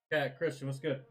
Yeah, Christian, what's good?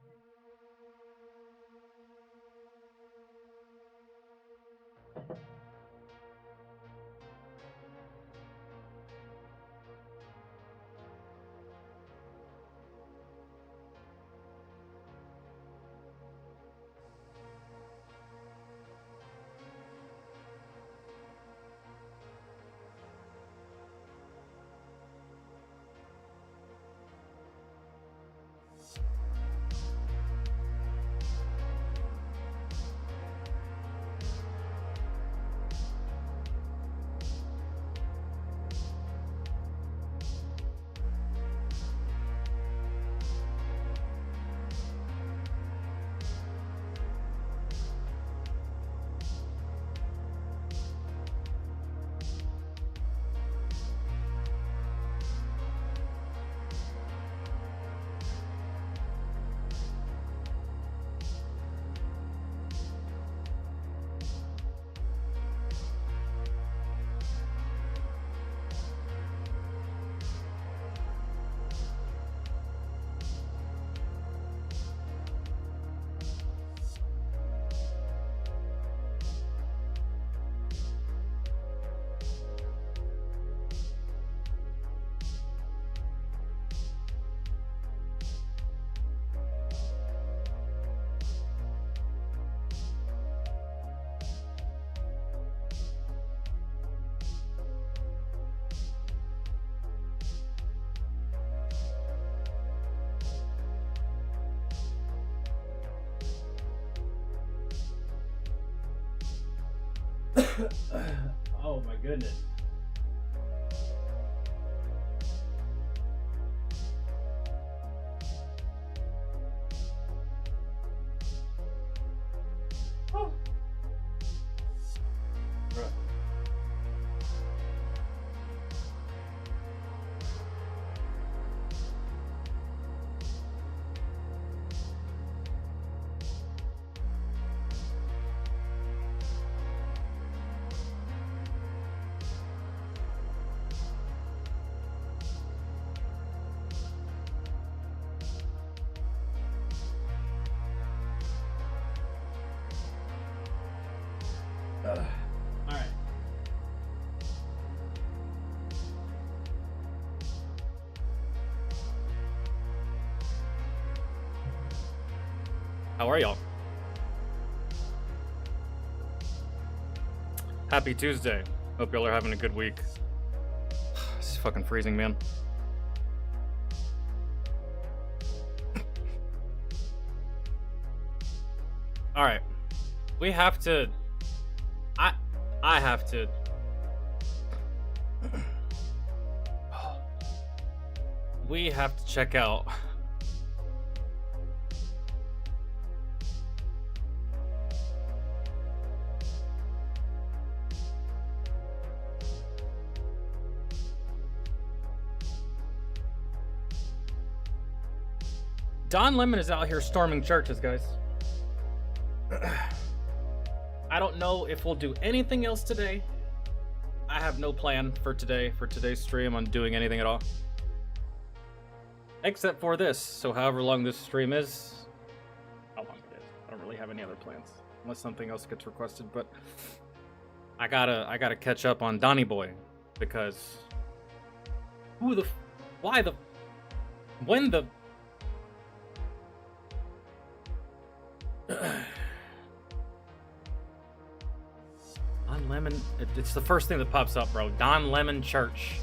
Oh my goodness. Oh. Bruh. All right. How are y'all? Happy Tuesday. Hope y'all are having a good week. It's fucking freezing, man. All right. We have to I have to we have to check out Don Lemon is out here storming churches, guys. I don't know if we'll do anything else today. I have no plan for today's stream on doing anything at all. Except for this. So however long this stream is, how long it is. I don't really have any other plans. Unless something else gets requested, but I gotta catch up on Donny Boy. Because when the Don Lemon, it's the first thing that pops up, bro. Don Lemon Church.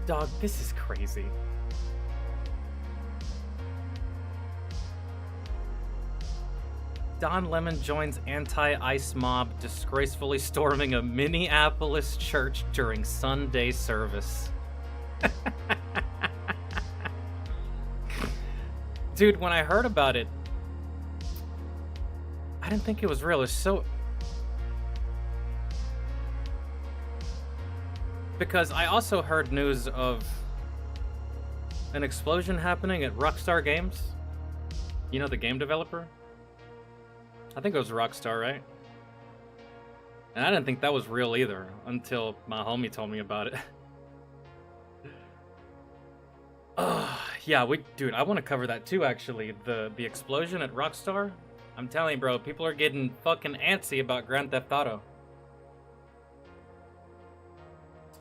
Dog, this is crazy. Don Lemon joins anti-ICE mob disgracefully storming a Minneapolis church during Sunday service. Dude, when I heard about it, I didn't think it was real. It's so... Because I also heard news of an explosion happening at Rockstar Games. You know, the game developer? I think it was Rockstar, right? And I didn't think that was real either until my homie told me about it. Yeah, dude, I want to cover that too. Actually, the explosion at Rockstar. I'm telling you, bro, people are getting fucking antsy about Grand Theft Auto.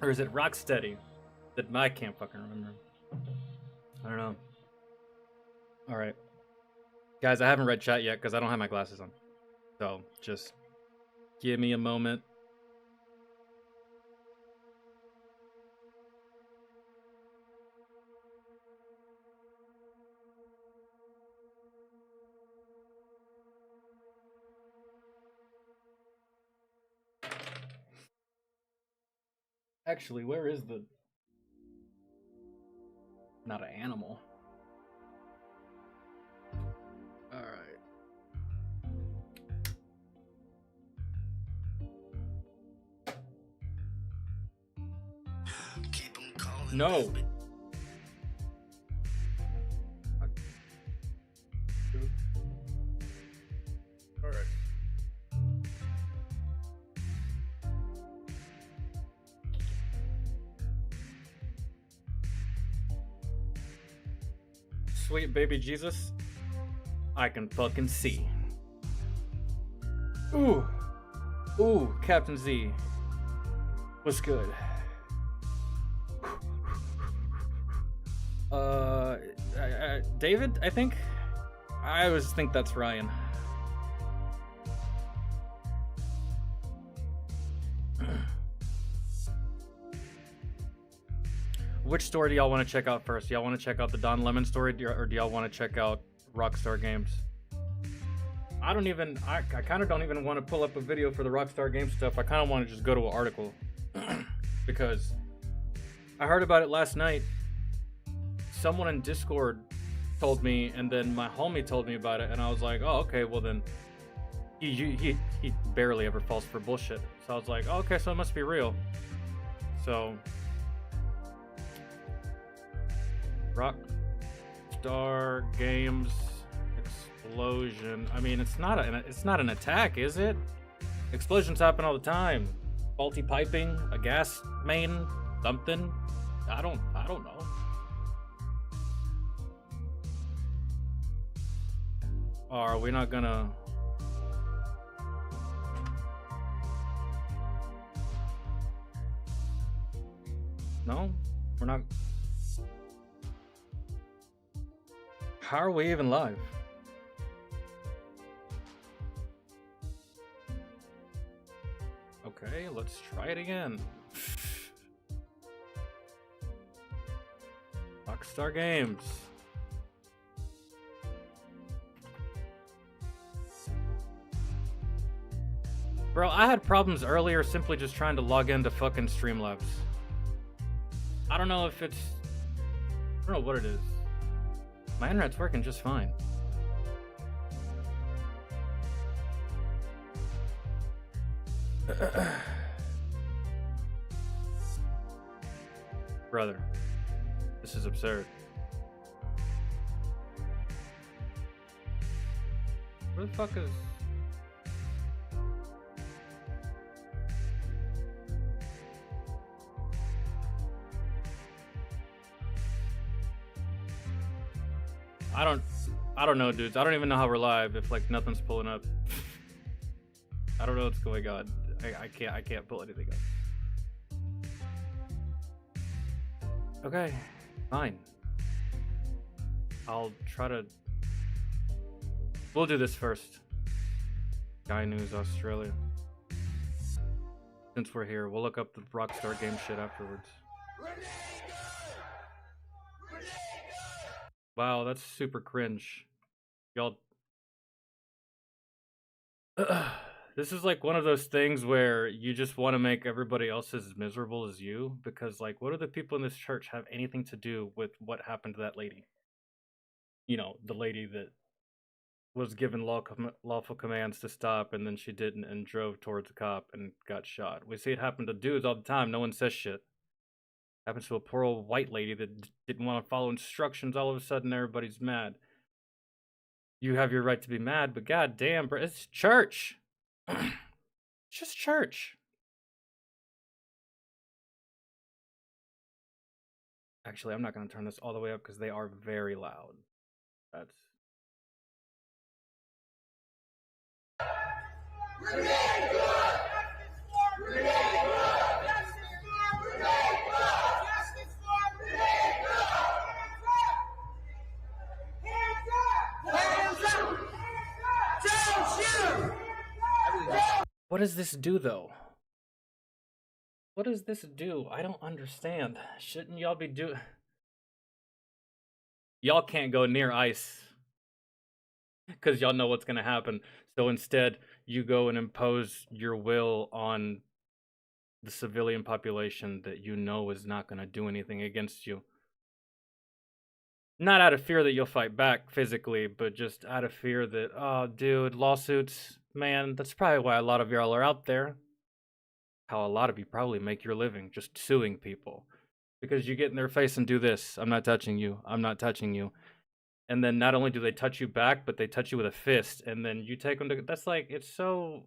Or is it Rocksteady? That I can't fucking remember. I don't know. All right, guys, I haven't read chat yet because I don't have my glasses on. So just give me a moment. Actually, where is the... Not an animal. All right. No. All right. Sweet baby Jesus, I can fucking see. Ooh. Ooh, Captain Z. What's good? David, I think? I always think that's Ryan. Which story do y'all want to check out first? Do y'all want to check out the Don Lemon story, or do y'all want to check out Rockstar Games? I kind of don't even want to pull up a video for the Rockstar Games stuff. I kind of want to just go to an article. Because I heard about it last night. Someone in Discord told me, and then my homie told me about it, and I was like, oh, okay, well then, he barely ever falls for bullshit. So I was like, oh, okay, so it must be real. So, Rockstar Games explosion. I mean, it's not an attack, is it? Explosions happen all the time. Faulty piping, a gas main, something. I don't know. Are we not gonna... No? We're not... How are we even live? Okay, let's try it again. Rockstar Games. Bro, I had problems earlier simply just trying to log into fucking Streamlabs. I don't know if it's... I don't know what it is. My internet's working just fine. Brother, this is absurd. Where the fuck is... I don't know, dudes. I don't even know how we're live if like nothing's pulling up. I don't know what's going on. I can't pull anything up. Okay, fine. I'll try to... We'll do this first. Sky News Australia. Since we're here, we'll look up the Rockstar Game shit afterwards. Wow, that's super cringe. Y'all... This is like one of those things where you just want to make everybody else as miserable as you, because like, what do the people in this church have anything to do with what happened to that lady? You know, the lady that was given lawful commands to stop, and then she didn't and drove towards a cop and got shot. We see it happen to dudes all the time. No one says shit. Happens to a poor old white lady that didn't want to follow instructions. All of a sudden, everybody's mad. You have your right to be mad, but goddamn, bro, it's church. It's just church. Actually, I'm not going to turn this all the way up because they are very loud. That's... What does this do, though? What does this do? I don't understand. Shouldn't y'all be doing... Y'all can't go near ICE because y'all know what's going to happen. So instead, you go and impose your will on the civilian population that you know is not going to do anything against you. Not out of fear that you'll fight back physically, but just out of fear that, oh, dude, lawsuits, man, that's probably why a lot of y'all are out there. How a lot of you probably make your living, just suing people. Because you get in their face and do this. I'm not touching you. I'm not touching you. And then not only do they touch you back, but they touch you with a fist. And then you take them to... That's like, it's so...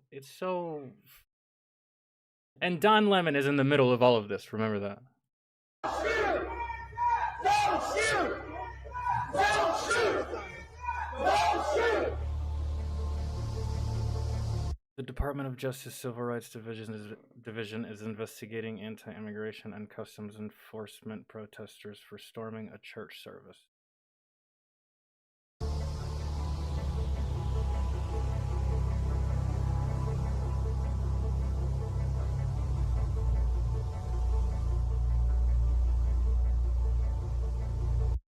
And Don Lemon is in the middle of all of this. Remember that. Shoot! Don't shoot! Don't shoot! Don't shoot! The Department of Justice Civil Rights Division is investigating anti-immigration and customs enforcement protesters for storming a church service.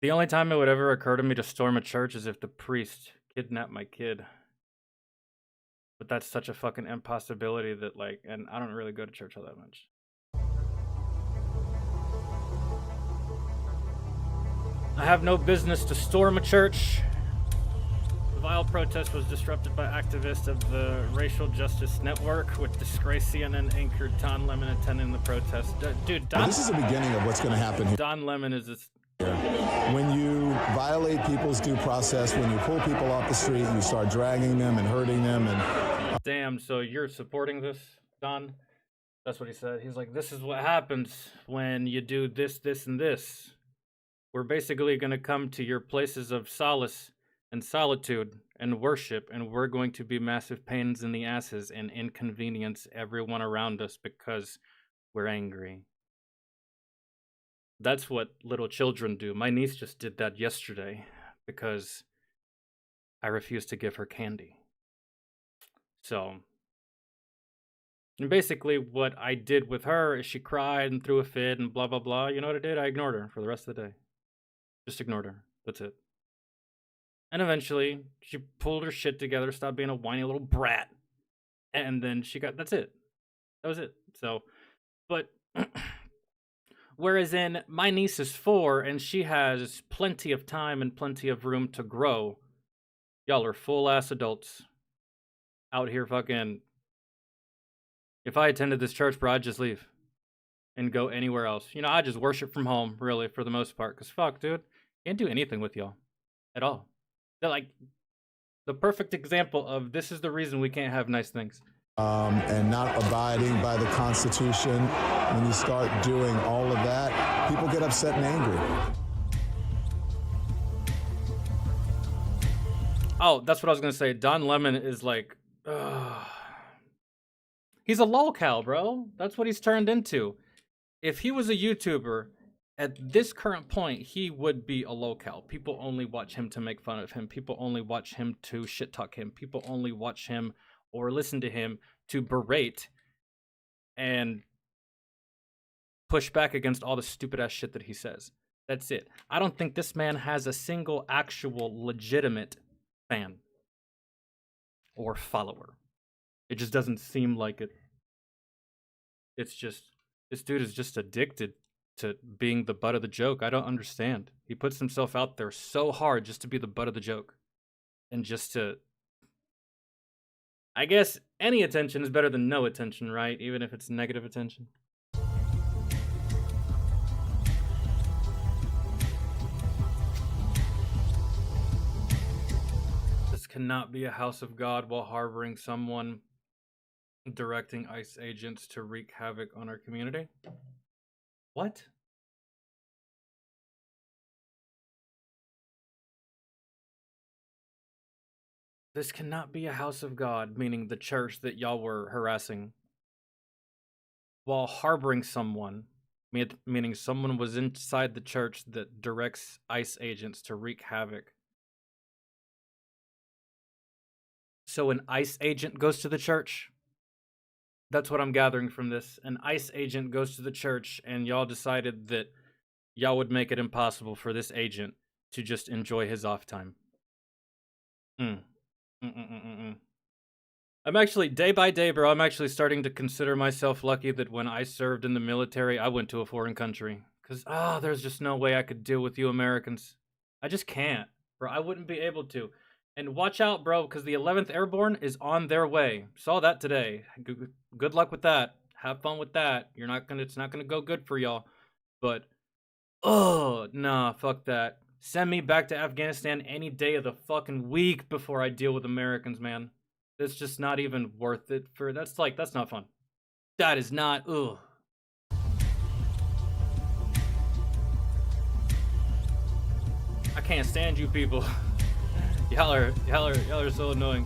The only time it would ever occur to me to storm a church is if the priest kidnapped my kid. But that's such a fucking impossibility that, like, and I don't really go to church all that much. I have no business to storm a church. The vile protest was disrupted by activists of the Racial Justice Network, with disgraced CNN anchor Don Lemon attending the protest. Dude, this is the beginning of what's going to happen here. Don Lemon is this... When you violate people's due process, when you pull people off the street, you start dragging them and hurting them and... Damn, so you're supporting this, Don? That's what he said. He's like, this is what happens when you do this, this, and this. We're basically going to come to your places of solace and solitude and worship, and we're going to be massive pains in the asses and inconvenience everyone around us because we're angry. That's what little children do. My niece just did that yesterday because I refused to give her candy. So, and basically what I did with her is she cried and threw a fit and blah, blah, blah. You know what I did? I ignored her for the rest of the day. Just ignored her. That's it. And eventually, she pulled her shit together, stopped being a whiny little brat. And then she got, that's it. That was it. So, but... Whereas in my niece is 4 and she has plenty of time and plenty of room to grow. Y'all are full ass adults out here fucking. If I attended this church, bro, I'd just leave and go anywhere else. You know, I just worship from home, really, for the most part. Because fuck, dude, can't do anything with y'all at all. They're like the perfect example of this is the reason we can't have nice things. And not abiding by the Constitution. When you start doing all of that, people get upset and angry. Oh, that's what I was going to say. Don Lemon is like, he's a lolcow, bro. That's what he's turned into. If he was a YouTuber, at this current point, he would be a lolcow. People only watch him to make fun of him. People only watch him to shit talk him. People only watch him or listen to him to berate and push back against all the stupid ass shit that he says. That's it. I don't think this man has a single actual legitimate fan or follower. It just doesn't seem like it. It's just, this dude is just addicted to being the butt of the joke. I don't understand. He puts himself out there so hard just to be the butt of the joke. And just to, I guess any attention is better than no attention, right? Even if it's negative attention. This cannot be a house of God while harboring someone Directing ICE agents to wreak havoc on our community. What? This cannot be a house of God, meaning the church that y'all were harassing, while harboring someone, meaning someone was inside the church that directs ICE agents to wreak havoc. So an ICE agent goes to the church? That's what I'm gathering from this. An ICE agent goes to the church, and y'all decided that y'all would make it impossible for this agent to just enjoy his off time. I'm actually, day by day, bro, I'm actually starting to consider myself lucky that when I served in the military, I went to a foreign country. Because, there's just no way I could deal with you Americans. I just can't, bro. I wouldn't be able to. And watch out, bro, because the 11th Airborne is on their way. Saw that today. Good luck with that. Have fun with that. It's not gonna go good for y'all. But, nah, fuck that. Send me back to Afghanistan any day of the fucking week before I deal with Americans, man. It's just not even worth it for, that's not fun. That is not, ugh. I can't stand you people. Y'all are so annoying.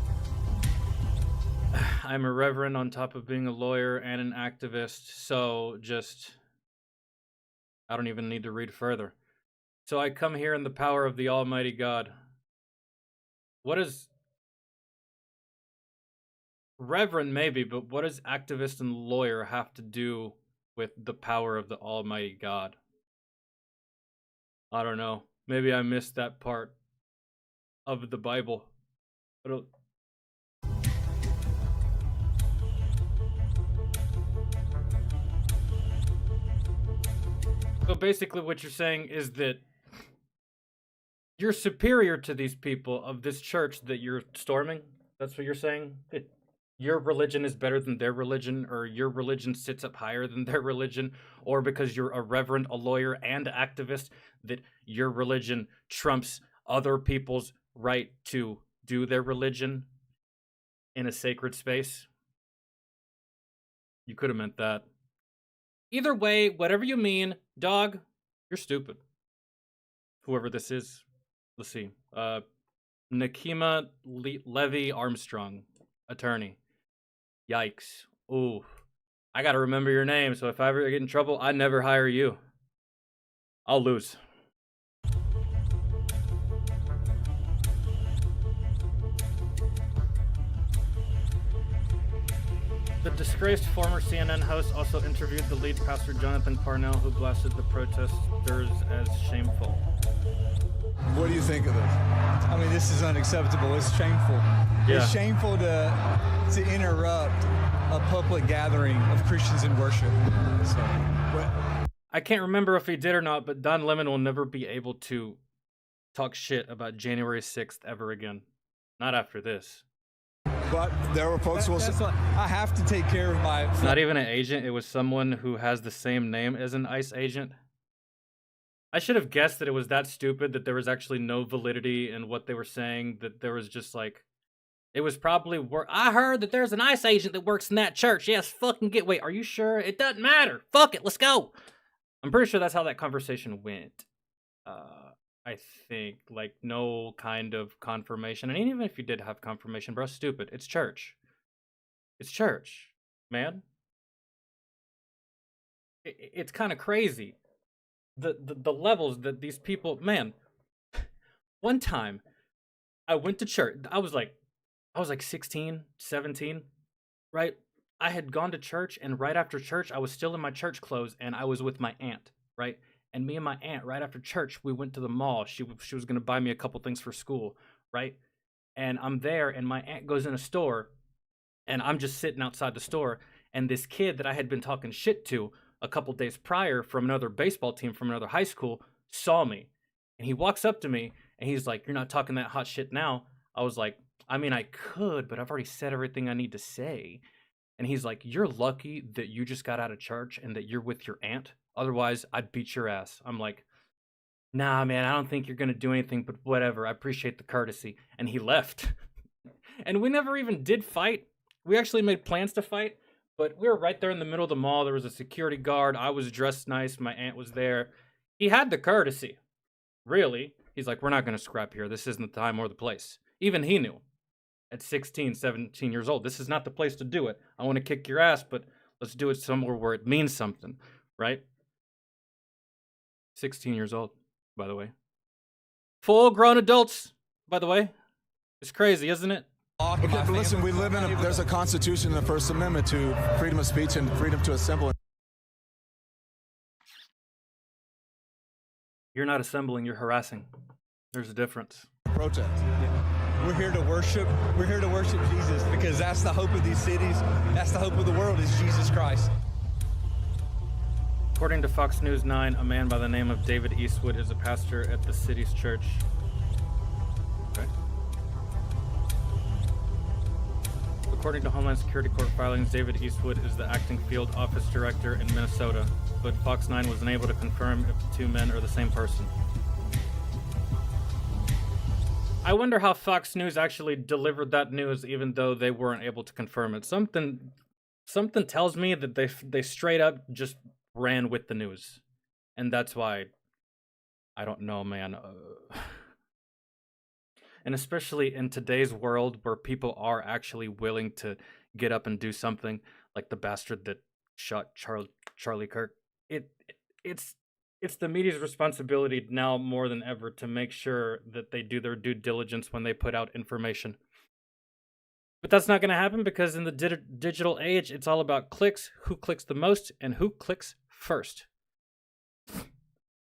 I'm a reverend on top of being a lawyer and an activist, so I don't even need to read further. So I come here in the power of the Almighty God. What is... Reverend, maybe, but what does activist and lawyer have to do with the power of the Almighty God? I don't know. Maybe I missed that part of the Bible. But so basically what you're saying is that you're superior to these people of this church that you're storming? That's what you're saying? Your religion is better than their religion, or your religion sits up higher than their religion, or because you're a reverend, a lawyer, and activist, that your religion trumps other people's right to do their religion in a sacred space? You could have meant that. Either way, whatever you mean, dog, you're stupid. Whoever this is. Let's see. Nakima Levy Armstrong, attorney. Yikes. Ooh. I gotta remember your name, so if I ever get in trouble, I never hire you. I'll lose. The disgraced former CNN host also interviewed the lead pastor Jonathan Parnell, who blasted the protesters as shameful. What do you think of this? I mean, this is unacceptable. It's shameful. Yeah. It's shameful to interrupt a public gathering of Christians in worship. So, I can't remember if he did or not, but Don Lemon will never be able to talk shit about January 6th ever again. Not after this. But there were folks who will say, I have to take care of my... Not even an agent, it was someone who has the same name as an ICE agent. I should have guessed that it was that stupid that there was actually no validity in what they were saying, that there was just like... It was probably... I heard that there's an ICE agent that works in that church. Yes, fucking wait, are you sure? It doesn't matter. Fuck it, let's go. I'm pretty sure that's how that conversation went. I think, like, no kind of confirmation. And even if you did have confirmation, bro, stupid. It's church. It's church, man. It's kind of crazy. The levels that these people... Man, one time, I went to church. I was like 16, 17, right? I had gone to church, and right after church, I was still in my church clothes, and I was with my aunt, right? And me and my aunt, right after church, we went to the mall. She was going to buy me a couple things for school, right? And I'm there, and my aunt goes in a store, and I'm just sitting outside the store, and this kid that I had been talking shit to a couple days prior from another baseball team from another high school saw me. And he walks up to me, and he's like, "You're not talking that hot shit now." I was like, "I mean, I could, but I've already said everything I need to say." And he's like, "You're lucky that you just got out of church and that you're with your aunt. Otherwise, I'd beat your ass." I'm like, "Nah, man, I don't think you're going to do anything, but whatever. I appreciate the courtesy." And he left. And we never even did fight. We actually made plans to fight, but we were right there in the middle of the mall. There was a security guard. I was dressed nice. My aunt was there. He had the courtesy. Really. He's like, we're not going to scrap here. This isn't the time or the place. Even he knew at 16, 17 years old, this is not the place to do it. I want to kick your ass, but let's do it somewhere where it means something, right? 16 years old, by the way. Full grown adults, by the way. It's crazy, isn't it? Okay, but listen, we live in there's a constitution in the First Amendment to freedom of speech and freedom to assemble. You're not assembling, you're harassing. There's a difference. Protest. Yeah. We're here to worship. We're here to worship Jesus because that's the hope of these cities. That's the hope of the world is Jesus Christ. According to Fox News 9, a man by the name of David Eastwood is a pastor at the city's church. Okay. According to Homeland Security court filings, David Eastwood is the acting field office director in Minnesota, but Fox 9 was unable to confirm if the two men are the same person. I wonder how Fox News actually delivered that news even though they weren't able to confirm it. Something tells me that they straight up just ran with the news. And that's why I don't know, man. And especially in today's world where people are actually willing to get up and do something like the bastard that shot Charlie Kirk. It's the media's responsibility now more than ever to make sure that they do their due diligence when they put out information. But that's not going to happen because in the digital age, it's all about clicks, who clicks the most, and who clicks first.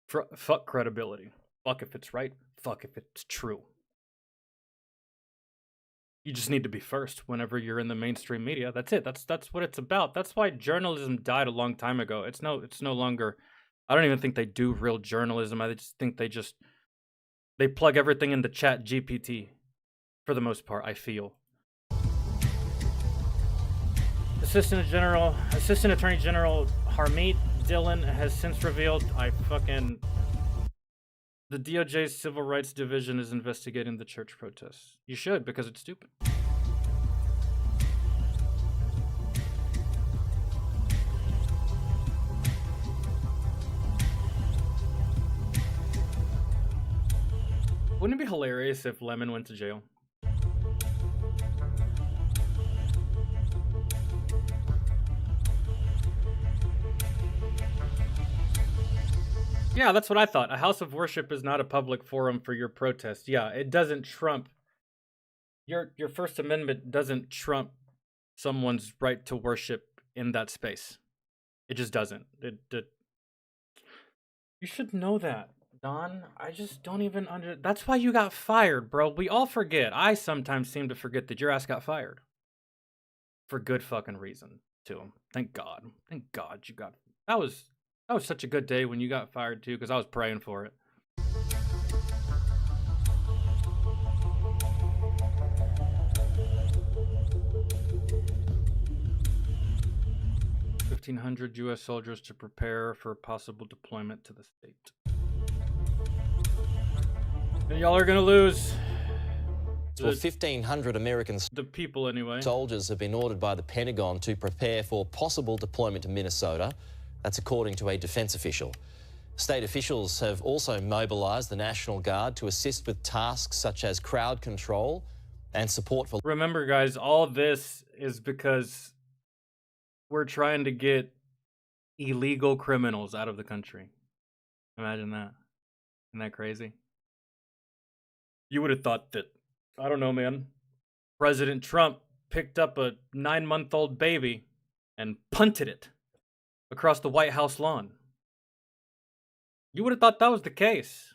Fuck credibility. Fuck if it's right. Fuck if it's true. You just need to be first whenever you're in the mainstream media. That's it. That's what it's about. That's why journalism died a long time ago. It's no longer. I don't even think they do real journalism. I just think they plug everything into Chat GPT for the most part, I feel. Assistant Attorney General Harmeet Dillon has since revealed the DOJ's Civil Rights Division is investigating the church protests. You should, because it's stupid. Wouldn't it be hilarious if Lemon went to jail? Yeah, that's what I thought. A house of worship is not a public forum for your protest. Yeah, it doesn't trump your First Amendment doesn't trump someone's right to worship in that space. It just doesn't. You should know that, Don. I just don't even That's why you got fired, bro. We all forget. I sometimes seem to forget that your ass got fired. For good fucking reason, too. Thank God. Thank God you got... That was such a good day when you got fired, too, because I was praying for it. $1,500 U.S. soldiers to prepare for possible deployment to the state. And y'all are gonna lose. Well, 1,500 American the people anyway. Soldiers have been ordered by the Pentagon to prepare for possible deployment to Minnesota. That's according to a defense official. State officials have also mobilized the National Guard to assist with tasks such as crowd control and support for... Remember, guys, all this is because we're trying to get illegal criminals out of the country. Imagine that. Isn't that crazy? You would have thought that, I don't know, man, President Trump picked up a 9-month-old baby and punted it across the White House lawn. You would have thought that was the case.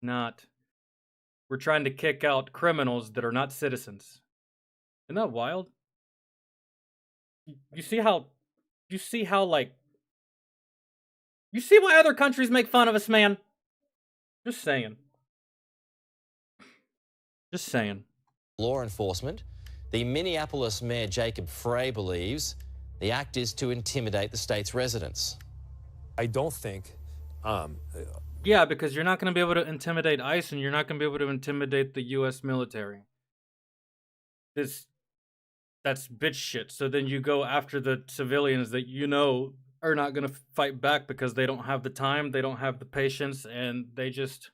Not. We're trying to kick out criminals that are not citizens. Isn't that wild? You see how like... You see why other countries make fun of us, man? Just saying. Just saying. Law enforcement. The Minneapolis Mayor Jacob Frey believes the act is to intimidate the state's residents. I don't think... Yeah, because you're not going to be able to intimidate ICE and you're not going to be able to intimidate the U.S. military. that's bitch shit. So then you go after the civilians that you know are not going to fight back because they don't have the time, they don't have the patience, and they just,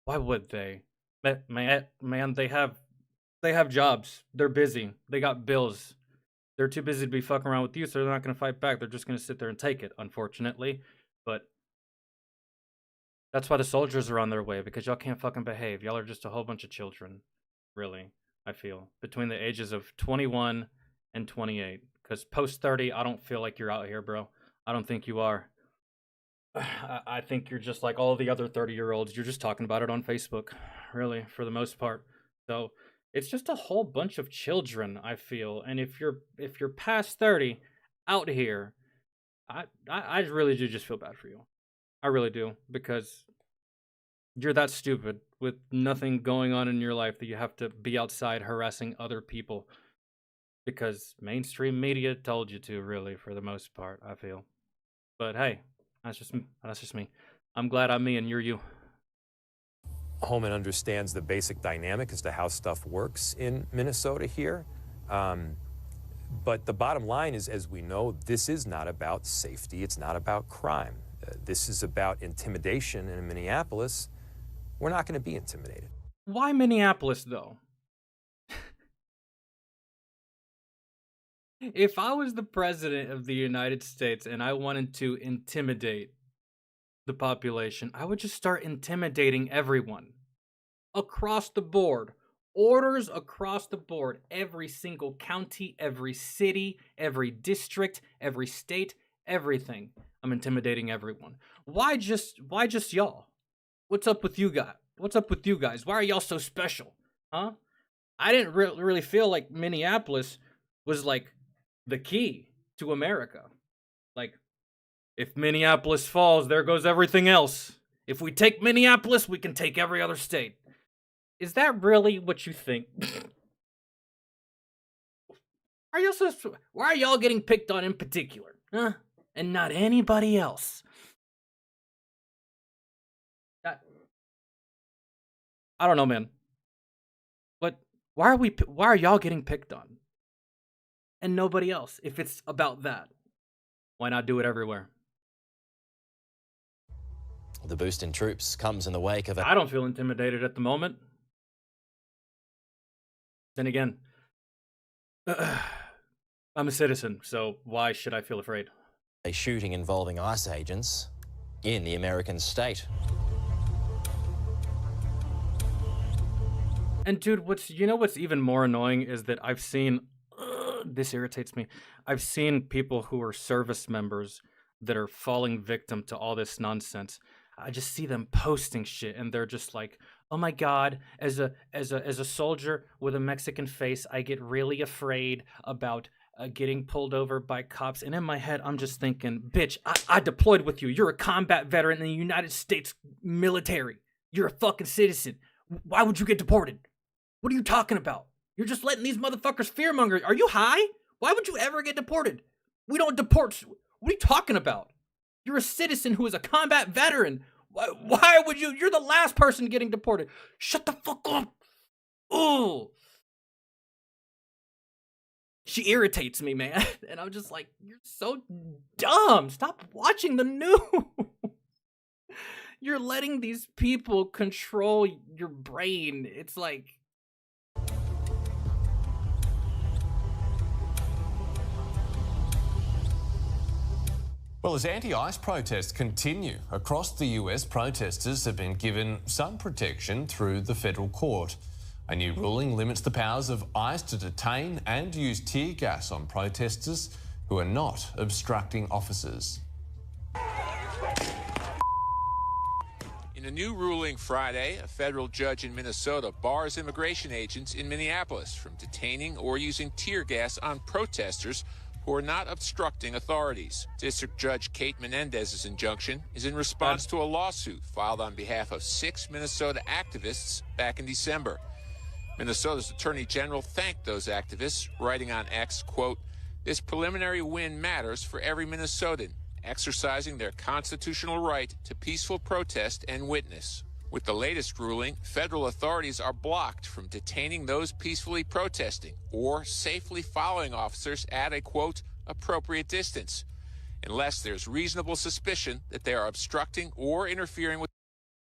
why would they? Man, they have jobs. They're busy. They got bills. They're too busy to be fucking around with you, so they're not going to fight back. They're just going to sit there and take it, unfortunately. But that's why the soldiers are on their way, because y'all can't fucking behave. Y'all are just a whole bunch of children, really, I feel, between the ages of 21 and 28. Because post 30, I don't feel like you're out here, bro. I don't think you are. I think you're just like all the other 30-year-olds. You're just talking about it on Facebook, really, for the most part. So it's just a whole bunch of children, I feel. And if you're past 30 out here, I really do just feel bad for you. I really do, because you're that stupid with nothing going on in your life that you have to be outside harassing other people because mainstream media told you to, really, for the most part, I feel. But hey, that's just me. I'm glad I'm me and you're you. Holman understands the basic dynamic as to how stuff works in Minnesota here. But the bottom line is, as we know, this is not about safety. It's not about crime. This is about intimidation. And in Minneapolis, we're not going to be intimidated. Why Minneapolis, though? If I was the president of the United States and I wanted to intimidate the population, I would just start intimidating everyone. Across the board. Orders across the board. Every single county, every city, every district, every state, everything. I'm intimidating everyone. Why just y'all? What's up with you guys? What's up with you guys? Why are y'all so special? Huh? I didn't really feel like Minneapolis was like the key to America. Like, if Minneapolis falls, there goes everything else. If we take Minneapolis, we can take every other state. Is that really what you think? Why are y'all getting picked on in particular? Huh? And not anybody else? I don't know, man. But why are y'all getting picked on? And nobody else, if it's about that. Why not do it everywhere? The boost in troops comes in the wake of I don't feel intimidated at the moment. Then again, I'm a citizen, so why should I feel afraid? a shooting involving ICE agents in the American state. And dude, what's even more annoying is that I've seen, this irritates me. I've seen people who are service members that are falling victim to all this nonsense. I just see them posting shit and they're just like, "Oh my God, as a soldier with a Mexican face, I get really afraid about getting pulled over by cops." And in my head, I'm just thinking, bitch, I deployed with you. You're a combat veteran in the United States military. You're a fucking citizen. Why would you get deported? What are you talking about? You're just letting these motherfuckers fearmonger. Are you high? Why would you ever get deported? We don't deport. What are you talking about? You're a citizen who is a combat veteran. Why would you? You're the last person getting deported. Shut the fuck up. Ooh. She irritates me, man. And I'm just like, you're so dumb. Stop watching the news. You're letting these people control your brain. It's like... Well, as anti-ICE protests continue across the US, protesters have been given some protection through the federal court. A new ruling limits the powers of ICE to detain and use tear gas on protesters who are not obstructing officers. In a new ruling Friday, a federal judge in Minnesota bars immigration agents in Minneapolis from detaining or using tear gas on protesters who are not obstructing authorities. District Judge Kate Menendez's injunction is in response to a lawsuit filed on behalf of 6 Minnesota activists back in December. Minnesota's Attorney General thanked those activists, writing on X, quote, "This preliminary win matters for every Minnesotan exercising their constitutional right to peaceful protest and witness. With the latest ruling, federal authorities are blocked from detaining those peacefully protesting or safely following officers at a, quote, appropriate distance, unless there's reasonable suspicion that they are obstructing or interfering with.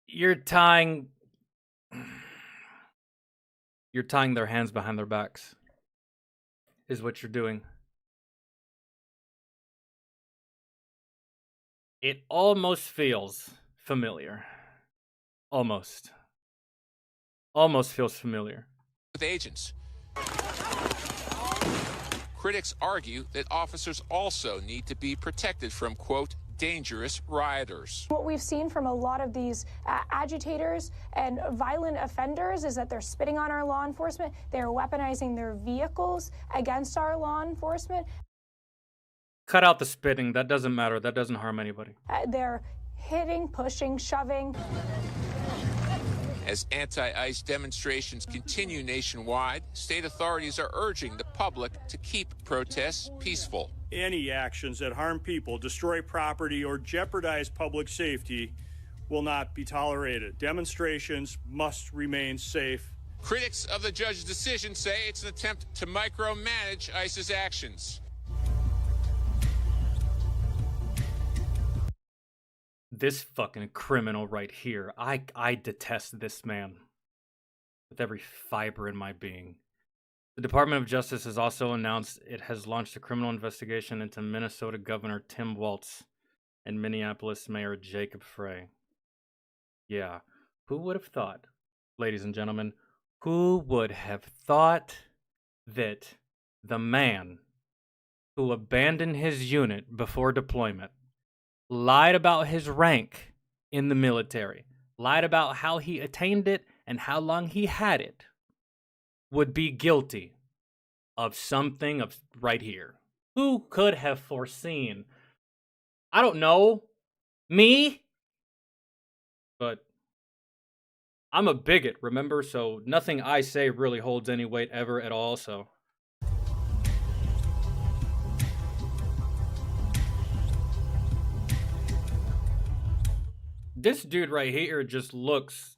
You're tying their hands behind their backs, is what you're doing. It almost feels familiar. Almost feels familiar. With agents. Critics argue that officers also need to be protected from, quote, dangerous rioters. What we've seen from a lot of these agitators and violent offenders is that they're spitting on our law enforcement. They're weaponizing their vehicles against our law enforcement. Cut out the spitting. That doesn't matter. That doesn't harm anybody. They're hitting, pushing, shoving. As anti-ICE demonstrations continue nationwide, state authorities are urging the public to keep protests peaceful. Any actions that harm people, destroy property, or jeopardize public safety will not be tolerated. Demonstrations must remain safe. Critics of the judge's decision say it's an attempt to micromanage ICE's actions. This fucking criminal right here. I detest this man with every fiber in my being. The Department of Justice has also announced it has launched a criminal investigation into Minnesota Governor Tim Walz and Minneapolis Mayor Jacob Frey. Yeah, who would have thought, ladies and gentlemen, who would have thought that the man who abandoned his unit before deployment, lied about his rank in the military, lied about how he attained it and how long he had it, would be guilty of something of right here? Who could have foreseen? I don't know. Me? But I'm a bigot, remember? So nothing I say really holds any weight ever at all, so. This dude right here just looks...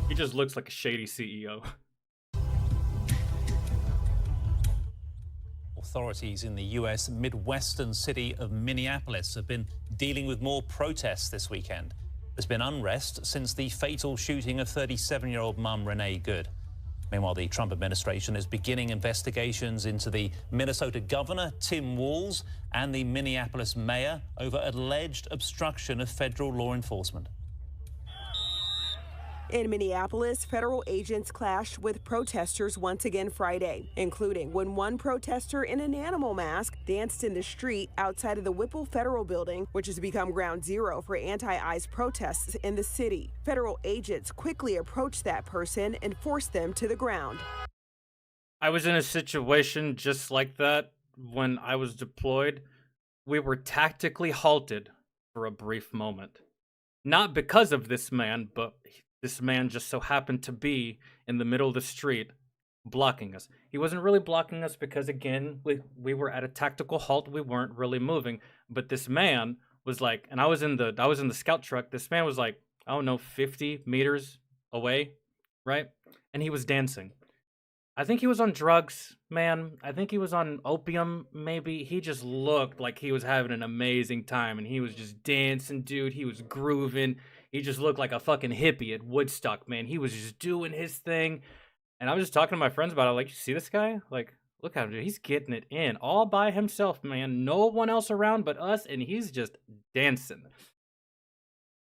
He just looks like a shady CEO. Authorities in the U.S. Midwestern city of Minneapolis have been dealing with more protests this weekend. There's been unrest since the fatal shooting of 37-year-old mum Renee Good. Meanwhile, the Trump administration is beginning investigations into the Minnesota governor, Tim Walz, and the Minneapolis mayor over alleged obstruction of federal law enforcement. In Minneapolis, federal agents clashed with protesters once again Friday, including when one protester in an animal mask danced in the street outside of the Whipple Federal Building, which has become ground zero for anti-ICE protests in the city. Federal agents quickly approached that person and forced them to the ground. I was in a situation just like that when I was deployed. We were tactically halted for a brief moment. Not because of this man, but this man just so happened to be in the middle of the street blocking us. He wasn't really blocking us because, again, we were at a tactical halt. We weren't really moving. But this man was like, and I was in the scout truck. This man was like, I don't know, 50 meters away, right? And he was dancing. I think he was on drugs, man. I think he was on opium, maybe. He just looked like he was having an amazing time, and he was just dancing, dude. He was grooving. He just looked like a fucking hippie at Woodstock, man. He was just doing his thing. And I was just talking to my friends about it. Like, you see this guy? Like, look at him, dude. He's getting it in all by himself, man. No one else around but us, and he's just dancing.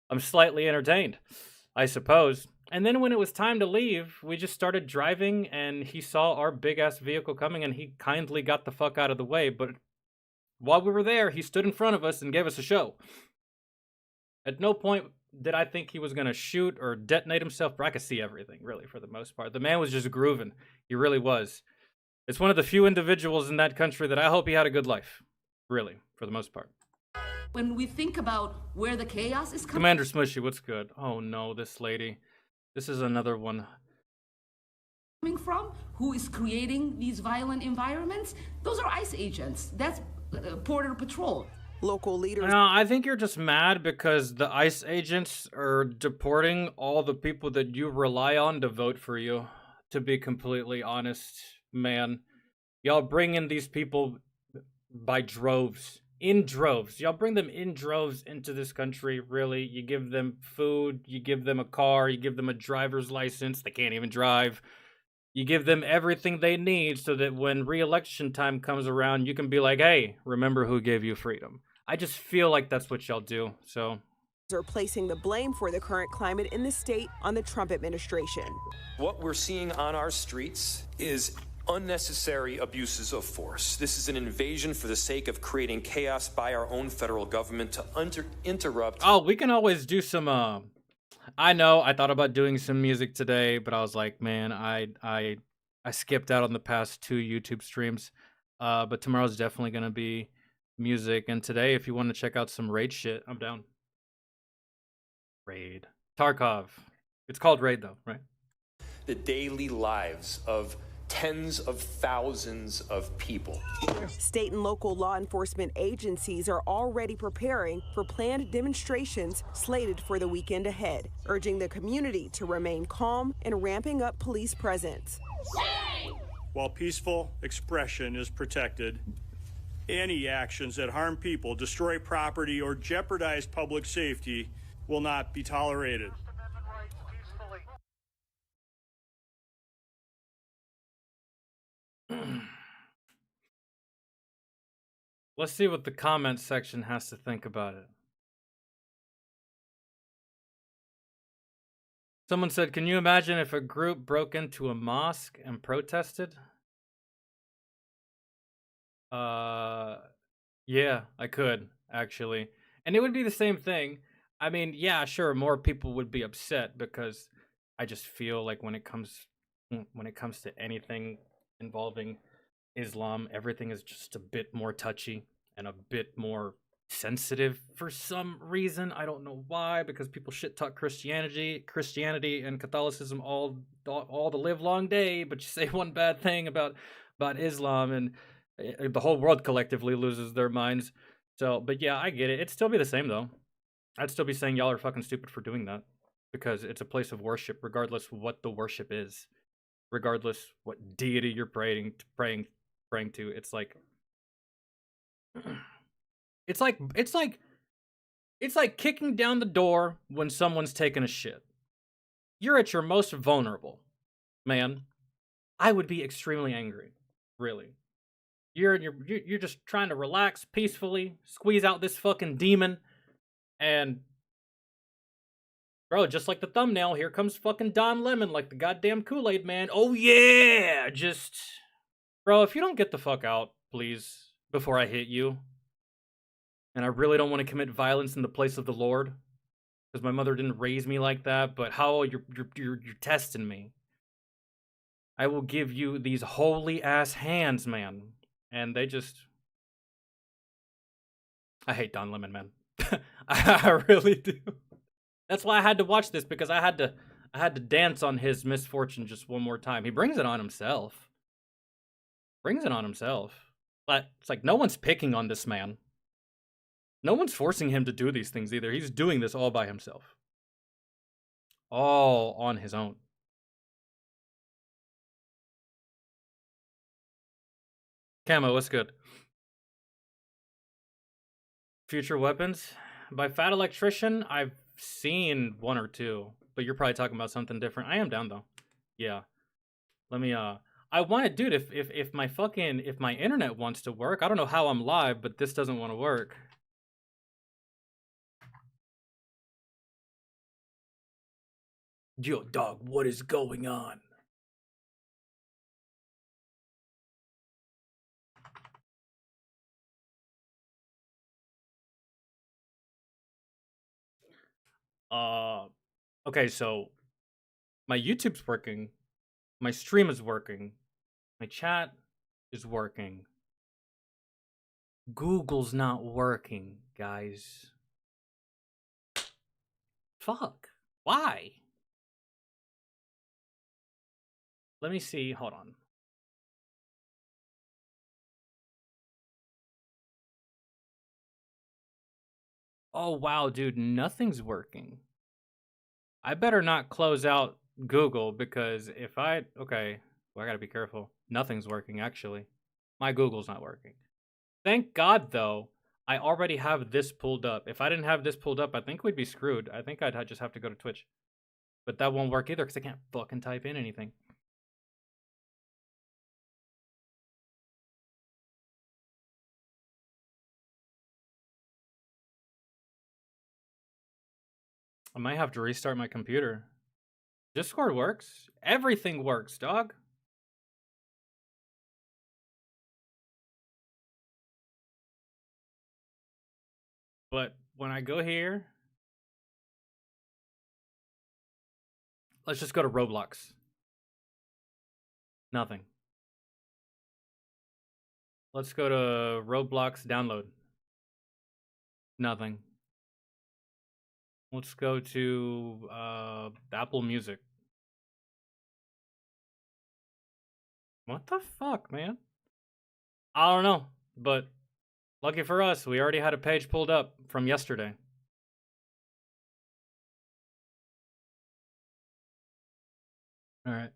I'm slightly entertained, I suppose. And then when it was time to leave, we just started driving, and he saw our big-ass vehicle coming, and he kindly got the fuck out of the way. But while we were there, he stood in front of us and gave us a show. At no point did I think he was going to shoot or detonate himself, but I could see everything, really, for the most part. The man was just grooving. He really was. It's one of the few individuals in that country that I hope he had a good life. Really, for the most part. When we think about where the chaos is Commander Smushy, what's good? Oh no, this lady. This is another one. Coming from, who is creating these violent environments, those are ICE agents. That's Border Patrol. Local leaders. No, I think you're just mad because the ICE agents are deporting all the people that you rely on to vote for you. To be completely honest, man, y'all bring in these people by droves, in droves. Y'all bring them in droves into this country. Really, you give them food, you give them a car, you give them a driver's license. They can't even drive. You give them everything they need so that when re-election time comes around, you can be like, hey, remember who gave you freedom. I just feel like that's what y'all do, so. Are placing the blame for the current climate in the state on the Trump administration. What we're seeing on our streets is unnecessary abuses of force. This is an invasion for the sake of creating chaos by our own federal government to interrupt. Oh, we can always do some, I know, I thought about doing some music today, but I was like, man, I skipped out on the past 2 YouTube streams. But tomorrow's definitely gonna be music, and today, if you want to check out some Raid shit, I'm down. Raid. Tarkov. It's called Raid, though, right? The daily lives of tens of thousands of people. State and local law enforcement agencies are already preparing for planned demonstrations slated for the weekend ahead, urging the community to remain calm and ramping up police presence. While peaceful expression is protected, any actions that harm people, destroy property, or jeopardize public safety will not be tolerated. Let's see what the comment section has to think about it. Someone said, can you imagine if a group broke into a mosque and protested? Yeah, I could, actually. And it would be the same thing. I mean, yeah, sure, more people would be upset because I just feel like when it comes to anything involving Islam, everything is just a bit more touchy and a bit more sensitive for some reason. I don't know why, because people shit talk Christianity and Catholicism all the live long day, but you say one bad thing about Islam and the whole world collectively loses their minds. So, but yeah, I get it. It'd still be the same though. I'd still be saying y'all are fucking stupid for doing that because it's a place of worship, regardless what the worship is, regardless what deity you're praying to. It's like it's like kicking down the door when someone's taking a shit. You're at your most vulnerable, man. I would be extremely angry, really. You're just trying to relax peacefully, squeeze out this fucking demon, and bro, just like the thumbnail, here comes fucking Don Lemon, like the goddamn Kool-Aid man. Oh yeah, just bro, if you don't get the fuck out, please, before I hit you. And I really don't want to commit violence in the place of the Lord, because my mother didn't raise me like that. But how you're testing me. I will give you these holy ass hands, man. And they just, I hate Don Lemon, man. I really do. That's why I had to watch this, because I had to dance on his misfortune just one more time. He brings it on himself. But it's like no one's picking on this man. No one's forcing him to do these things either. He's doing this all by himself. All on his own. Camo, what's good? Future weapons? By Fat Electrician, I've seen 1 or 2. But you're probably talking about something different. I am down, though. Yeah. Let me, I want to, dude, if my internet wants to work, I don't know how I'm live, but this doesn't want to work. Yo, dog, what is going on? Okay, so my YouTube's working, my stream is working, my chat is working. Google's not working, guys. Fuck. Why? Let me see. Hold on. Oh, wow, dude, nothing's working. I better not close out Google because if I, okay, well, I gotta be careful. Nothing's working, actually. My Google's not working. Thank God, though, I already have this pulled up. If I didn't have this pulled up, I think we'd be screwed. I think I'd just have to go to Twitch. But that won't work either because I can't fucking type in anything. I might have to restart my computer. Discord works. Everything works, dog. But when I go here, let's just go to Roblox. Nothing. Let's go to Roblox download. Nothing. Let's go to Apple Music. What the fuck, man? I don't know, but lucky for us, we already had a page pulled up from yesterday. All right.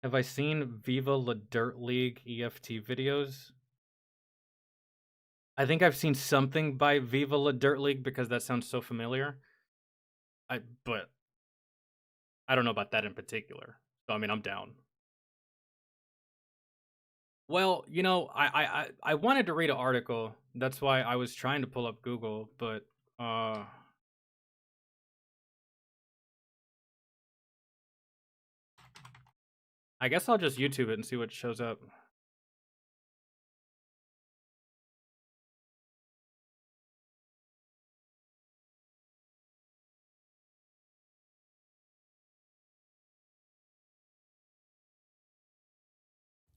Have I seen Viva La Dirt League EFT videos? I think I've seen something by Viva La Dirt League because that sounds so familiar. But I don't know about that in particular. So I mean, I'm down. Well, you know, I wanted to read an article. That's why I was trying to pull up Google, but I guess I'll just YouTube it and see what shows up.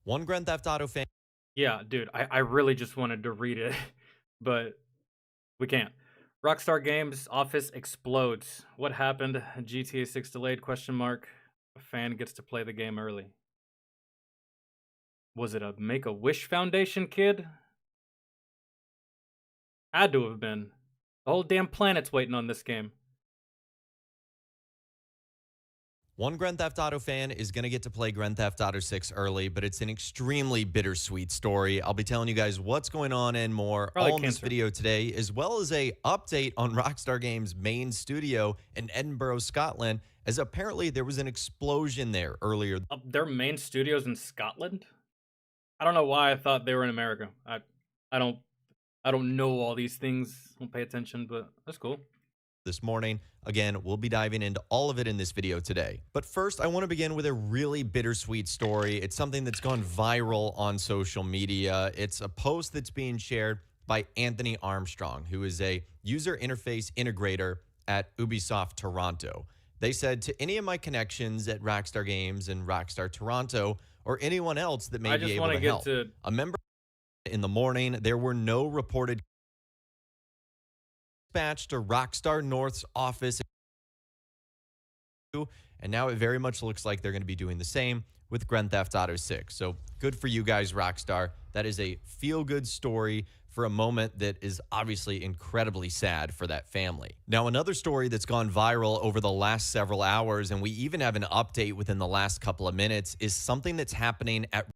One Grand Theft Auto fan. Yeah, dude, I really just wanted to read it, but we can't. Rockstar Games office explodes. What happened? GTA 6 delayed? Question mark. A fan gets to play the game early. Was it a Make-A-Wish Foundation kid? Had to have been. The whole damn planet's waiting on this game. One Grand Theft Auto fan is going to get to play Grand Theft Auto 6 early, but it's an extremely bittersweet story. I'll be telling you guys what's going on and more all in this video today, as well as a update on Rockstar Games' main studio in Edinburgh, Scotland, as apparently there was an explosion there earlier. Their main studio's in Scotland? I don't know why I thought they were in America. I don't know all these things. I don't pay attention, but that's cool. This morning. Again, we'll be diving into all of it in this video today. But first, I want to begin with a really bittersweet story. It's something that's gone viral on social media. It's a post that's being shared by Anthony Armstrong, who is a user interface integrator at Ubisoft Toronto. They said, to any of my connections at Rockstar Games and Rockstar Toronto, or anyone else that may be able to help, a member in the morning, there were no reported dispatched to Rockstar North's office, and now it very much looks like they're going to be doing the same with Grand Theft Auto 6. So good for you guys, Rockstar. That is a feel-good story for a moment that is obviously incredibly sad for that family. Now, another story that's gone viral over the last several hours, and we even have an update within the last couple of minutes, is something that's happening at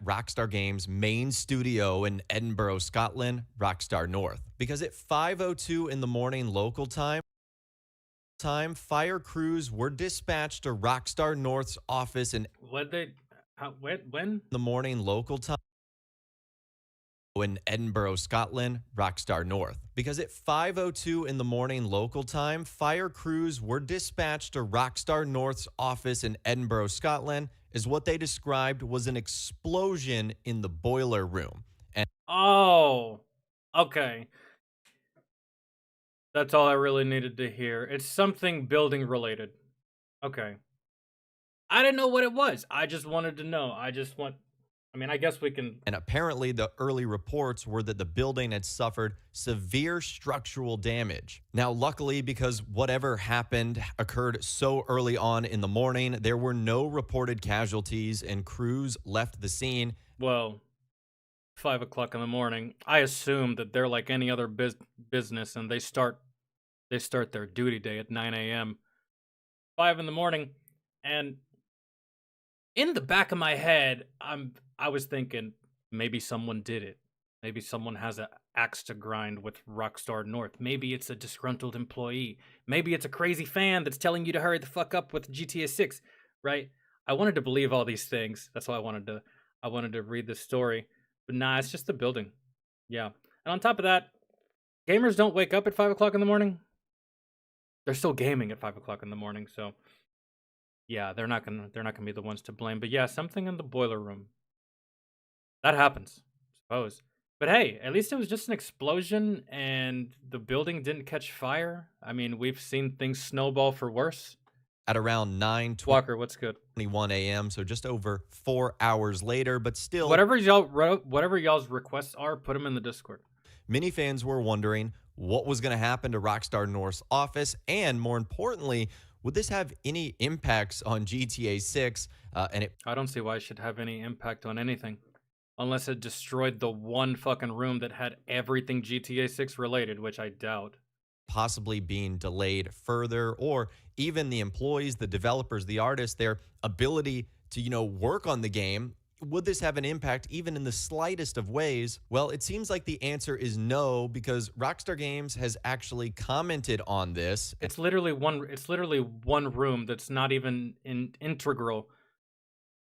Rockstar Games' main studio in Edinburgh, Scotland, Rockstar North. Because at 5:02 in the morning local time, fire crews were dispatched to Rockstar North's office in when? The morning local time in Edinburgh, Scotland, Rockstar North. Because at 5:02 in the morning local time, fire crews were dispatched to Rockstar North's office in Edinburgh, Scotland, is what they described was an explosion in the boiler room. And oh, okay. That's all I really needed to hear. It's something building related. Okay. I didn't know what it was. I just wanted to know. I mean, I guess we can. And apparently the early reports were that the building had suffered severe structural damage. Now, luckily, because whatever happened occurred so early on in the morning, there were no reported casualties and crews left the scene. Well, 5 o'clock in the morning, I assume that they're like any other business, and they start their duty day at 9 a.m. 5 in the morning, and in the back of my head, I was thinking maybe someone did it. Maybe someone has an axe to grind with Rockstar North. Maybe it's a disgruntled employee. Maybe it's a crazy fan that's telling you to hurry the fuck up with GTA 6, right? I wanted to believe all these things. That's why I wanted to read this story. But nah, it's just the building. Yeah. And on top of that, gamers don't wake up at 5 o'clock in the morning. They're still gaming at 5 o'clock in the morning, so yeah, they're not gonna be the ones to blame. But yeah, something in the boiler room. That happens, I suppose. But hey, at least it was just an explosion and the building didn't catch fire. I mean, we've seen things snowball for worse. At around 9:21 Walker, what's good? a.m., so just over 4 hours later, but still. Whatever y'all's requests are, put them in the Discord. Many fans were wondering what was going to happen to Rockstar North's office, and more importantly, would this have any impacts on GTA 6? I don't see why it should have any impact on anything. Unless it destroyed the one fucking room that had everything GTA 6 related, which I doubt. Possibly being delayed further, or even the employees, the developers, the artists, their ability to, work on the game. Would this have an impact even in the slightest of ways? Well, it seems like the answer is no, because Rockstar Games has actually commented on this. It's literally one room that's not even integral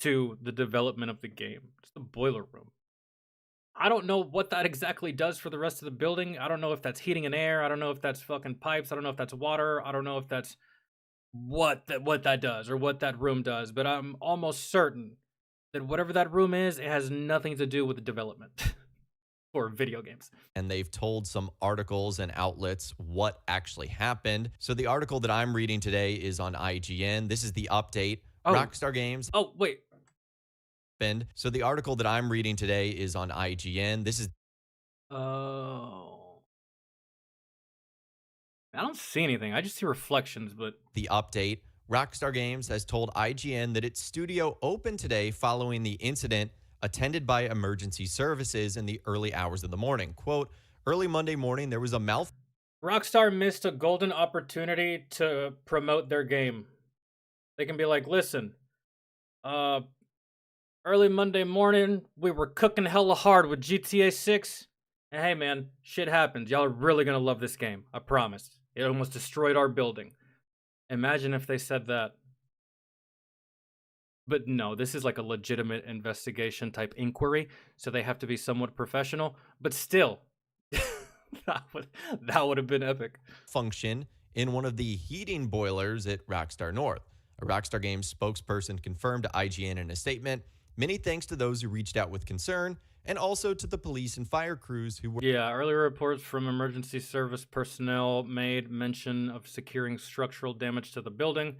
to the development of the game. It's the boiler room. I don't know what that exactly does for the rest of the building. I don't know if that's heating and air. I don't know if that's fucking pipes. I don't know if that's water. I don't know if that's what that does or what that room does. But I'm almost certain that whatever that room is, it has nothing to do with the development for video games. And they've told some articles and outlets what actually happened. So the article that I'm reading today is on IGN. This is the update. Oh. Rockstar Games. Oh, wait. So the article that I'm reading today is on IGN. This is. Oh. I don't see anything. I just see reflections, but. The update. Rockstar Games has told IGN that its studio opened today following the incident, attended by emergency services in the early hours of the morning. Quote, early Monday morning, there was a Rockstar missed a golden opportunity to promote their game. They can be like, listen, early Monday morning, we were cooking hella hard with GTA 6. And hey, man, shit happens. Y'all are really going to love this game. I promise. It almost destroyed our building. Imagine if they said that. But no, this is like a legitimate investigation type inquiry, so they have to be somewhat professional. But still, that would have been epic. Function in one of the heating boilers at Rockstar North. A Rockstar Games spokesperson confirmed to IGN in a statement, many thanks to those who reached out with concern, and also to the police and fire crews who were. Yeah, earlier reports from emergency service personnel made mention of securing structural damage to the building,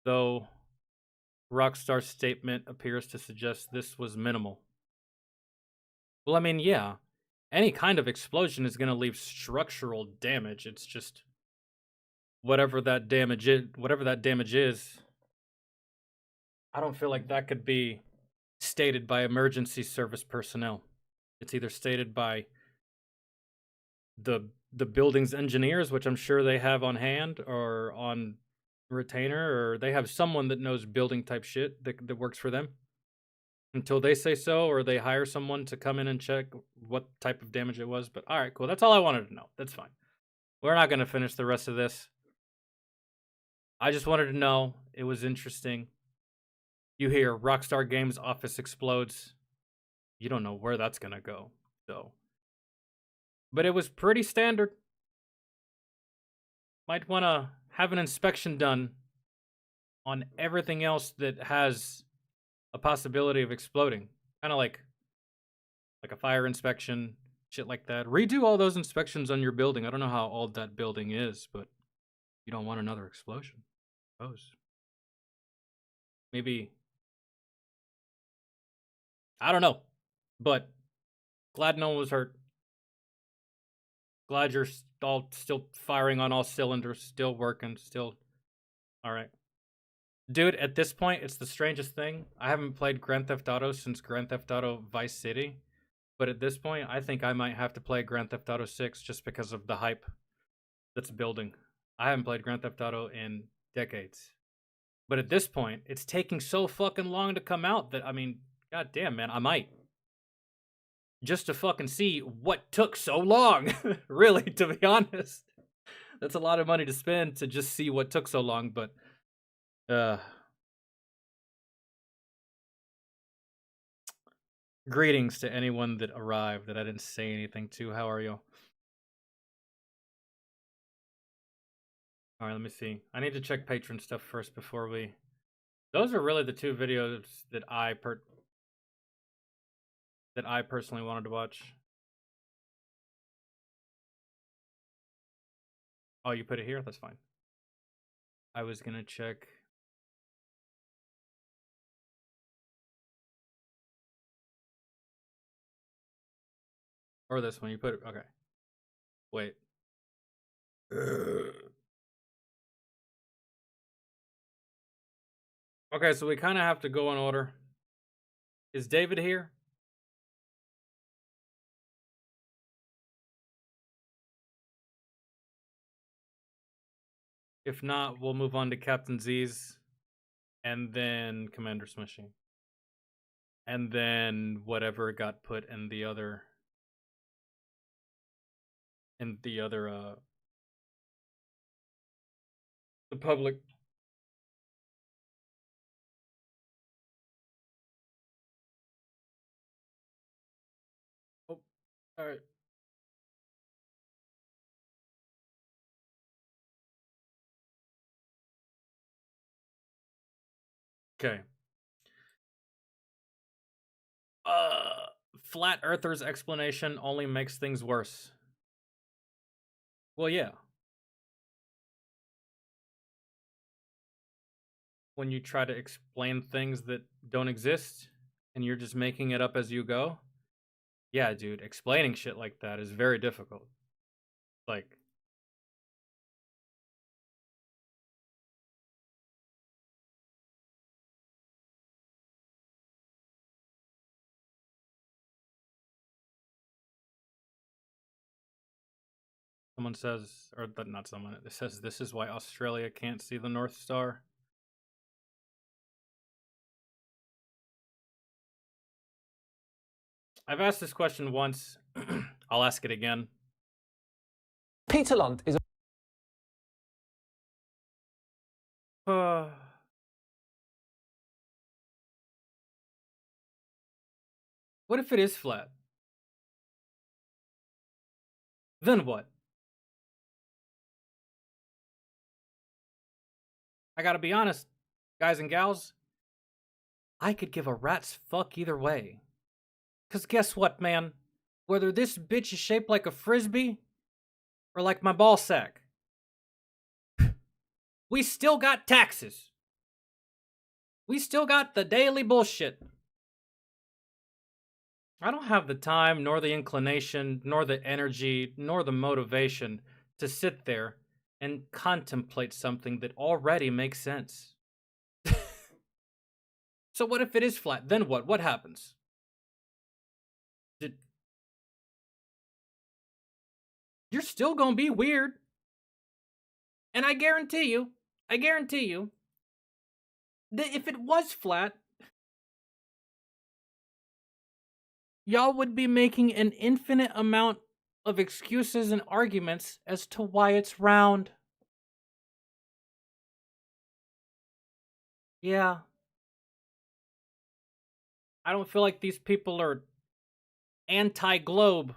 though Rockstar's statement appears to suggest this was minimal. Well, I mean, yeah, any kind of explosion is going to leave structural damage. It's just whatever that damage is. I don't feel like that could be stated by emergency service personnel. It's either stated by the building's engineers, which I'm sure they have on hand or on retainer, or they have someone that knows building type shit that works for them until they say so, or they hire someone to come in and check what type of damage it was. But all right, cool. That's all I wanted to know. That's fine. We're not going to finish the rest of this. I just wanted to know. It was interesting. You hear Rockstar Games office explodes. You don't know where that's going to go. So, but it was pretty standard. Might want to have an inspection done on everything else that has a possibility of exploding. Kind of like a fire inspection, shit like that. Redo all those inspections on your building. I don't know how old that building is, but you don't want another explosion, I suppose. Maybe, I don't know, but glad no one was hurt. Glad you're all still firing on all cylinders, still working, still all right. Dude, at this point, it's the strangest thing. I haven't played Grand Theft Auto since Grand Theft Auto Vice City, But at this point, I think I might have to play Grand Theft Auto 6 just because of the hype that's building. I haven't played Grand Theft Auto in decades. But at this point, it's taking so fucking long to come out that, I mean, goddamn, man, I might. Just to fucking see what took so long, really, to be honest. That's a lot of money to spend to just see what took so long, but... Greetings to anyone that arrived that I didn't say anything to. How are you? Alright, let me see. I need to check patron stuff first before we... Those are really the two videos that I personally wanted to watch. Oh, you put it here? That's fine. I was gonna check... Or this one, you put it... Okay. Wait. Okay, so we kind of have to go in order. Is David here? If not, we'll move on to Captain Z's. And then Commander Smushy. And then whatever got put in the other... the public. Oh, all right. Okay. Flat Earthers' explanation only makes things worse. Well, yeah. When you try to explain things that don't exist and you're just making it up as you go. Yeah, dude, explaining shit like that is very difficult. Like, someone says, or not someone, it says this is why Australia can't see the North Star. I've asked this question once. I'll ask it again. Peter Lunt is What if it is flat? Then what? I gotta be honest, guys and gals. I could give a rat's fuck either way. Cause guess what, man? Whether this bitch is shaped like a frisbee or like my ball sack, we still got taxes. We still got the daily bullshit. I don't have the time, nor the inclination, nor the energy, nor the motivation to sit there and contemplate something that already makes sense. So what if it is flat? Then what? What happens? You're still gonna be weird. And I guarantee you, that if it was flat, y'all would be making an infinite amount of excuses and arguments as to why it's round. Yeah. I don't feel like these people are anti-globe.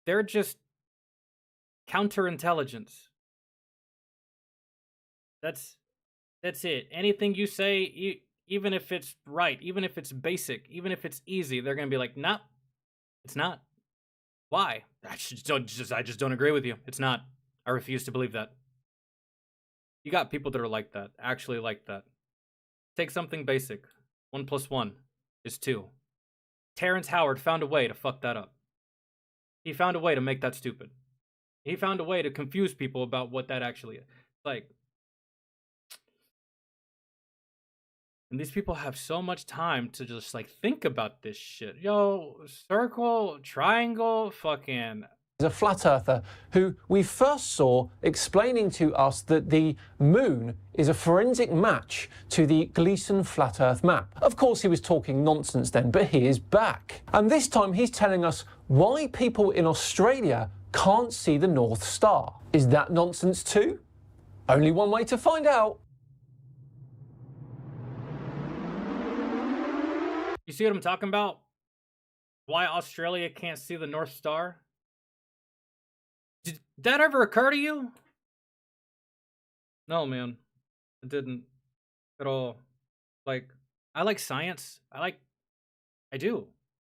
They're just counterintelligence. That's it. Anything you say, even if it's right, even if it's basic, even if it's easy, they're gonna be like, "Nah, it's not." Why? I just don't agree with you. It's not. I refuse to believe that. You got people that are like that, actually like that. Take something basic. 1 + 1 is 2. Terrence Howard found a way to fuck that up. He found a way to make that stupid. He found a way to confuse people about what that actually is. Like, And these people have so much time to just like think about this shit. Yo, circle, triangle, fucking. Is a flat earther who we first saw explaining to us that the moon is a forensic match to the Gleason flat earth map. Of course, he was talking nonsense then, but he is back. And this time he's telling us why people in Australia can't see the North Star. Is that nonsense too? Only one way to find out. You see what I'm talking about? Why Australia can't see the North Star? Did that ever occur to you? No, man. It didn't at all. Like, I like science. I do.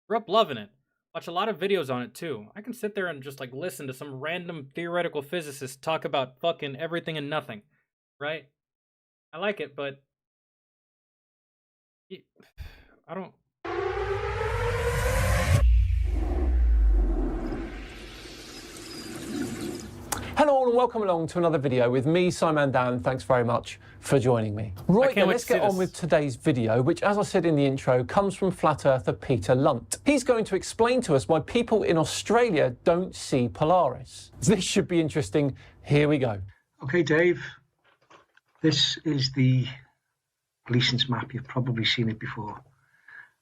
Grew up loving it. Watch a lot of videos on it, too. I can sit there and just, like, listen to some random theoretical physicist talk about fucking everything and nothing. Right? I like it, but... I don't... Hello and welcome along to another video with me, Simon Dan. Thanks very much for joining me. Right then, let's get on with today's video, which, as I said in the intro, comes from flat earther Peter Lunt. He's going to explain to us why people in Australia don't see Polaris. This should be interesting. Here we go. Okay, Dave, this is the Gleason's map. You've probably seen it before.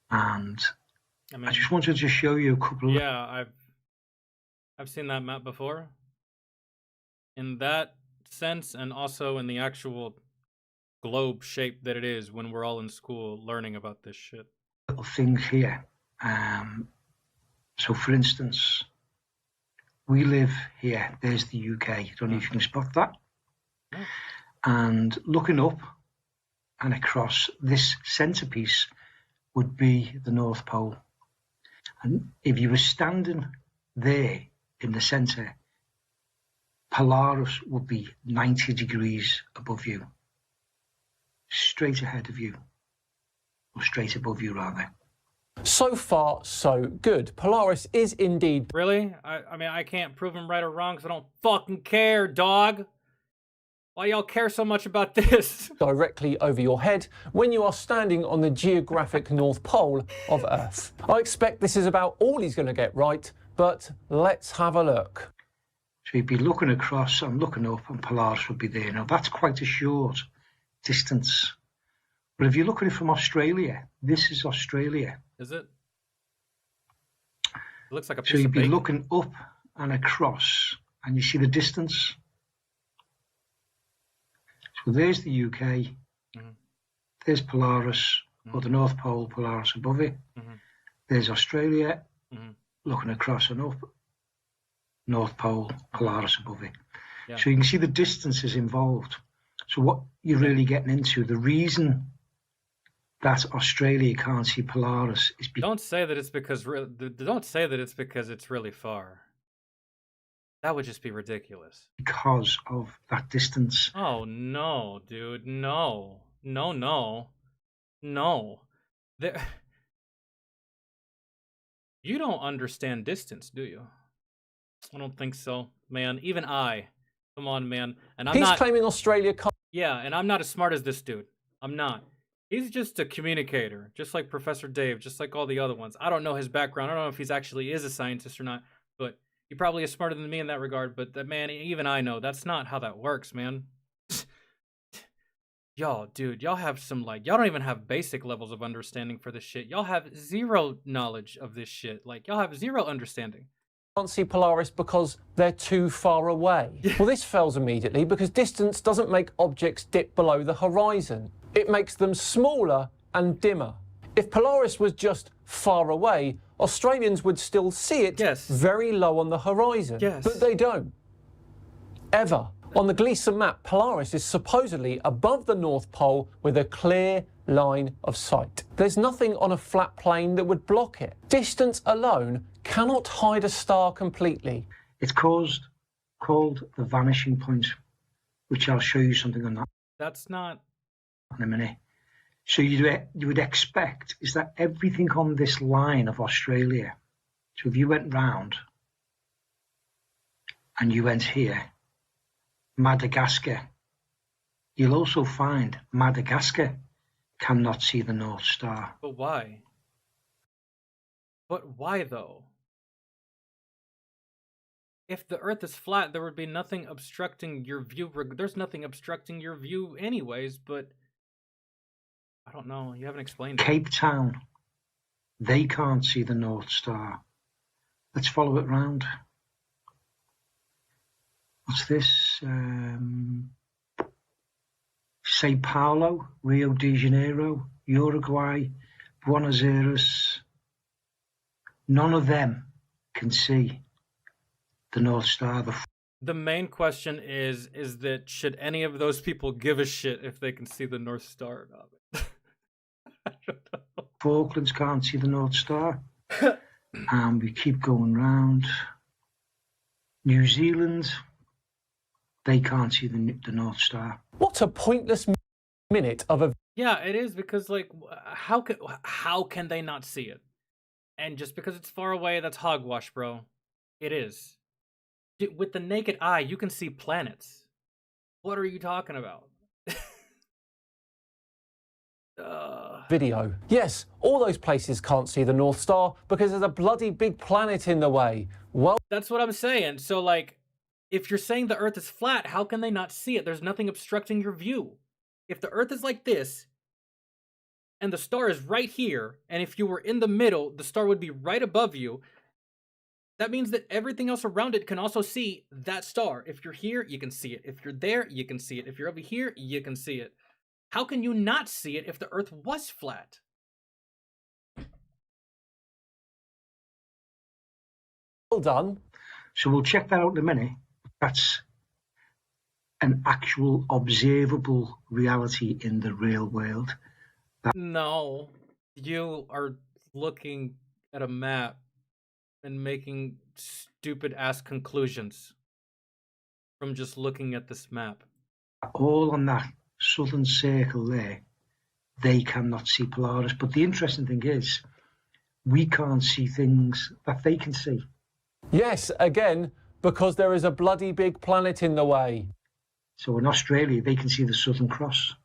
And I just wanted to show you a couple of... Yeah, I've seen that map before. In that sense, and also in the actual globe shape that it is when we're all in school learning about this shit. Little things here. So, for instance, we live here. There's the UK. I don't know if you can spot that. Yeah. And looking up and across, this centerpiece would be the North Pole. And if you were standing there in the center, Polaris would be 90 degrees above you, straight ahead of you, or straight above you, rather. So far, so good. Polaris is indeed... Really? I mean, I can't prove him right or wrong because I don't fucking care, dog. Why y'all care so much about this? Directly over your head when you are standing on the geographic North Pole of Earth. I expect this is about all he's going to get right, but let's have a look. So you'd be looking across and looking up and Polaris would be there. Now that's quite a short distance. But if you're looking at it from Australia, this is Australia. Is it? It looks like a piece So you'd of be bacon. looking up and across and you see the distance. So there's the UK. There's Polaris, or the North Pole, Polaris above it. There's Australia, looking across and up. North Pole, Polaris above it. Yeah. So you can see the distances involved. So what you're really getting into, the reason that Australia can't see Polaris is because... Don't say that it's because it's really far. That would just be ridiculous. Because of that distance. Oh no, dude, no. No. You don't understand distance, do you? I don't think so, man. Even I. Come on, man. And He's claiming Australia can't... Yeah, and I'm not as smart as this dude. I'm not. He's just a communicator, just like Professor Dave, just like all the other ones. I don't know his background. I don't know if he's actually is a scientist or not, but he probably is smarter than me in that regard. But that, man, even I know that's not how that works, man. Y'all, dude, y'all have some, like, y'all don't even have basic levels of understanding for this shit. Y'all have zero knowledge of this shit. Like, y'all have zero understanding. Can't see Polaris because they're too far away. Well, this fails immediately because distance doesn't make objects dip below the horizon. It makes them smaller and dimmer. If Polaris was just far away, Australians would still see it very low on the horizon. But they don't. Ever. On the Gleason map, Polaris is supposedly above the North Pole with a clear line of sight. There's nothing on a flat plane that would block it. Distance alone cannot hide a star completely. It's called the vanishing point, which I'll show you something on that. That's not... In a minute. So you would expect is that everything on this line of Australia, so if you went round and you went here, Madagascar, you'll also find Madagascar cannot see the North Star. But why? But why though? If the Earth is flat, there would be nothing obstructing your view. There's nothing obstructing your view anyways, but I don't know. You haven't explained it. Cape Town, they can't see the North Star. Let's follow it round. What's this? Sao Paulo, Rio de Janeiro, Uruguay, Buenos Aires. None of them can see the North Star. The main question is that should any of those people give a shit if they can see the North Star or not? I don't know. Falklands can't see the North Star. And we keep going round. New Zealand, they can't see the North Star. What a pointless minute of a... Yeah, it is, because like how can they not see it? And just because it's far away, that's hogwash, bro. It is. With the naked eye, you can see planets. What are you talking about? Video. Yes, all those places can't see the North Star because there's a bloody big planet in the way. Well, that's what I'm saying. So like, if you're saying the Earth is flat, how can they not see it? There's nothing obstructing your view. If the Earth is like this, and the star is right here, and if you were in the middle, the star would be right above you, that means that everything else around it can also see that star. If you're here, you can see it. If you're there, you can see it. If you're over here, you can see it. How can you not see it if the Earth was flat? Well done. So we'll check that out in a minute. That's an actual observable reality in the real world. No, you are looking at a map and making stupid ass conclusions from just looking at this map. All on that southern circle there, they cannot see Polaris. But the interesting thing is, we can't see things that they can see. Yes, again, because there is a bloody big planet in the way. So in Australia, they can see the Southern Cross,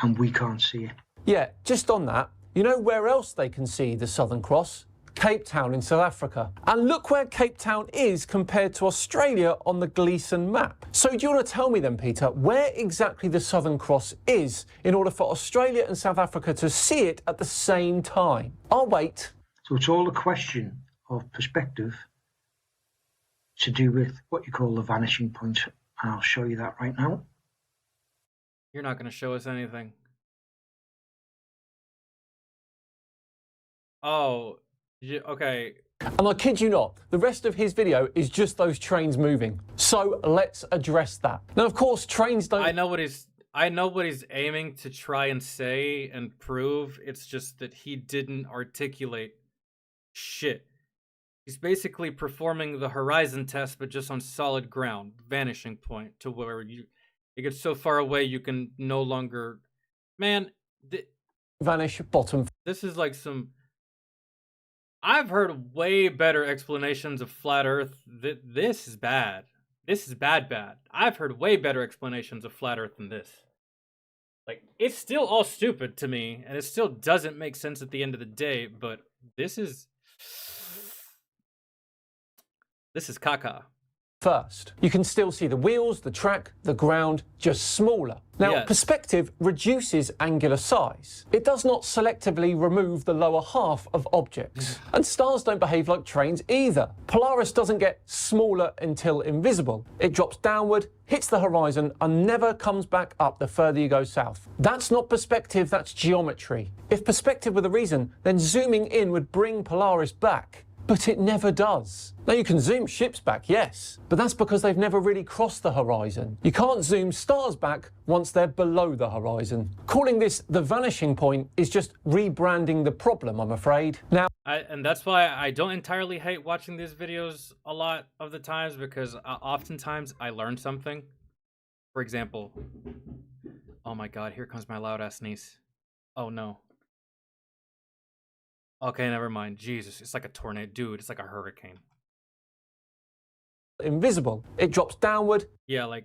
and we can't see it. Yeah, just on that, you know where else they can see the Southern Cross? Cape Town in South Africa. And look where Cape Town is compared to Australia on the Gleason map. So do you want to tell me then, Peter, where exactly the Southern Cross is in order for Australia and South Africa to see it at the same time? I'll wait. So it's all a question of perspective to do with what you call the vanishing point. And I'll show you that right now. You're not going to show us anything. Oh, okay. And I kid you not, the rest of his video is just those trains moving. So let's address that. Now, of course, trains don't... I know what he's aiming to try and say and prove. It's just that he didn't articulate shit. He's basically performing the horizon test, but just on solid ground, vanishing point, to where it gets so far away you can no longer... Man, vanish bottom. This is like some... I've heard way better explanations of flat Earth. This is bad. This is bad. I've heard way better explanations of flat Earth than this. Like, it's still all stupid to me, and it still doesn't make sense at the end of the day, but this is caca. First, you can still see the wheels, the track, the ground, just smaller. Now, yes. Perspective reduces angular size. It does not selectively remove the lower half of objects. And stars don't behave like trains either. Polaris doesn't get smaller until invisible. It drops downward, hits the horizon, and never comes back up the further you go south. That's not perspective, that's geometry. If perspective were the reason, then zooming in would bring Polaris back. But it never does. Now, you can zoom ships back, yes, but that's because they've never really crossed the horizon. You can't zoom stars back once they're below the horizon. Calling this the vanishing point is just rebranding the problem, I'm afraid. Now, and that's why I don't entirely hate watching these videos a lot of the times, because oftentimes I learn something. For example, oh my god, here comes my loud ass niece. Oh no. Okay, never mind. Jesus, it's like a tornado. Dude, it's like a hurricane. Invisible. It drops downward. Yeah, like,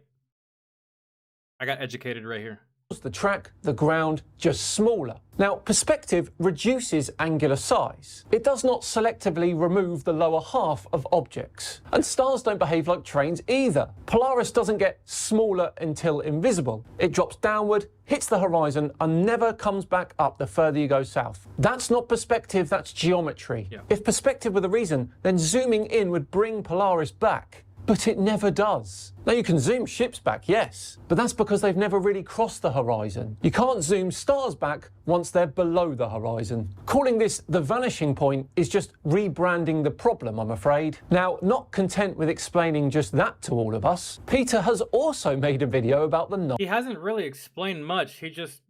I got educated right here. the track, the ground, just smaller. Now, perspective reduces angular size. It does not selectively remove the lower half of objects. And stars don't behave like trains either. Polaris doesn't get smaller until invisible. It drops downward, hits the horizon, and never comes back up the further you go south. That's not perspective, that's geometry. Yeah. If perspective were the reason, then zooming in would bring Polaris back. But it never does. Now, you can zoom ships back, yes, but that's because they've never really crossed the horizon. You can't zoom stars back once they're below the horizon. Calling this the vanishing point is just rebranding the problem, I'm afraid. Now, not content with explaining just that to all of us, Peter has also made a video about the He hasn't really explained much, he just...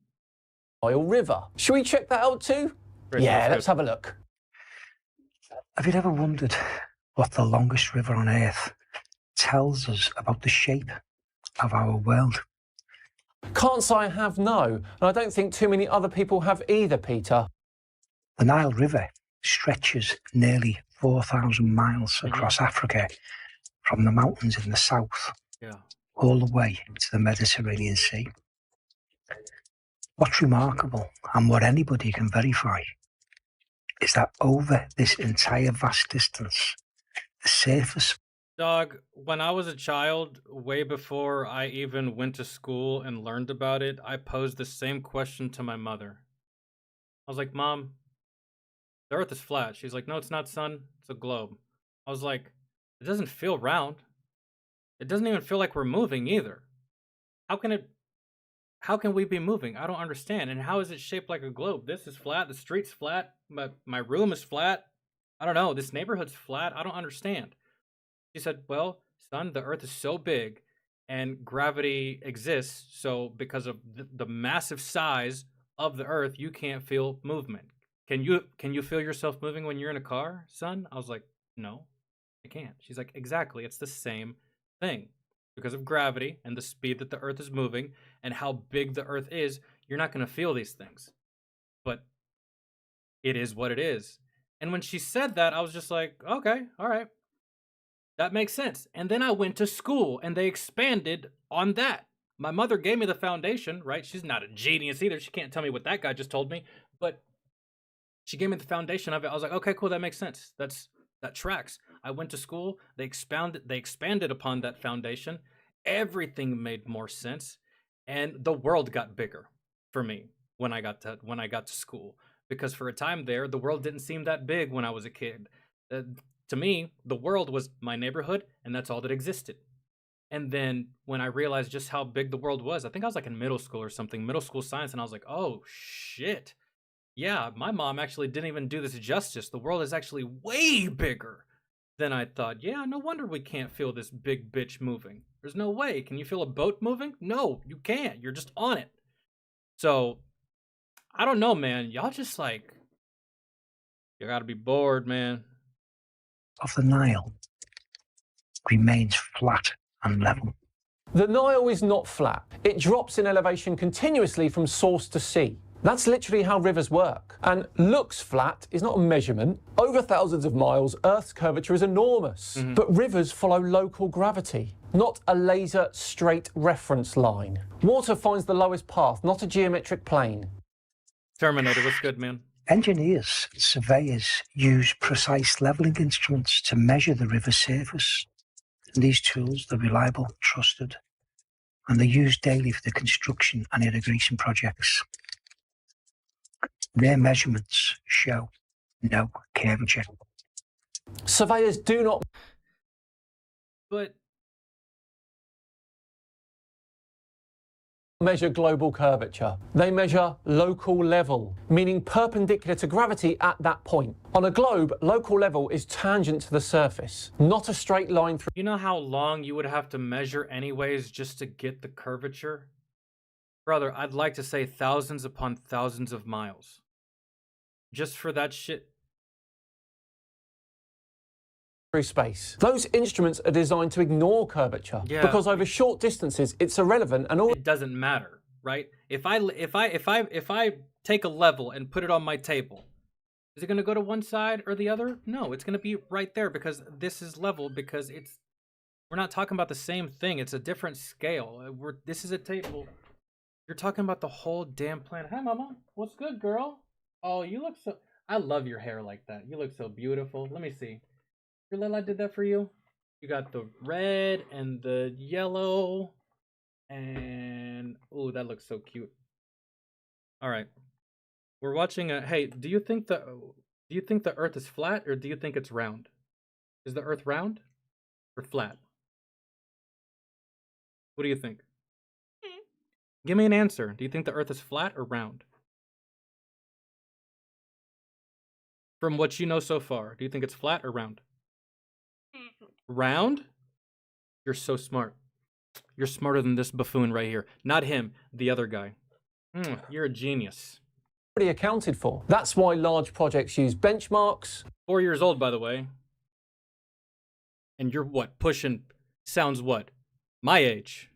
Nile River. Should we check that out too? Yeah, let's have a look. Have you ever wondered what the longest river on Earth tells us about the shape of our world? Can't say I have, no, and I don't think too many other people have either, Peter. The Nile River stretches nearly 4,000 miles across Africa, from the mountains in the south all the way to the Mediterranean Sea. What's remarkable, and what anybody can verify, is that over this entire vast distance, the surface... Dog, when I was a child, way before I even went to school and learned about it, I posed the same question to my mother. I was like, Mom, the Earth is flat. She's like, no, it's not, son. It's a globe. I was like, it doesn't feel round. It doesn't even feel like we're moving either. How can we be moving? I don't understand. And how is it shaped like a globe? This is flat. The street's flat. My room is flat. I don't know. This neighborhood's flat. I don't understand. She said, well, son, the Earth is so big and gravity exists. So because of the massive size of the Earth, you can't feel movement. Can you feel yourself moving when you're in a car, son? I was like, no, I can't. She's like, exactly. It's the same thing. Because of gravity and the speed that the Earth is moving and how big the Earth is, you're not going to feel these things. But it is what it is. And when she said that, I was just like, okay, all right. That makes sense. And then I went to school and they expanded on that. My mother gave me the foundation, right? She's not a genius either. She can't tell me what that guy just told me, but she gave me the foundation of it. I was like, okay, cool. That makes sense. That tracks. I went to school. They expanded upon that foundation. Everything made more sense. And the world got bigger for me when I got to school, because for a time there, the world didn't seem that big when I was a kid. To me, the world was my neighborhood, and that's all that existed. And then when I realized just how big the world was, I think I was like in middle school or something, middle school science, and I was like, oh, shit. Yeah, my mom actually didn't even do this justice. The world is actually way bigger than I thought. Yeah, no wonder we can't feel this big bitch moving. There's no way. Can you feel a boat moving? No, you can't. You're just on it. So, I don't know, man. Y'all just like, you gotta be bored, man. Of the Nile remains flat and level. The Nile is not flat. It drops in elevation continuously from source to sea. That's literally how rivers work. And looks flat is not a measurement. Over thousands of miles, Earth's curvature is enormous. But rivers follow local gravity, not a laser straight reference line. Water finds the lowest path, not a geometric plane. Terminator, what's good, man? Engineers, surveyors use precise levelling instruments to measure the river's surface. And these tools, they're reliable, trusted, and they're used daily for the construction and irrigation projects. Their measurements show no curvature. Surveyors do not... But... measure global curvature. They measure local level, meaning perpendicular to gravity at that point. On a globe, local level is tangent to the surface, not a straight line through... You know how long you would have to measure anyways just to get the curvature? Brother, I'd like to say thousands upon thousands of miles. Just for that shit. Through space. Those instruments are designed to ignore curvature because over short distances it's irrelevant and all. It doesn't matter, right? If I take a level and put it on my table, is it going to go to one side or the other? No, it's going to be right there because this is level, because we're not talking about the same thing. It's a different scale. This is a table. You're talking about the whole damn planet. Hi, Mama. What's good, girl? Oh, you look so... I love your hair like that. You look so beautiful. Let me see. Your Lila did that for you? You got the red and the yellow. And... Ooh, that looks so cute. All right. We're watching a... Hey, do you think the Earth is flat or do you think it's round? Is the Earth round or flat? What do you think? Give me an answer. Do you think the Earth is flat or round? From what you know so far, do you think it's flat or round? Round? You're so smart. You're smarter than this buffoon right here. Not him, the other guy. You're a genius. Already accounted for. That's why large projects use benchmarks. 4 years old, by the way. And you're what? Pushing, sounds what? My age.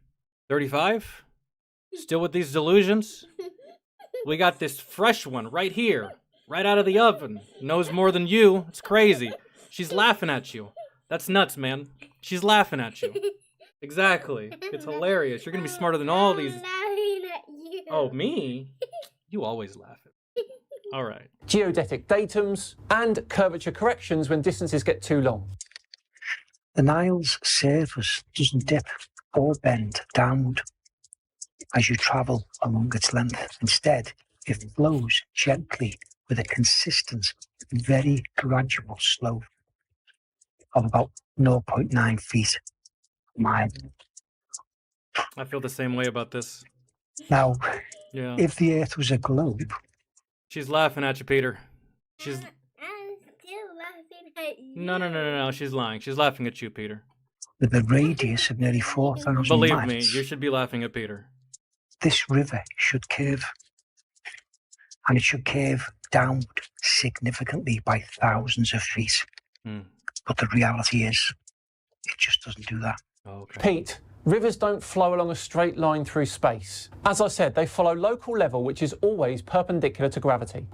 35? Still with these delusions? We got this fresh one right here. Right out of the oven. Knows more than you. It's crazy. She's laughing at you. That's nuts, man. She's laughing at you. Exactly. It's hilarious. You're gonna be smarter than all these. Laughing at you. Oh, me? You always laugh at me. All right. Geodetic datums and curvature corrections when distances get too long. The Nile's surface doesn't dip or bend downward as you travel along its length. Instead, it flows gently with a consistent, very gradual slope of about 0.9 feet a mile. I feel the same way about this. Now, Yeah. if the Earth was a globe... She's laughing at you, Peter. She's... I'm still laughing at you. No. She's lying. She's laughing at you, Peter. with a radius of nearly 4,000 miles... Believe me, you should be laughing at Peter. This river should curve. And it should curve downward significantly by thousands of feet. But the reality is, it just doesn't do that. Pete, rivers don't flow along a straight line through space. As I said, they follow local level, which is always perpendicular to gravity.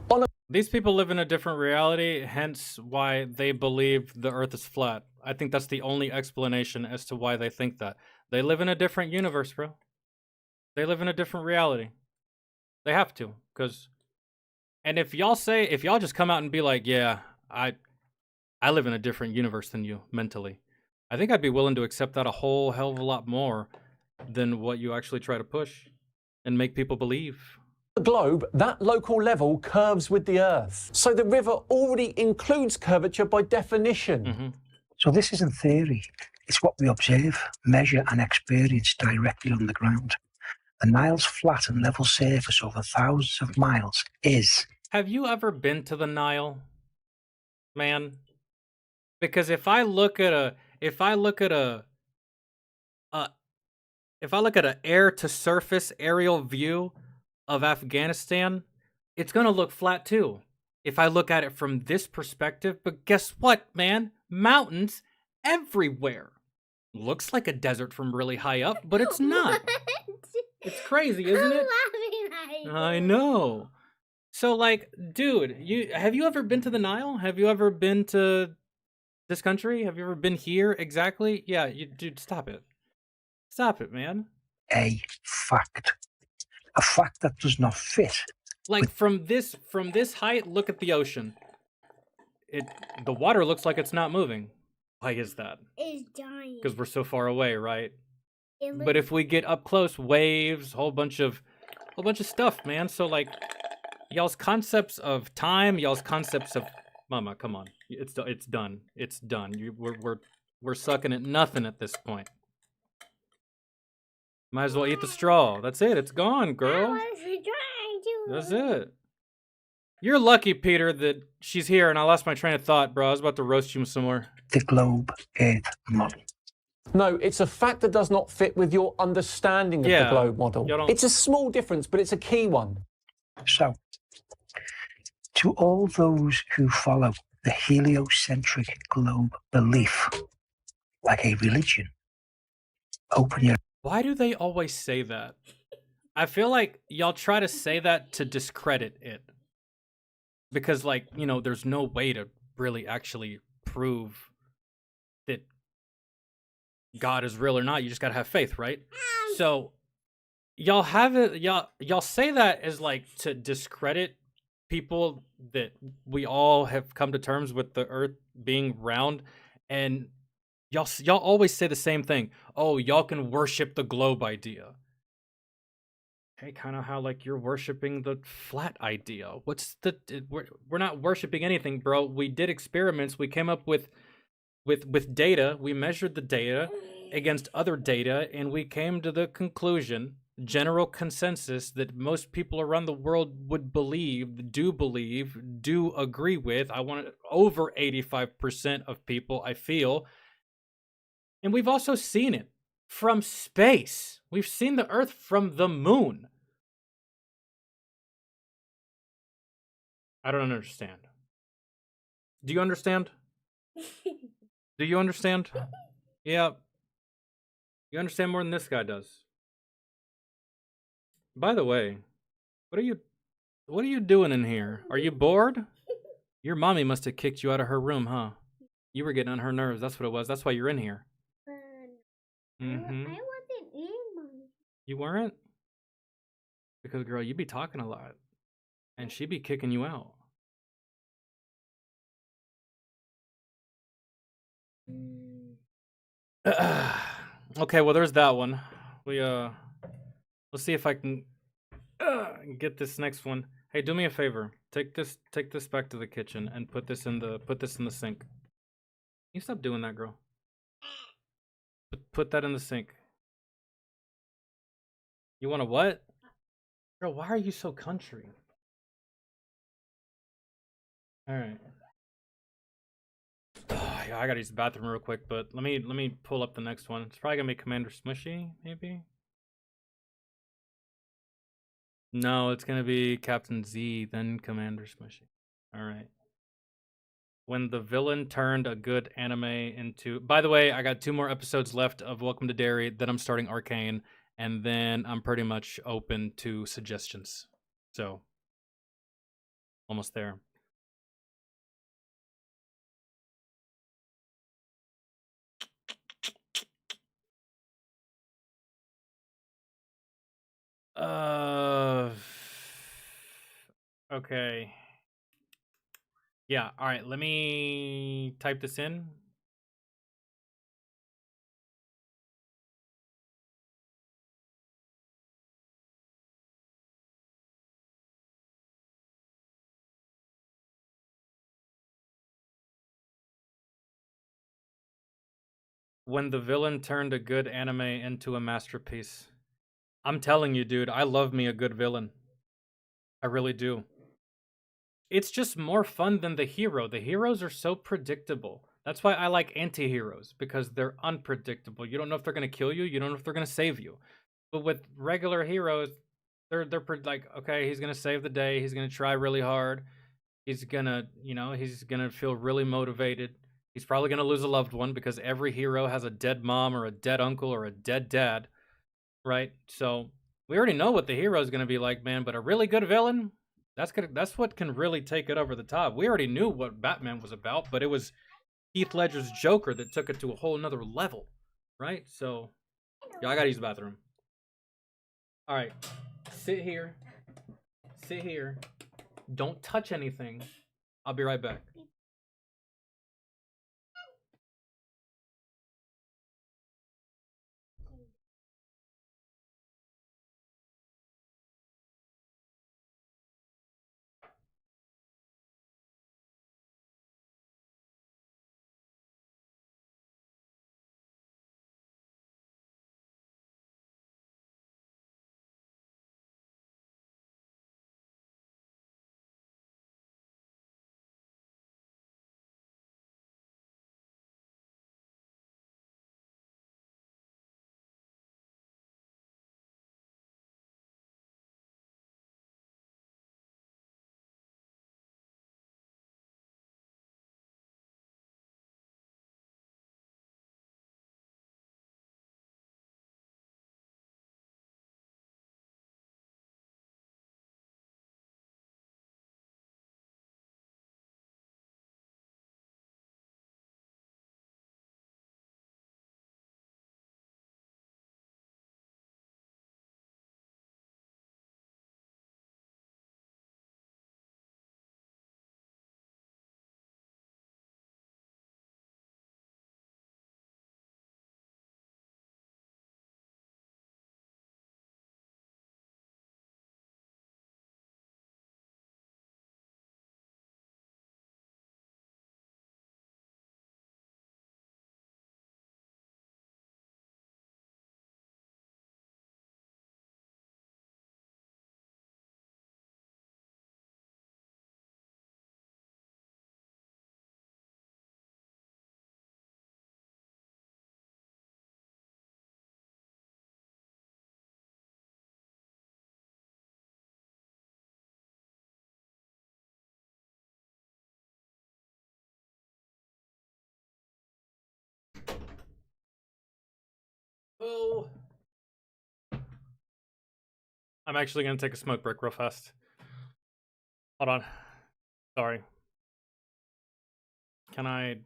These people live in a different reality, hence why they believe the Earth is flat. I think that's the only explanation as to why they think that. They live in a different universe, bro. They live in a different reality. They have to, because... And if y'all just come out and be like, yeah, I live in a different universe than you, mentally, I think I'd be willing to accept that a whole hell of a lot more than what you actually try to push and make people believe. The globe, that local level curves with the Earth. So the river already includes curvature by definition. So this isn't theory. It's what we observe, measure and experience directly on the ground. The Nile's flat and level surface over thousands of miles is... Have you ever been to the Nile, man? Because if I look at an air to surface aerial view of Afghanistan, it's gonna look flat too. If I look at it from this perspective, but guess what, man? Mountains everywhere. Looks like a desert from really high up, but it's not. It's crazy, isn't it? I know. So, like, dude, have you ever been to the Nile? Have you ever been to this country? Have you ever been here exactly? Yeah, dude, stop it. Stop it, man. A fact that does not fit. Like from this height, look at the ocean. The water looks like it's not moving. Why is that? It's dying. Because we're so far away, right? But if we get up close, waves, whole bunch of stuff, man. So like, y'all's concepts of time, y'all's concepts of Mama, come on, it's done. It's done. We're sucking at nothing at this point. Might as well eat the straw. That's it. It's gone, girl. That's it. You're lucky, Peter, that she's here, and I lost my train of thought, bro. I was about to roast you some more. The globe Earth model. No, it's a fact that does not fit with your understanding of the globe model. It's a small difference, but it's a key one. So, to all those who follow the heliocentric globe belief, like a religion, open your... Why do they always say that? I feel like y'all try to say that to discredit it. Because, like, you know, there's no way to really actually prove that God is real or not. You just gotta have faith, right? So y'all have it. Y'all say that as like to discredit people that we all have come to terms with the Earth being round, and y'all always say the same thing. Oh, y'all can worship the globe idea. Hey, kind of how like you're worshiping the flat idea. What's the we're not worshiping anything, bro. We did experiments. We came up with data. We measured the data against other data, and we came to the conclusion, general consensus, that most people around the world would believe, do agree with. I want over 85% of people, I feel. And we've also seen it from space. We've seen the Earth from the moon. I don't understand. Do you understand? Do you understand? Yeah. You understand more than this guy does. By the way, what are you doing in here? Are you bored? Your mommy must have kicked you out of her room, huh? You were getting on her nerves. That's what it was. That's why you're in here. I wasn't in Mommy. You weren't? Because, girl, you be talking a lot. And she be kicking you out. Okay, well, there's that one. Let's see if I can get this next one. Hey, do me a favor. Take this back to the kitchen and put this in the sink. Can you stop doing that, girl? Put that in the sink. You want to what? Girl, why are you so country? All right. Yeah, I gotta use the bathroom real quick, but let me pull up the next one. It's probably gonna be Commander Smushy, maybe. No, it's gonna be Captain Z, then Commander Smushy. All right. When the villain turned a good anime into. By the way, I got 2 more episodes left of Welcome to Derry. Then I'm starting Arcane, and then I'm pretty much open to suggestions. So, almost there. Okay. Yeah, all right, let me type this in. When the villain turned a good anime into a masterpiece. I'm telling you, dude, I love me a good villain. I really do. It's just more fun than the hero. The heroes are so predictable. That's why I like anti-heroes, because they're unpredictable. You don't know if they're going to kill you, you don't know if they're going to save you. But with regular heroes, they're like, okay, he's going to save the day, he's going to try really hard. He's going to, he's going to feel really motivated. He's probably going to lose a loved one, because every hero has a dead mom or a dead uncle or a dead dad, right? So, we already know what the hero is going to be like, man, but a really good villain, that's what can really take it over the top. We already knew what Batman was about, but it was Heath Ledger's Joker that took it to a whole nother level, right? So, yeah, I gotta use the bathroom. All right, sit here. Don't touch anything. I'll be right back. Oh. I'm actually gonna take a smoke break real fast. Hold on. Sorry. Can I...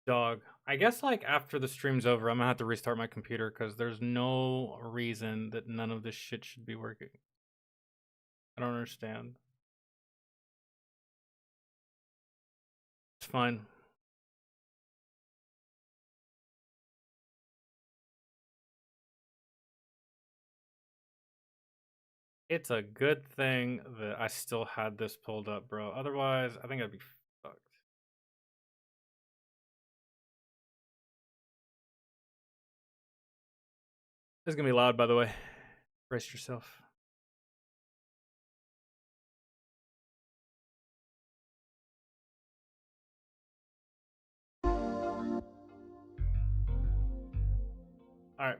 Dog. I guess like after the stream's over, I'm gonna have to restart my computer because there's no reason that none of this shit should be working. I don't understand. It's fine. It's a good thing that I still had this pulled up, bro. Otherwise, I think I'd be fucked. This is gonna be loud, by the way. Brace yourself. All right.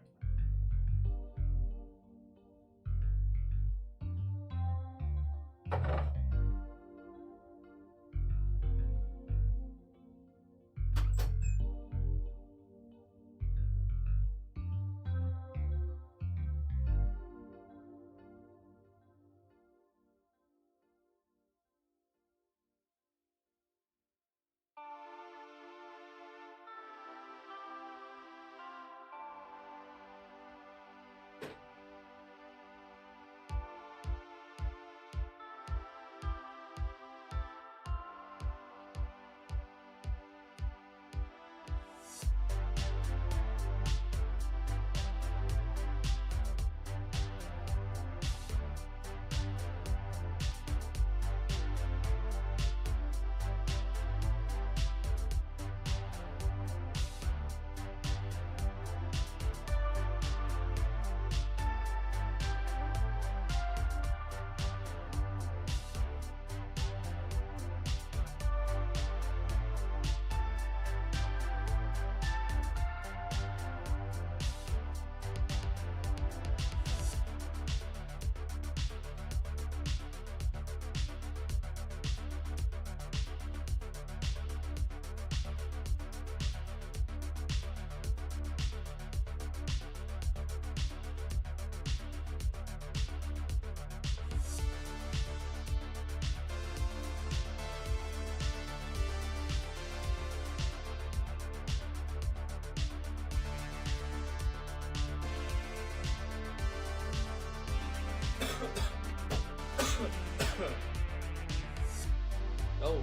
Oh.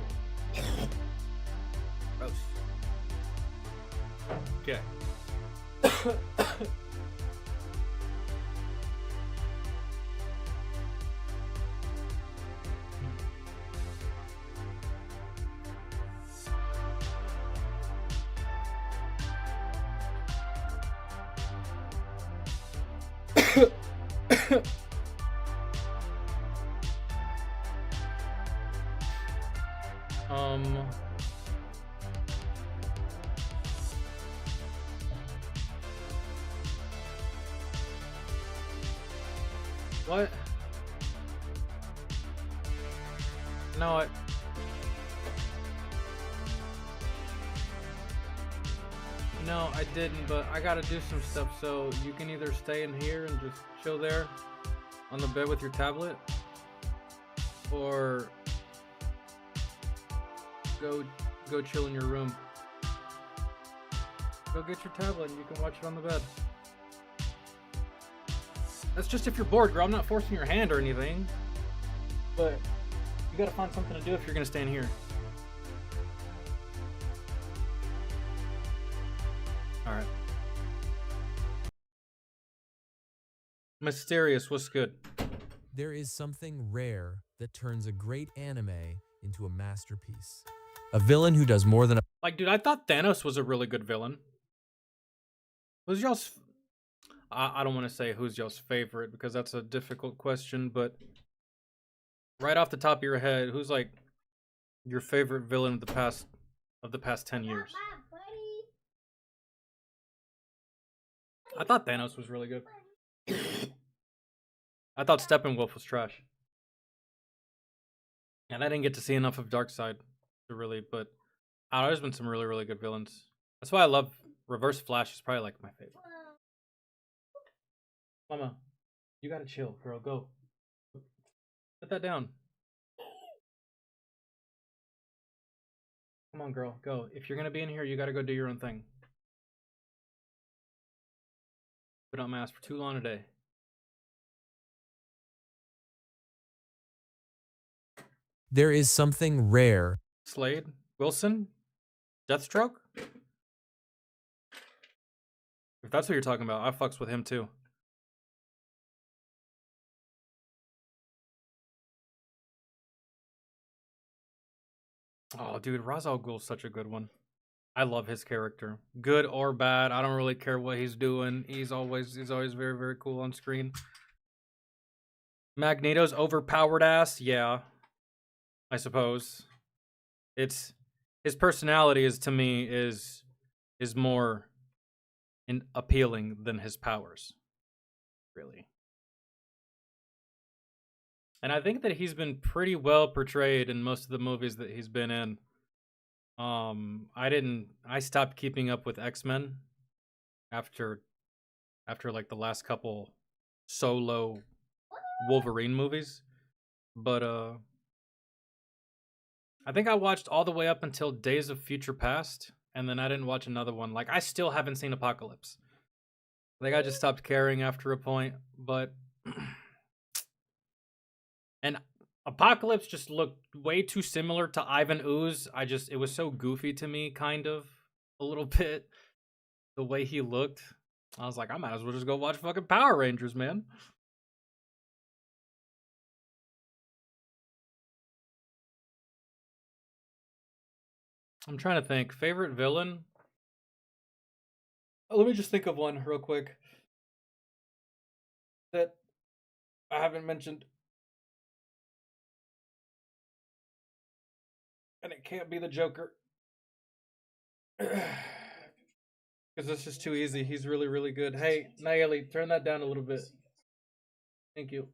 Gross. Okay. Um. What? No, No, I didn't, but I gotta do some stuff, so you can either stay in here and just chill there on the bed with your tablet, or go chill in your room. Go get your tablet and you can watch it on the bed. That's just if you're bored, girl. I'm not forcing your hand or anything, but you gotta find something to do if you're gonna stay in here. Alright. Mysterious, what's good? There is something rare that turns a great anime into a masterpiece. A villain who does more than a... Like, dude, I thought Thanos was a really good villain. Who's y'all's... I don't want to say who's y'all's favorite, because that's a difficult question, but right off the top of your head, who's, like, your favorite villain of the past 10 years? I thought Thanos was really good. I thought Steppenwolf was trash. And I didn't get to see enough of Darkseid to really, but there's been some really, really good villains. That's why I love Reverse Flash is probably like my favorite. Mama, you gotta chill, girl. Go. Put that down. Come on, girl. Go. If you're gonna be in here, you gotta go do your own thing. Put on mask for too long today. There is something rare. Slade? Wilson? Deathstroke? If that's what you're talking about, I fucks with him too. Oh, dude, Ra's al Ghul's such a good one. I love his character. Good or bad, I don't really care what he's doing. He's always very, very cool on screen. Magneto's overpowered ass, yeah. I suppose. It's his personality is to me is more appealing than his powers. Really. And I think that he's been pretty well portrayed in most of the movies that he's been in. I stopped keeping up with X-Men after like the last couple solo Wolverine movies. But I think I watched all the way up until Days of Future Past, and then I didn't watch another one. Like, I still haven't seen Apocalypse. Like, I just stopped caring after a point, but and Apocalypse just looked way too similar to Ivan Ooze. It was so goofy to me, kind of, a little bit, the way he looked. I was like, I might as well just go watch fucking Power Rangers, man. I'm trying to think. Favorite villain? Let me just think of one real quick that I haven't mentioned. And it can't be the Joker. Because this is too easy. He's really, really good. Hey, Nayeli, turn that down a little bit. Thank you.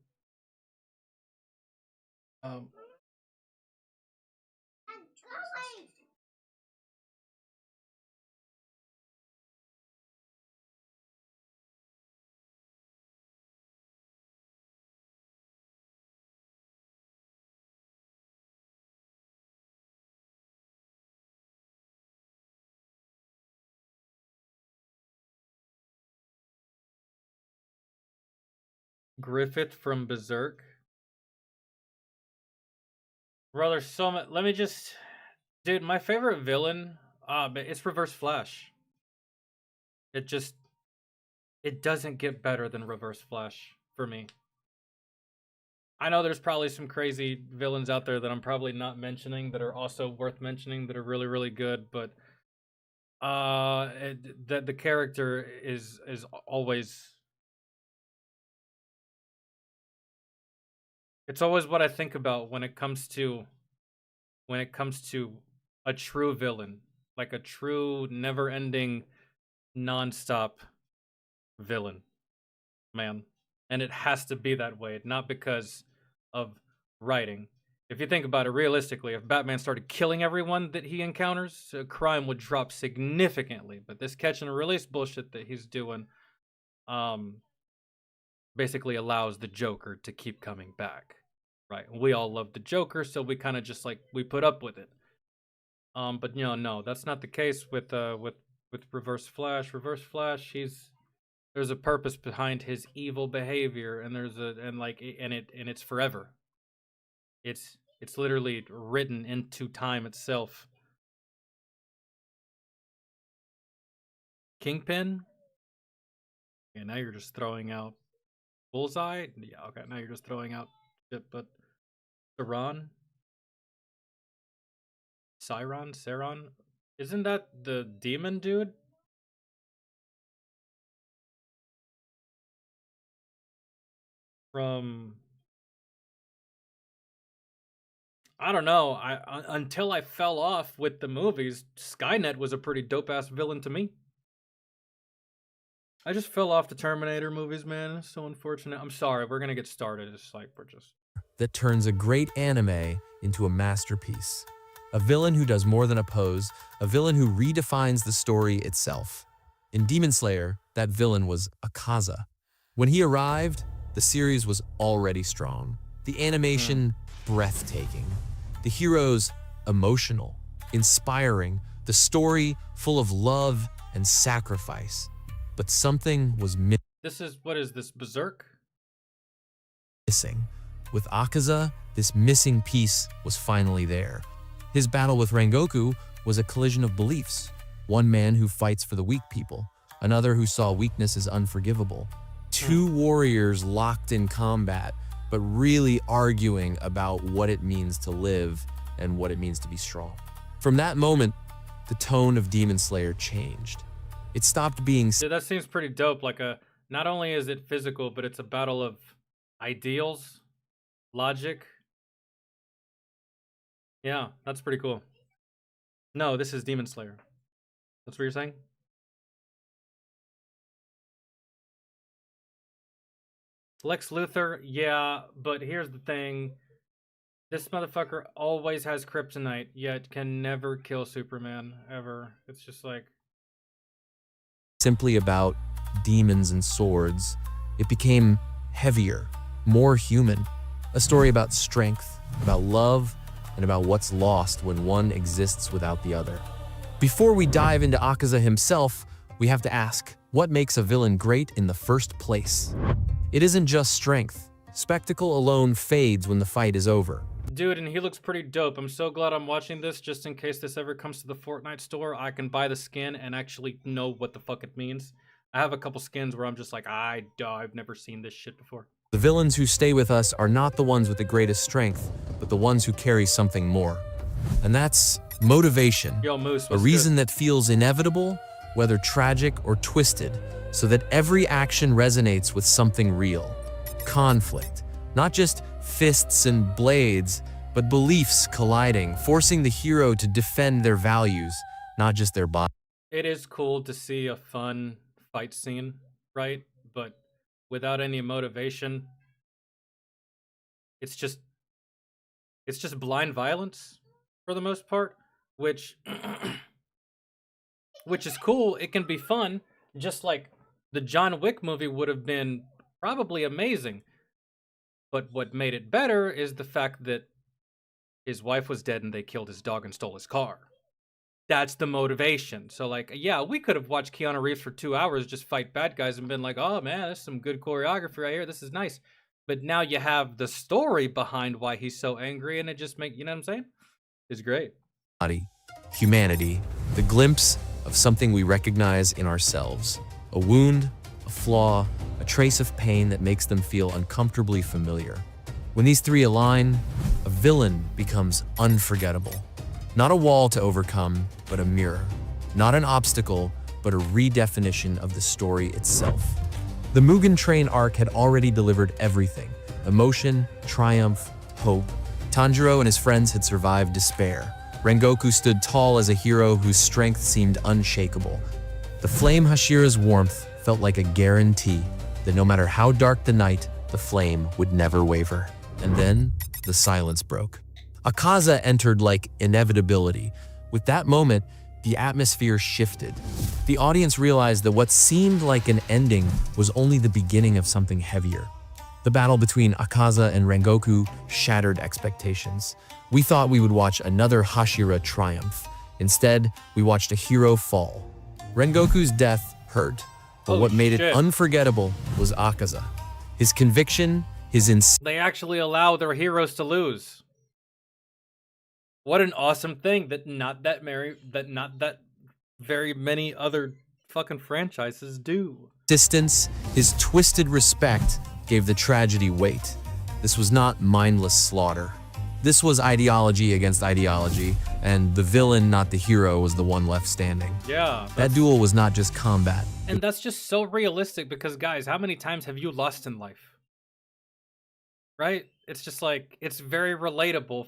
Griffith from Berserk. Brother, so much. Let me just, dude. My favorite villain, it's Reverse Flash. It doesn't get better than Reverse Flash for me. I know there's probably some crazy villains out there that I'm probably not mentioning that are also worth mentioning that are really, really good, but the character is always. It's always what I think about when it comes to a true villain, like a true never-ending, non-stop villain, man. And it has to be that way, not because of writing. If you think about it realistically, if Batman started killing everyone that he encounters, crime would drop significantly. But this catch and release bullshit that he's doing, basically allows the Joker to keep coming back. Right, we all love the Joker, so we kind of just like we put up with it. But no, that's not the case with Reverse Flash. Reverse Flash, there's a purpose behind his evil behavior, and it's forever. It's literally written into time itself. Kingpin. Yeah, now you're just throwing out Bullseye. Yeah, okay, now you're just throwing out shit, but. Sauron? Isn't that the demon dude? From I don't know. Until I fell off with the movies, Skynet was a pretty dope ass villain to me. I just fell off the Terminator movies, man. It's so unfortunate. I'm sorry. We're gonna get started. It's like we're just. That turns a great anime into a masterpiece. A villain who does more than oppose, a villain who redefines the story itself. In Demon Slayer, that villain was Akaza. When he arrived, the series was already strong. The animation, breathtaking. The heroes, emotional, inspiring. The story, full of love and sacrifice. But something was What is this, Berserk? missing. With Akaza, this missing piece was finally there. His battle with Rengoku was a collision of beliefs. One man who fights for the weak people, another who saw weakness as unforgivable. Two warriors locked in combat, but really arguing about what it means to live and what it means to be strong. From that moment, the tone of Demon Slayer changed. It stopped being Dude, that seems pretty dope. Not only is it physical, but it's a battle of ideals, logic. Yeah, that's pretty cool. No, this is Demon Slayer. That's what you're saying? Lex Luthor, yeah, but here's the thing. This motherfucker always has kryptonite, yet can never kill Superman, ever. It's just like... simply about demons and swords. It became heavier, more human. A story about strength, about love, and about what's lost when one exists without the other. Before we dive into Akaza himself, we have to ask, what makes a villain great in the first place? It isn't just strength. Spectacle alone fades when the fight is over. Dude, and he looks pretty dope. I'm so glad I'm watching this, just in case this ever comes to the Fortnite store. I can buy the skin and actually know what the fuck it means. I have a couple skins where I'm just like, I've never seen this shit before. The villains who stay with us are not the ones with the greatest strength, but the ones who carry something more. And that's motivation. Yo, Moose, a what's reason good? that feels inevitable, whether tragic or twisted, so that every action resonates with something real. Conflict. Not just fists and blades, but beliefs colliding, forcing the hero to defend their values, not just their body. It is cool to see a fun fight scene, right? But without any motivation, it's just blind violence for the most part, which is cool. It can be fun, just like the John Wick movie would have been probably amazing. But what made it better is the fact that his wife was dead and they killed his dog and stole his car. That's the motivation. So, like, yeah, we could have watched Keanu Reeves for 2 hours just fight bad guys and been like, oh, man, that's some good choreography right here. This is nice. But now you have the story behind why he's so angry, and it just makes, you know what I'm saying? It's great. Humanity, the glimpse of something we recognize in ourselves. A wound, a flaw, a trace of pain that makes them feel uncomfortably familiar. When these three align, a villain becomes unforgettable. Not a wall to overcome, but a mirror. Not an obstacle, but a redefinition of the story itself. The Mugen Train arc had already delivered everything. Emotion, triumph, hope. Tanjiro and his friends had survived despair. Rengoku stood tall as a hero whose strength seemed unshakable. The flame Hashira's warmth felt like a guarantee that no matter how dark the night, the flame would never waver. And then, the silence broke. Akaza entered like inevitability. With that moment, the atmosphere shifted. The audience realized that what seemed like an ending was only the beginning of something heavier. The battle between Akaza and Rengoku shattered expectations. We thought we would watch another Hashira triumph. Instead, we watched a hero fall. Rengoku's death hurt, but what made it unforgettable was Akaza. His conviction, They actually allow their heroes to lose. What an awesome thing that not that very many other fucking franchises do. insistence, his twisted respect gave the tragedy weight. This was not mindless slaughter. This was ideology against ideology, and the villain, not the hero, was the one left standing. Yeah. That duel was not just combat. And that's just so realistic because, guys, how many times have you lost in life? Right? It's just like, it's very relatable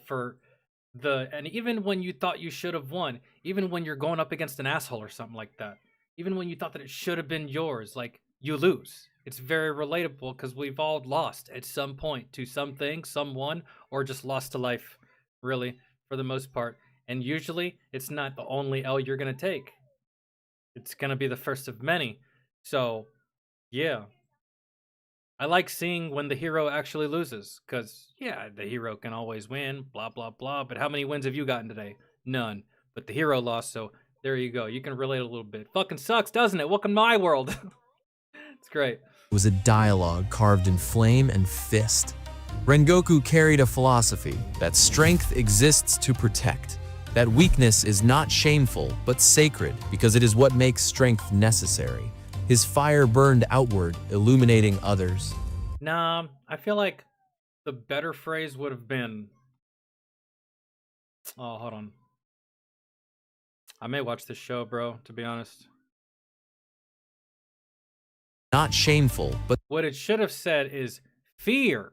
and even when you thought you should have won, even when you're going up against an asshole or something like that, even when you thought that it should have been yours, like, you lose. It's very relatable because we've all lost at some point to something, someone, or just lost to life, really, for the most part. And usually, it's not the only L you're going to take. It's gonna be the first of many. So, yeah. I like seeing when the hero actually loses, because, yeah, the hero can always win, blah, blah, blah. But how many wins have you gotten today? None. But the hero lost, so there you go. You can relate a little bit. Fucking sucks, doesn't it? Welcome to my world. It's great. It was a dialogue carved in flame and fist. Rengoku carried a philosophy that strength exists to protect, that weakness is not shameful but sacred because it is what makes strength necessary. His fire burned outward, illuminating others. Nah, I feel like the better phrase would have been... Oh, hold on. I may watch this show, bro, to be honest. Not shameful, but what it should have said is, fear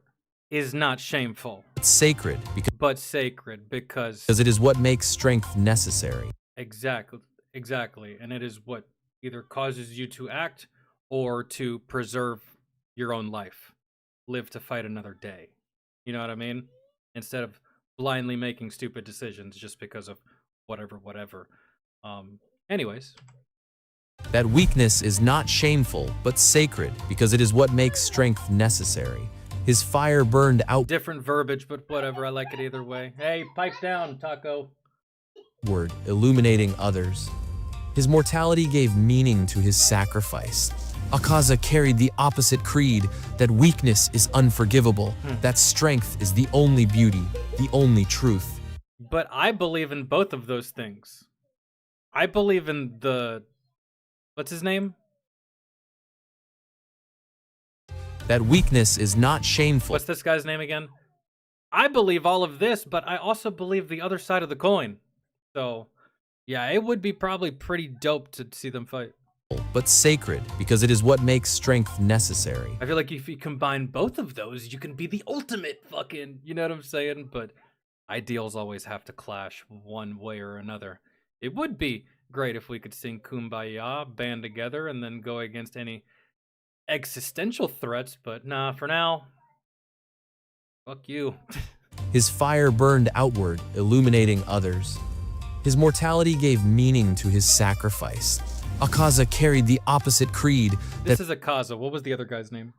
is not shameful. Sacred, but sacred, because it is what makes strength necessary. Exactly. And it is what either causes you to act or to preserve your own life. Live to fight another day. You know what I mean? Instead of blindly making stupid decisions just because of whatever. Anyways. That weakness is not shameful, but sacred, because it is what makes strength necessary. His fire burned out. Different verbiage, but whatever. I like it either way. Hey, pipe down, Taco. Word, illuminating others. His mortality gave meaning to his sacrifice. Akaza carried the opposite creed, that weakness is unforgivable, that strength is the only beauty, the only truth. But I believe in both of those things. I believe in the... What's his name? That weakness is not shameful. What's this guy's name again? I believe all of this, but I also believe the other side of the coin. So, yeah, it would be probably pretty dope to see them fight. But sacred, because it is what makes strength necessary. I feel like if you combine both of those, you can be the ultimate fucking, you know what I'm saying? But ideals always have to clash one way or another. It would be great if we could sing Kumbaya, band together, and then go against any existential threats, but nah, for now, fuck you. His fire burned outward, illuminating others. His mortality gave meaning to his sacrifice. Akaza carried the opposite creed. This is Akaza. What was the other guy's name?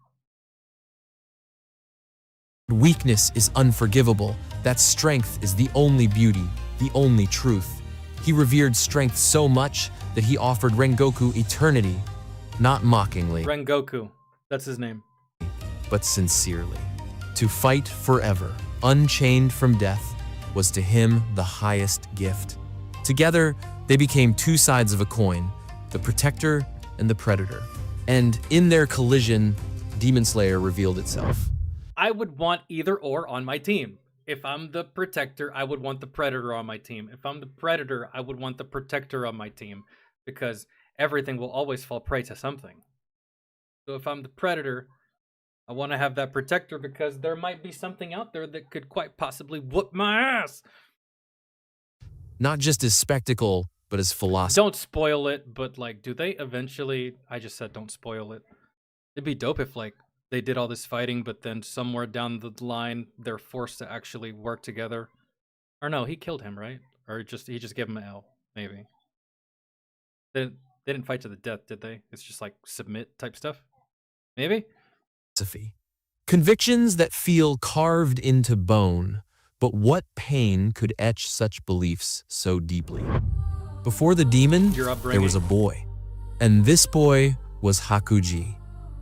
Weakness is unforgivable, that strength is the only beauty, the only truth. He revered strength so much that he offered Rengoku eternity, not mockingly. Rengoku, that's his name. But sincerely. To fight forever, unchained from death, was to him the highest gift. Together, they became two sides of a coin, the protector and the predator. And in their collision, Demon Slayer revealed itself. I would want either or on my team. If I'm the protector, I would want the predator on my team. If I'm the predator, I would want the protector on my team, because everything will always fall prey to something. So if I'm the predator, I want to have that protector because there might be something out there that could quite possibly whoop my ass. Not just as spectacle, but as philosophy. Don't spoil it, but like, do they eventually... I just said don't spoil it. It'd be dope if like they did all this fighting, but then somewhere down the line, they're forced to actually work together. Or no, he killed him, right? Or he just gave him an L, maybe. They didn't fight to the death, did they? It's just like submit type stuff? Maybe? Convictions that feel carved into bone, but what pain could etch such beliefs so deeply? Before the demon, there was a boy. And this boy was Hakuji.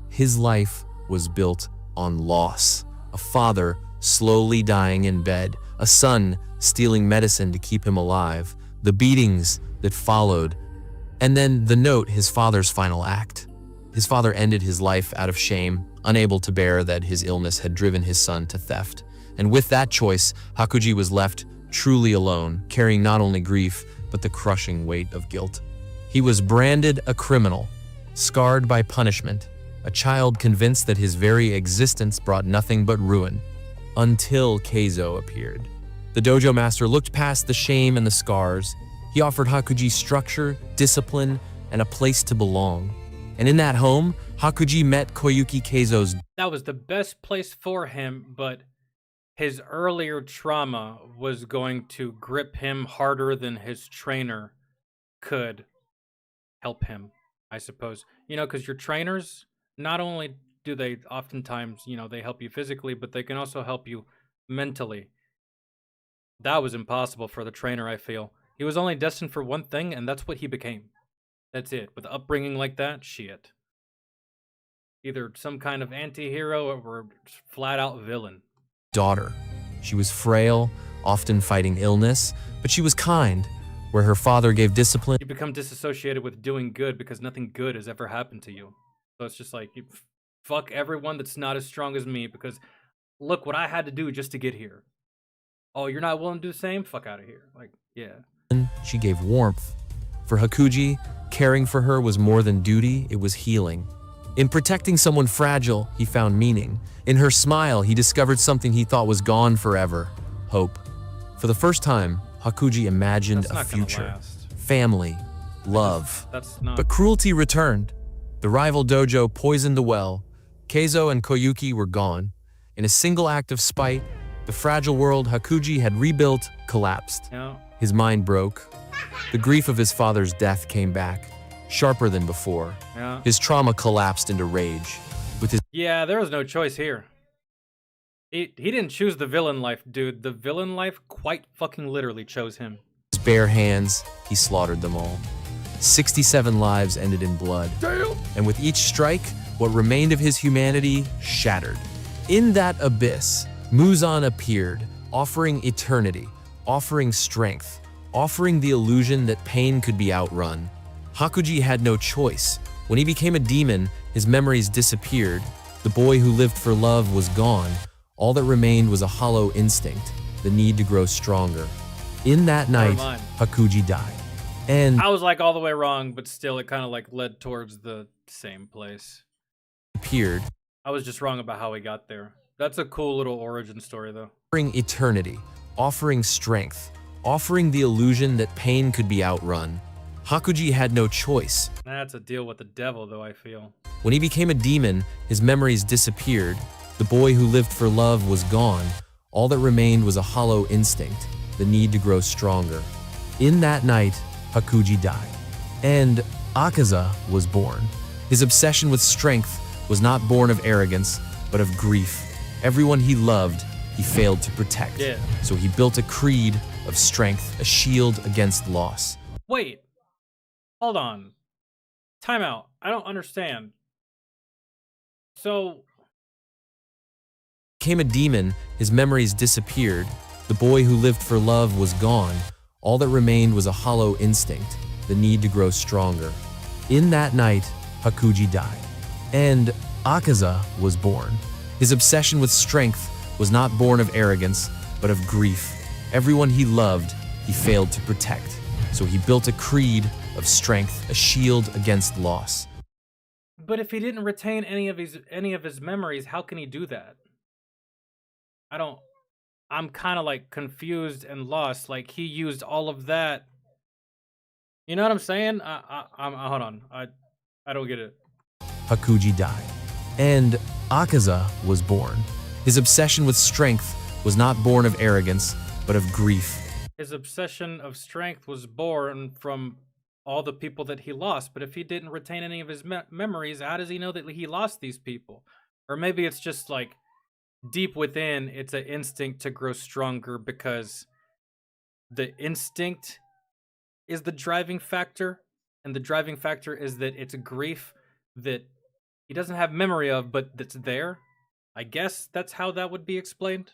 His life was built on loss. A father slowly dying in bed, a son stealing medicine to keep him alive, the beatings that followed, and then the note, his father's final act. His father ended his life out of shame, unable to bear that his illness had driven his son to theft. And with that choice, Hakuji was left truly alone, carrying not only grief, but the crushing weight of guilt. He was branded a criminal, scarred by punishment, a child convinced that his very existence brought nothing but ruin, until Keizo appeared. The dojo master looked past the shame and the scars. He offered Hakuji structure, discipline, and a place to belong. And in that home, Hakuji met Koyuki Keizo's... That was the best place for him, but his earlier trauma was going to grip him harder than his trainer could. help him, I suppose. You know, because your trainers, not only do they oftentimes, you know, they help you physically, but they can also help you mentally. That was impossible for the trainer, I feel. He was only destined for one thing, and that's what he became. That's it. With upbringing like that, shit. Either some kind of anti-hero or flat out villain. Daughter. She was frail, often fighting illness, but she was kind. Where her father gave discipline, You become disassociated with doing good because nothing good has ever happened to you. So it's just like, you fuck everyone that's not as strong as me because look what I had to do just to get here. Oh, you're not willing to do the same? Fuck out of here. Like, yeah. she gave warmth. For Hakuji, caring for her was more than duty, it was healing. In protecting someone fragile, he found meaning. In her smile, he discovered something he thought was gone forever: hope. For the first time, Hakuji imagined a future, family, love. But cruelty returned. The rival dojo poisoned the well. Keizo and Koyuki were gone. In a single act of spite, the fragile world Hakuji had rebuilt collapsed. Yeah. His mind broke. The grief of his father's death came back, sharper than before. Yeah. His trauma collapsed into rage. With his Yeah, there was no choice here. He didn't choose the villain life, dude. The villain life quite fucking literally chose him. bare hands, he slaughtered them all. 67 lives ended in blood. Damn. And with each strike, what remained of his humanity shattered. In that abyss, Muzan appeared, offering eternity, offering strength, offering the illusion that pain could be outrun. Hakuji had no choice. When he became a demon, his memories disappeared. The boy who lived for love was gone. All that remained was a hollow instinct, the need to grow stronger. In that night, Hakuji died. And I was like all the way wrong, but still it kind of like led towards the same place. Appeared. I was just wrong about how he got there. That's a cool little origin story though. Offering eternity, offering strength, offering the illusion that pain could be outrun. Hakuji had no choice. That's a deal with the devil though, I feel. When he became a demon, his memories disappeared. The boy who lived for love was gone. All that remained was a hollow instinct, the need to grow stronger. In that night, Hakuji died. And Akaza was born. His obsession with strength was not born of arrogance, but of grief. Everyone he loved, he failed to protect. Yeah. So he built a creed of strength, a shield against loss. Wait. Hold on. Time out. I don't understand. So Became a demon, his memories disappeared. The boy who lived for love was gone. All that remained was a hollow instinct, the need to grow stronger. In that night, Hakuji died. And Akaza was born. His obsession with strength was not born of arrogance, but of grief. Everyone he loved, he failed to protect. So he built a creed of strength, a shield against loss. but if he didn't retain any of his memories, how can he do that? I'm kind of like confused and lost. Like he used all of that. You know what I'm saying? Hold on. I don't get it. Hakuji died. And Akaza was born. His obsession with strength was not born of arrogance, but of grief. His obsession of strength was born from all the people that he lost. But if he didn't retain any of his memories, how does he know that he lost these people? Or maybe it's just like deep within, it's an instinct to grow stronger because the instinct is the driving factor. And the driving factor is that it's grief that he doesn't have memory of, but that's there. I guess that's how that would be explained.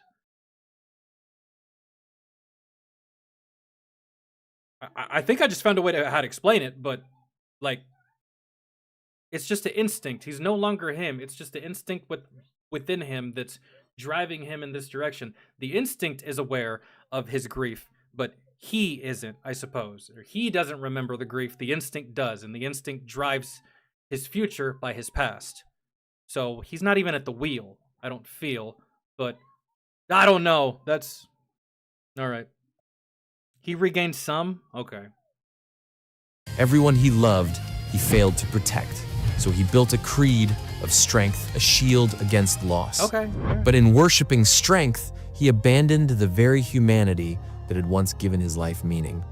I think I just found a way to how to explain it, but like it's just an instinct. He's no longer him. It's just the instinct within him that's driving him in this direction. The instinct is aware of his grief, but he isn't, I suppose. Or he doesn't remember the grief. The instinct does, and the instinct drives his future by his past. So he's not even at the wheel, I don't feel, but I don't know. That's all right. He regained some? Okay. Everyone he loved, he failed to protect. So he built a creed of strength, a shield against loss. Okay. But in worshiping strength, he abandoned the very humanity that had once given his life meaning.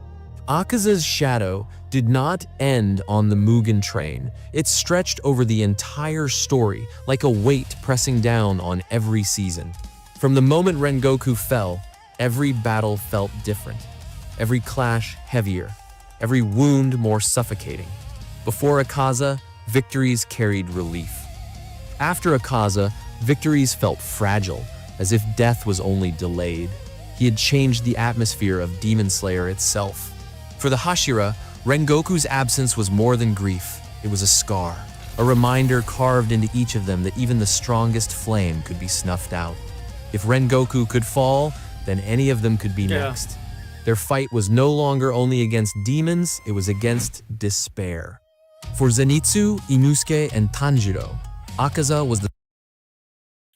Akaza's shadow did not end on the Mugen train. It stretched over the entire story, like a weight pressing down on every season. From the moment Rengoku fell, every battle felt different. Every clash heavier, every wound more suffocating. Before Akaza, victories carried relief. After Akaza, victories felt fragile, as if death was only delayed. He had changed the atmosphere of Demon Slayer itself. For the Hashira, Rengoku's absence was more than grief. It was a scar, a reminder carved into each of them that even the strongest flame could be snuffed out. If Rengoku could fall, then any of them could be next. Their fight was no longer only against demons, it was against despair. For Zenitsu, Inosuke, and Tanjiro, Akaza was the...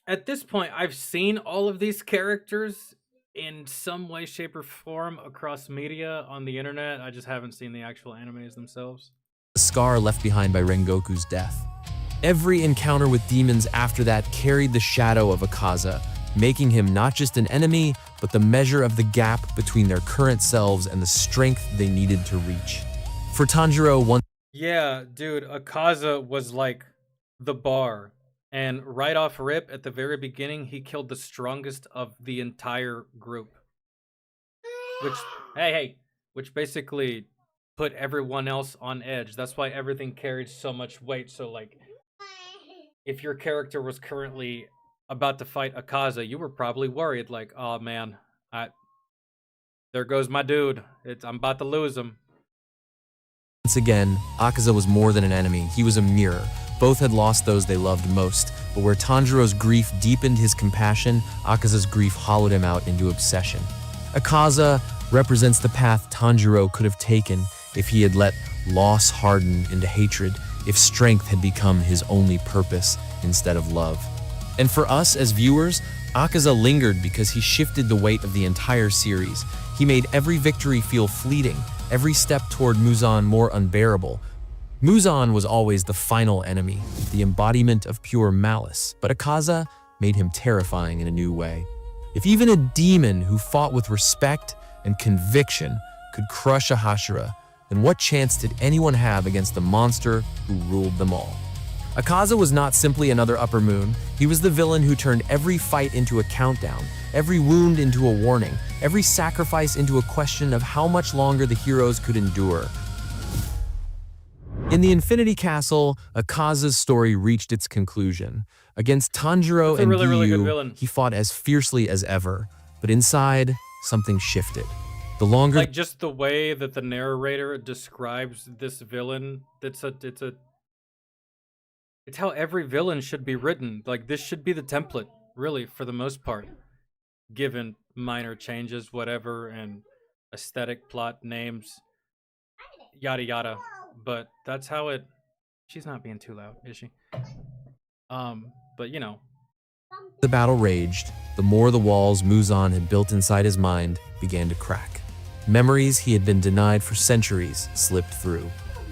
At this point, I've seen all of these characters in some way, shape, or form across media on the internet. I just haven't seen the actual animes themselves. scar left behind by Rengoku's death. Every encounter with demons after that carried the shadow of Akaza, making him not just an enemy, but the measure of the gap between their current selves and the strength they needed to reach. For Tanjiro, one... Yeah, dude, Akaza was like the bar. And right off rip, at the very beginning, he killed the strongest of the entire group. Which basically put everyone else on edge. That's why everything carried so much weight. So, like, if your character was currently about to fight Akaza, you were probably worried, like, oh man, there goes my dude. I'm about to lose him. Once again, Akaza was more than an enemy. He was a mirror. Both had lost those they loved most, but where Tanjiro's grief deepened his compassion, Akaza's grief hollowed him out into obsession. Akaza represents the path Tanjiro could have taken if he had let loss harden into hatred, if strength had become his only purpose instead of love. And for us as viewers, Akaza lingered because he shifted the weight of the entire series. He made every victory feel fleeting, every step toward Muzan more unbearable. Muzan was always the final enemy, the embodiment of pure malice, but Akaza made him terrifying in a new way. If even a demon who fought with respect and conviction could crush a Hashira, then what chance did anyone have against the monster who ruled them all? Akaza was not simply another Upper Moon. He was the villain who turned every fight into a countdown, every wound into a warning, every sacrifice into a question of how much longer the heroes could endure. In the Infinity Castle, Akaza's story reached its conclusion. Against Tanjiro and Giyu, he fought as fiercely as ever, but inside, something shifted. The longer... Like, just the way that the narrator describes this villain, it's how every villain should be written. Like, this should be the template, really, for the most part. Given minor changes, whatever, and aesthetic, plot, names, yada yada. But that's how it... She's not being too loud, is she? But you know. The battle raged, the more the walls Muzan had built inside his mind began to crack. Memories he had been denied for centuries slipped through.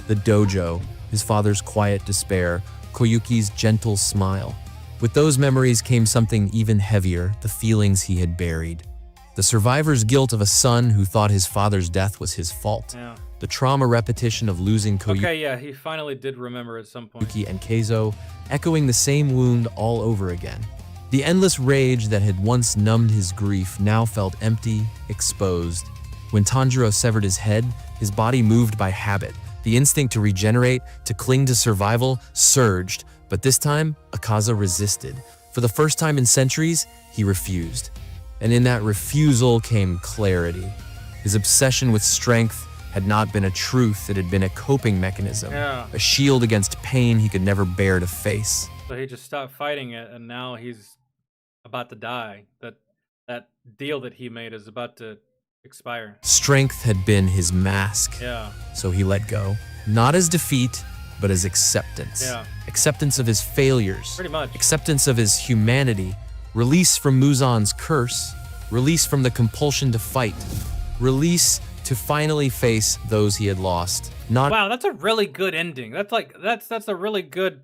The dojo, his father's quiet despair, Koyuki's gentle smile. With those memories came something even heavier, the feelings he had buried. The survivor's guilt of a son who thought his father's death was his fault. Yeah. The trauma repetition of losing Koyuki Okay, yeah, he finally did remember at some point. And Keizo, echoing the same wound all over again. The endless rage that had once numbed his grief now felt empty, exposed. When Tanjiro severed his head, his body moved by habit. The instinct to regenerate, to cling to survival, surged, but this time, Akaza resisted. For the first time in centuries, he refused. And in that refusal came clarity. His obsession with strength had not been a truth, it had been a coping mechanism, a shield against pain he could never bear to face. So he just stopped fighting it, and now he's about to die. That deal that he made is about to expire. Strength had been his mask, so he let go. Not as defeat, but as acceptance. Acceptance of his failures, pretty much. Acceptance of his humanity, release from Muzan's curse, release from the compulsion to fight, release to finally face those he had lost. Wow, that's a really good ending. That's a really good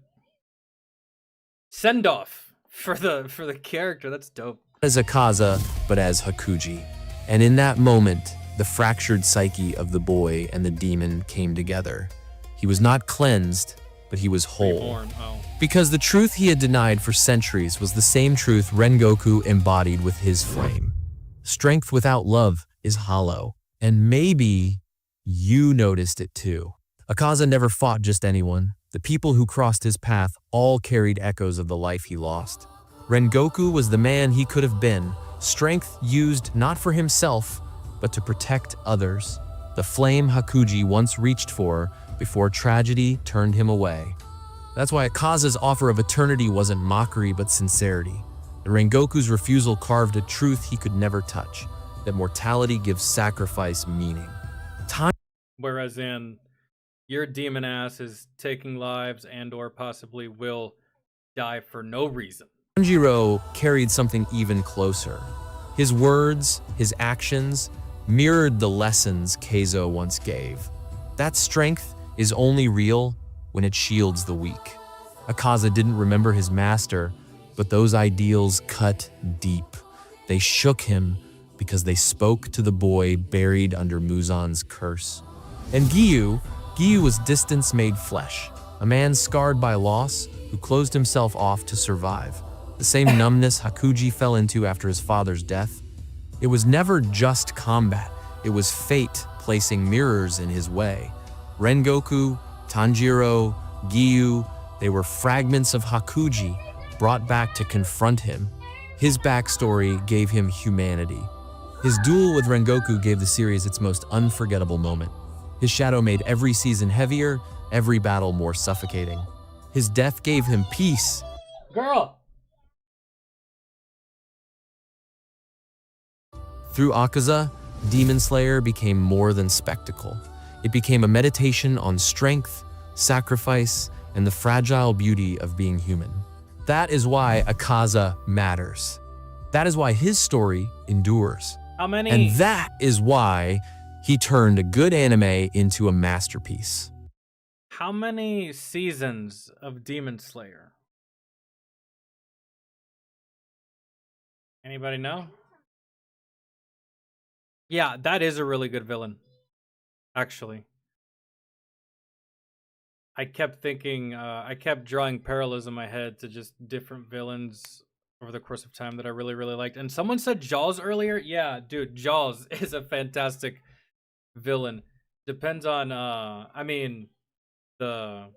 send-off for the character. That's dope. As Akaza, but as Hakuji. And in that moment, the fractured psyche of the boy and the demon came together. He was not cleansed, but he was whole. Reborn, oh. Because the truth he had denied for centuries was the same truth Rengoku embodied with his flame. Strength without love is hollow, and maybe you noticed it too. Akaza never fought just anyone. The people who crossed his path all carried echoes of the life he lost. Rengoku was the man he could have been, strength used not for himself, but to protect others. The flame Hakuji once reached for before tragedy turned him away. That's why Akaza's offer of eternity wasn't mockery but sincerity. And Rengoku's refusal carved a truth he could never touch, that mortality gives sacrifice meaning. Whereas in your demon ass is taking lives and or possibly will die for no reason. Tanjiro carried something even closer. His words, his actions, mirrored the lessons Keizo once gave. That strength is only real when it shields the weak. Akaza didn't remember his master, but those ideals cut deep. They shook him because they spoke to the boy buried under Muzan's curse. And Giyu was distance made flesh, a man scarred by loss who closed himself off to survive. The same numbness Hakuji fell into after his father's death. It was never just combat, it was fate placing mirrors in his way. Rengoku, Tanjiro, Giyu, they were fragments of Hakuji brought back to confront him. His backstory gave him humanity. His duel with Rengoku gave the series its most unforgettable moment. His shadow made every season heavier, every battle more suffocating. His death gave him peace. Girl! Through Akaza, Demon Slayer became more than spectacle. It became a meditation on strength, sacrifice, and the fragile beauty of being human. That is why Akaza matters. That is why his story endures. How many? And that is why he turned a good anime into a masterpiece. How many seasons of Demon Slayer? Anybody know? Yeah, that is a really good villain, actually. I kept thinking, I kept drawing parallels in my head to just different villains over the course of time that I really, really liked. And someone said Jaws earlier. Yeah, dude, Jaws is a fantastic villain. Depends on, I mean, who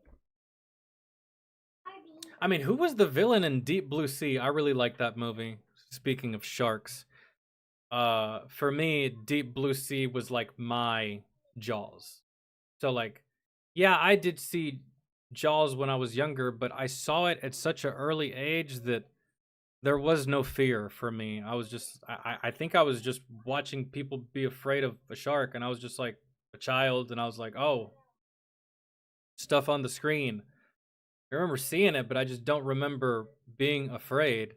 was the villain in Deep Blue Sea? I really like that movie. Speaking of sharks. For me, Deep Blue Sea was like my Jaws. So like, yeah, I did see Jaws when I was younger, but I saw it at such an early age that there was no fear for me. I was just, I think I was just watching people be afraid of a shark, and I was just like a child, and I was like, oh, stuff on the screen. I remember seeing it, but I just don't remember being afraid.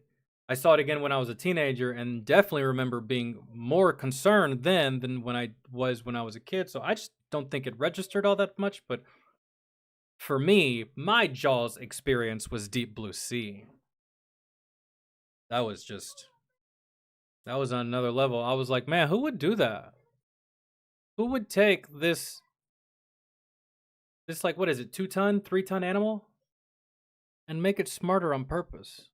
I saw it again when I was a teenager, and definitely remember being more concerned then than when I was a kid. So I just don't think it registered all that much. But for me, my Jaws experience was Deep Blue Sea. That was on another level. I was like, man, who would do that? Who would take this like, what is it, 2-ton, 3-ton animal and make it smarter on purpose?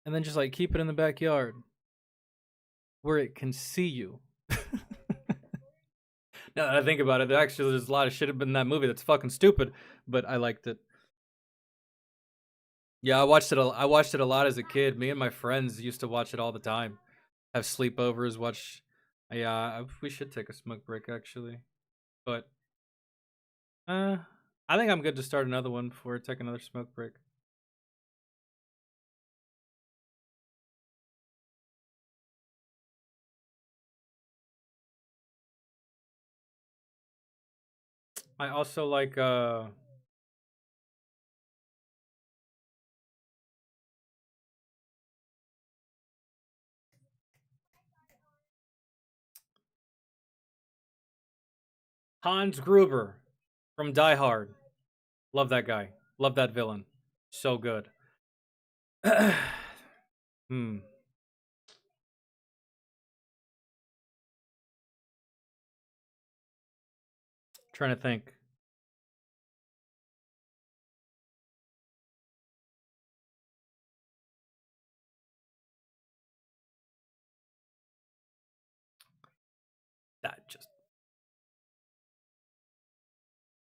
And then just like keep it in the backyard where it can see you. Now that I think about it, there's a lot of shit in that movie that's fucking stupid, but I liked it. Yeah, I watched it a lot as a kid. Me and my friends used to watch it all the time. Have sleepovers, watch. Yeah, we should take a smoke break actually. But I think I'm good to start another one before I take another smoke break. I also like Hans Gruber from Die Hard. Love that guy. Love that villain. So good. Trying to think. That just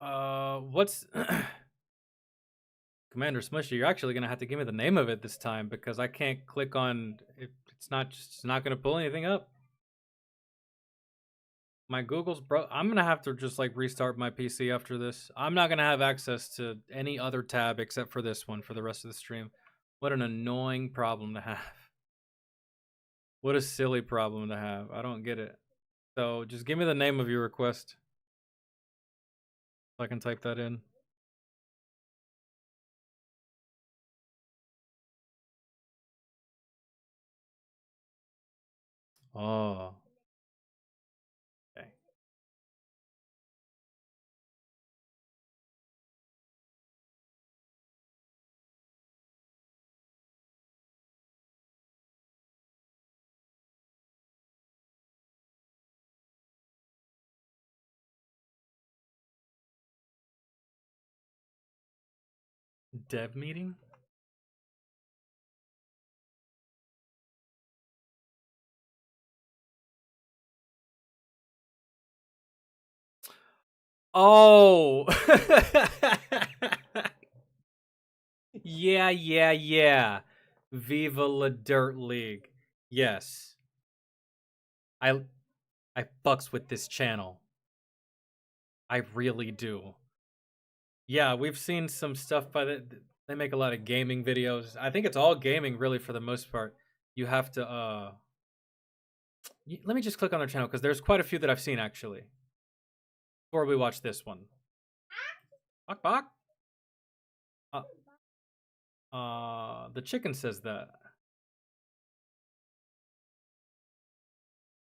what's Commander Smushy, you're actually gonna have to give me the name of it this time because I can't click on it. It's not gonna pull anything up. My Google's bro. I'm gonna have to just like restart my PC after this. I'm not gonna have access to any other tab except for this one for the rest of the stream. What an annoying problem to have. What a silly problem to have. I don't get it. So just give me the name of your request so I can type that in. Oh. Okay. Dev meeting? Oh. Yeah. Viva La Dirt League. Yes. I fucks with this channel. I really do. Yeah, we've seen some stuff by they make a lot of gaming videos. I think it's all gaming really for the most part. You have to let me just click on their channel because there's quite a few that I've seen actually. Before we watch this one. Bok. The chicken says that.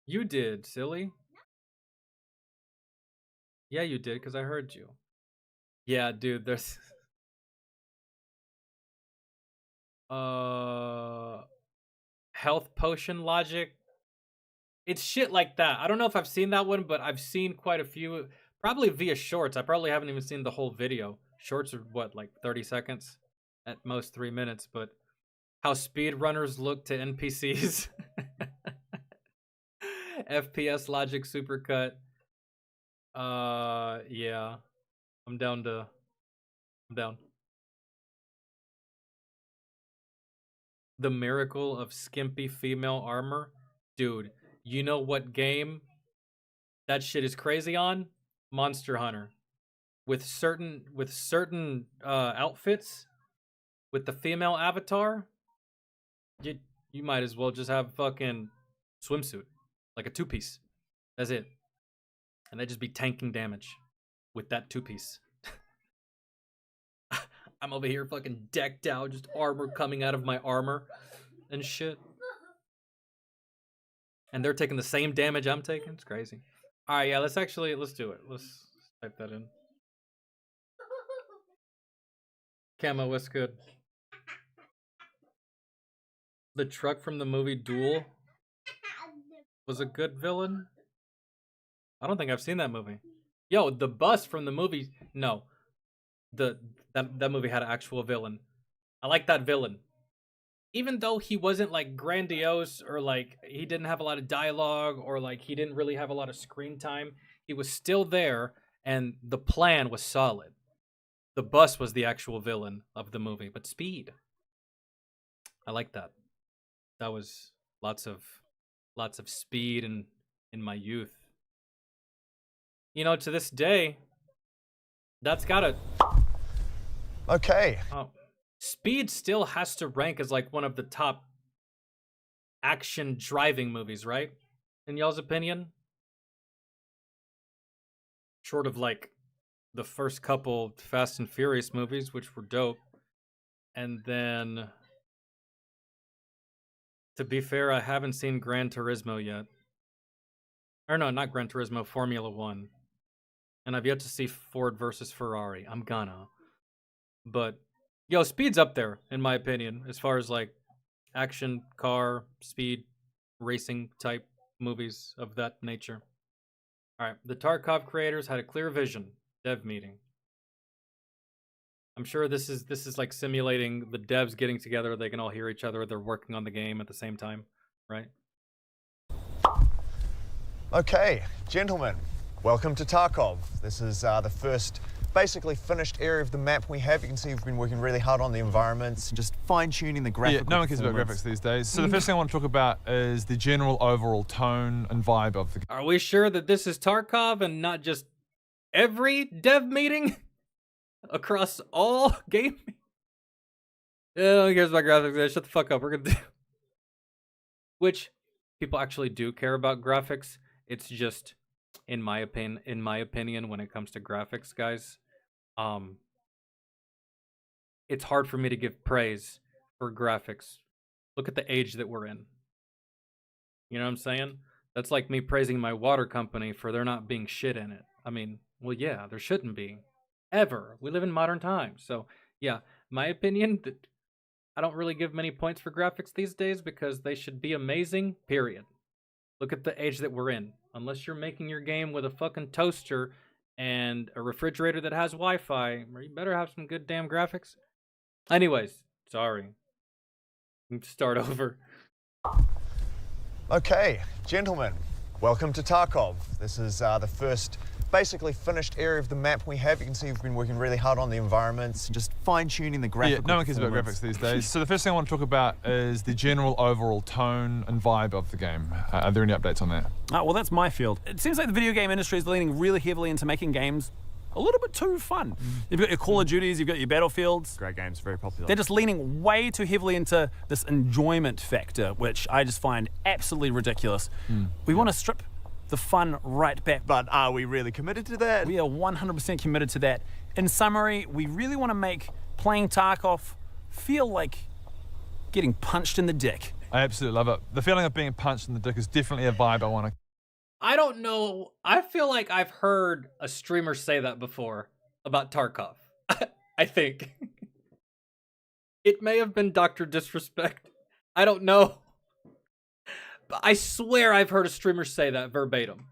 You did, silly. Yeah, you did, because I heard you. Yeah, dude, there's health potion logic. It's shit like that. I don't know if I've seen that one, but I've seen quite a few, probably via shorts. I probably haven't even seen the whole video. Shorts are what, like 30 seconds? At most 3 minutes, but how speedrunners look to NPCs. FPS logic supercut. Yeah. I'm down. The miracle of skimpy female armor. Dude, you know what game that shit is crazy on? Monster Hunter. With certain outfits, with the female avatar, you might as well just have fucking swimsuit. Like a two-piece. That's it. And they just be tanking damage with that two-piece. I'm over here fucking decked out, just armor coming out of my armor and shit. And they're taking the same damage I'm taking. It's crazy. All right, yeah, let's do it. Let's type that in. Camo, what's good? The truck from the movie Duel was a good villain. I don't think I've seen that movie. Yo, the bus from the movie. No, that movie had an actual villain. I like that villain. Even though he wasn't like grandiose or like he didn't have a lot of dialogue or like he didn't really have a lot of screen time, he was still there and the plan was solid. The bus was the actual villain of the movie, but Speed. I like that. That was lots of speed in my youth. You know, to this day, that's gotta. Okay. Speed still has to rank as like one of the top action driving movies, right? In y'all's opinion? Short of like the first couple Fast and Furious movies, which were dope. And then, to be fair, I haven't seen Gran Turismo yet. Or no, not Gran Turismo, Formula 1. And I've yet to see Ford versus Ferrari. I'm gonna. But, yo, Speed's up there, in my opinion, as far as, like, action, car, speed, racing type movies of that nature. All right, the Tarkov creators had a clear vision. Dev meeting. I'm sure this is like simulating the devs getting together. They can all hear each other. They're working on the game at the same time, right? Okay, gentlemen, welcome to Tarkov. This is the first basically finished area of the map we have. You can see we've been working really hard on the environments, just fine-tuning the graphics. Yeah, no one cares about graphics these days. So the first thing I want to talk about is the general overall tone and vibe of the game. Are we sure that this is Tarkov and not just every dev meeting across all gaming? Yeah, no one cares about graphics. Shut the fuck up. We're gonna do. Which people actually do care about graphics. It's just, in my opinion, when it comes to graphics, guys, it's hard for me to give praise for graphics. Look at the age that we're in. You know what I'm saying? That's like me praising my water company for there not being shit in it. I mean, well, yeah, there shouldn't be. Ever. We live in modern times. So, yeah, my opinion, that I don't really give many points for graphics these days because they should be amazing, period. Look at the age that we're in. Unless you're making your game with a fucking toaster and a refrigerator that has Wi-Fi, you better have some good damn graphics. Anyways, sorry. We can start over. Okay, gentlemen, welcome to Tarkov. This is the first basically finished area of the map we have. You can see we've been working really hard on the environments, just fine-tuning the graphics. Yeah, no one cares about graphics these days. So the first thing I want to talk about is the general overall tone and vibe of the game. Are there any updates on that? Well, that's my field. It seems like the video game industry is leaning really heavily into making games a little bit too fun. You've got your Call of Duties, you've got your Battlefields. Great games, very popular. They're just leaning way too heavily into this enjoyment factor, which I just find absolutely ridiculous. We want to strip the fun right back. But are we really committed to that? We are 100% committed to that. In summary, we really want to make playing Tarkov feel like getting punched in the dick. I absolutely love it. The feeling of being punched in the dick is definitely a vibe I want to. I don't know. I feel like I've heard a streamer say that before about Tarkov. I think. It may have been Dr. Disrespect. I don't know. But I swear I've heard a streamer say that verbatim.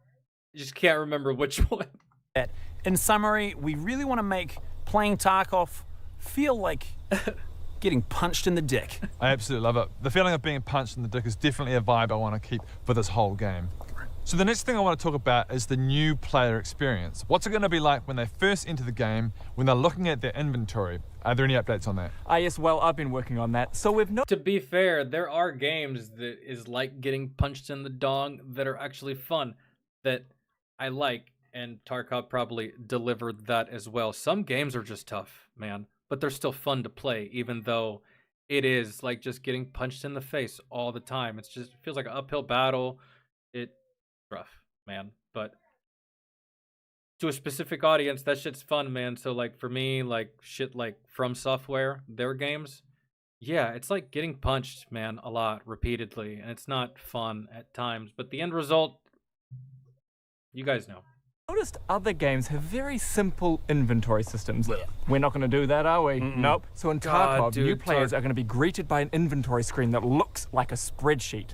I just can't remember which one. In summary, we really want to make playing Tarkov feel like getting punched in the dick. I absolutely love it. The feeling of being punched in the dick is definitely a vibe I want to keep for this whole game. So the next thing I want to talk about is the new player experience. What's it going to be like when they first enter the game, when they're looking at their inventory? Are there any updates on that? Yes, well, I've been working on that. So we've not... To be fair, there are games that is like getting punched in the dong that are actually fun, that I like, and Tarkov probably delivered that as well. Some games are just tough, man, but they're still fun to play, even though it is like just getting punched in the face all the time. It feels like an uphill battle. It's rough, man, but to a specific audience, that shit's fun, man. So like for me, like shit like From Software, their games, yeah, it's like getting punched, man, a lot, repeatedly, and it's not fun at times, but the end result, you guys know. Noticed other games have very simple inventory systems. We're not going to do that, are we? Nope. So in Tarkov, new players are going to be greeted by an inventory screen that looks like a spreadsheet.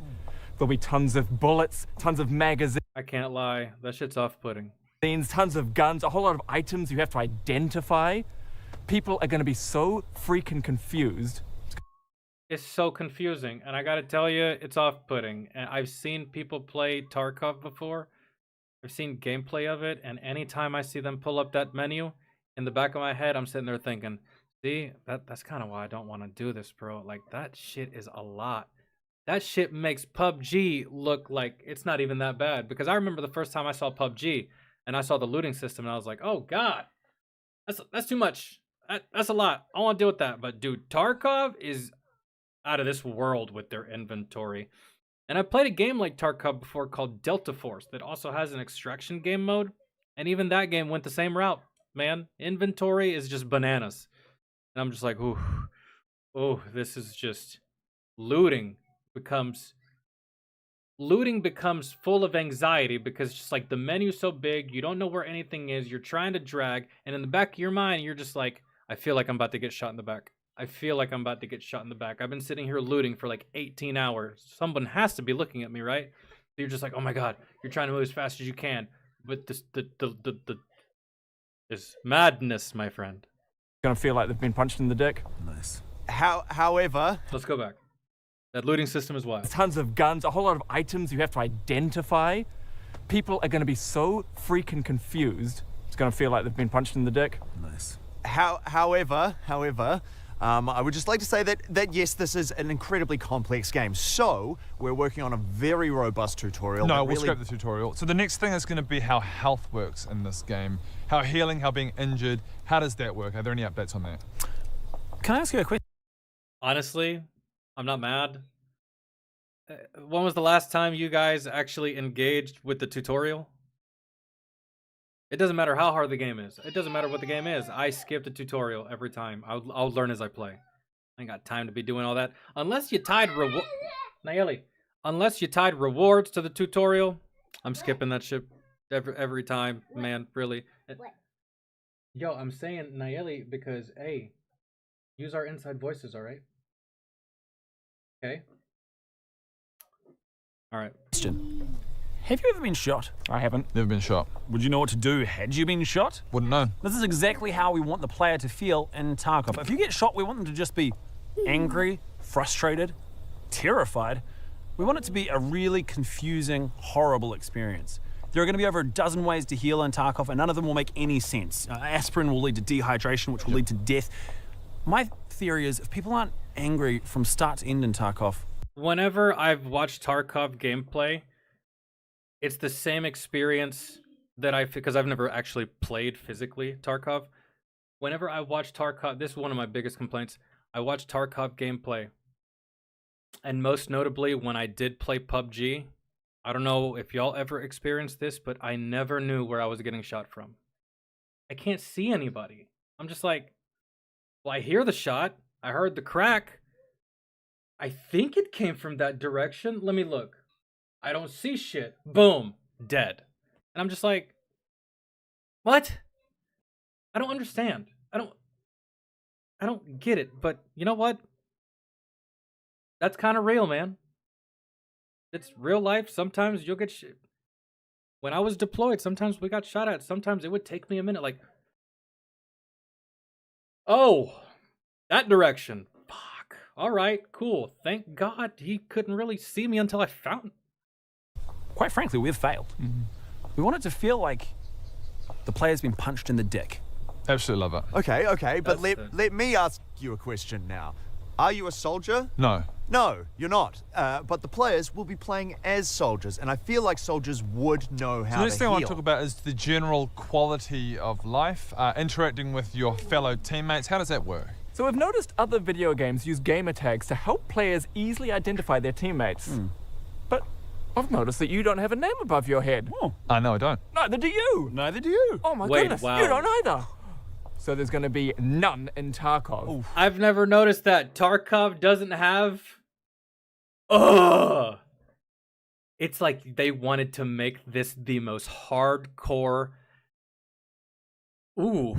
There'll be tons of bullets, tons of magazines. I can't lie, that shit's off-putting. Tons of guns, a whole lot of items you have to identify. People are going to be so freaking confused. It's so confusing, and I gotta tell you, it's off-putting. And I've seen people play Tarkov before. I've seen gameplay of it, and anytime I see them pull up that menu, in the back of my head, I'm sitting there thinking, see, that's kind of why I don't want to do this, bro. Like, that shit is a lot. That shit makes PUBG look like it's not even that bad. Because I remember the first time I saw PUBG, and I saw the looting system, and I was like, oh, God, that's too much. That's a lot. I don't want to deal with that. But, dude, Tarkov is out of this world with their inventory. And I played a game like Tarkov before called Delta Force that also has an extraction game mode. And even that game went the same route, man. Inventory is just bananas. And I'm just like, ooh, this is just... Looting becomes full of anxiety because just like the menu's so big, you don't know where anything is, you're trying to drag, and in the back of your mind, you're just like, I feel like I'm about to get shot in the back. I feel like I'm about to get shot in the back. I've been sitting here looting for like 18 hours. Someone has to be looking at me, right? So you're just like, oh my God, you're trying to move as fast as you can. with this, is madness, my friend. Gonna feel like they've been punched in the dick. Nice. However, let's go back. That looting system is wild. Tons of guns, a whole lot of items you have to identify. People are gonna be so freaking confused. It's gonna feel like they've been punched in the dick. Nice. However, I would just like to say that yes, this is an incredibly complex game. So we're working on a very robust tutorial. No, that we'll really... scrap the tutorial. So the next thing is going to be how health works in this game. How healing, how being injured, how does that work? Are there any updates on that? Can I ask you a question? Honestly, I'm not mad. When was the last time you guys actually engaged with the tutorial? It doesn't matter how hard the game is. It doesn't matter what the game is. I skip the tutorial every time. I'll learn as I play. I ain't got time to be doing all that. Unless you tied Nayeli, unless you tied rewards to the tutorial, I'm skipping that shit every time, man. Really. Yo, I'm saying Nayeli because hey, use our inside voices, all right? Okay. All right. Question. Have you ever been shot? I haven't. Never been shot. Would you know what to do had you been shot? Wouldn't know. This is exactly how we want the player to feel in Tarkov. If you get shot, we want them to just be angry, frustrated, terrified. We want it to be a really confusing, horrible experience. There are going to be over a dozen ways to heal in Tarkov, and none of them will make any sense. Aspirin will lead to dehydration, which will lead to death. My theory is if people aren't angry from start to end in Tarkov... Whenever I've watched Tarkov gameplay, it's the same experience that because I've never actually played physically Tarkov. Whenever I watch Tarkov, this is one of my biggest complaints. I watch Tarkov gameplay, and most notably when I did play PUBG, I don't know if y'all ever experienced this, but I never knew where I was getting shot from. I can't see anybody. I'm just like, well, I hear the shot. I heard the crack. I think it came from that direction. Let me look. I don't see shit. Boom. Dead. And I'm just like, what? I don't understand. I don't get it. But you know what? That's kind of real, man. It's real life. Sometimes you'll get shit. When I was deployed, sometimes we got shot at. Sometimes it would take me a minute. Like, oh, that direction. Fuck. All right, cool. Thank God he couldn't really see me until I found him. Quite frankly, we've failed. We want it to feel like the player's been punched in the dick. Absolutely love it. Okay, but let me ask you a question now. Are you a soldier? No. No, you're not. But the players will be playing as soldiers, and I feel like soldiers would know how to heal. So the next thing I want to talk about is the general quality of life, interacting with your fellow teammates. How does that work? So we've noticed other video games use gamer tags to help players easily identify their teammates. But I've noticed that you don't have a name above your head. No, I don't. Neither do you. Neither do you. Oh my goodness, you don't either. So there's going to be none in Tarkov. Oof. I've never noticed that. Tarkov doesn't have... Ugh! It's like they wanted to make this the most hardcore... Ooh.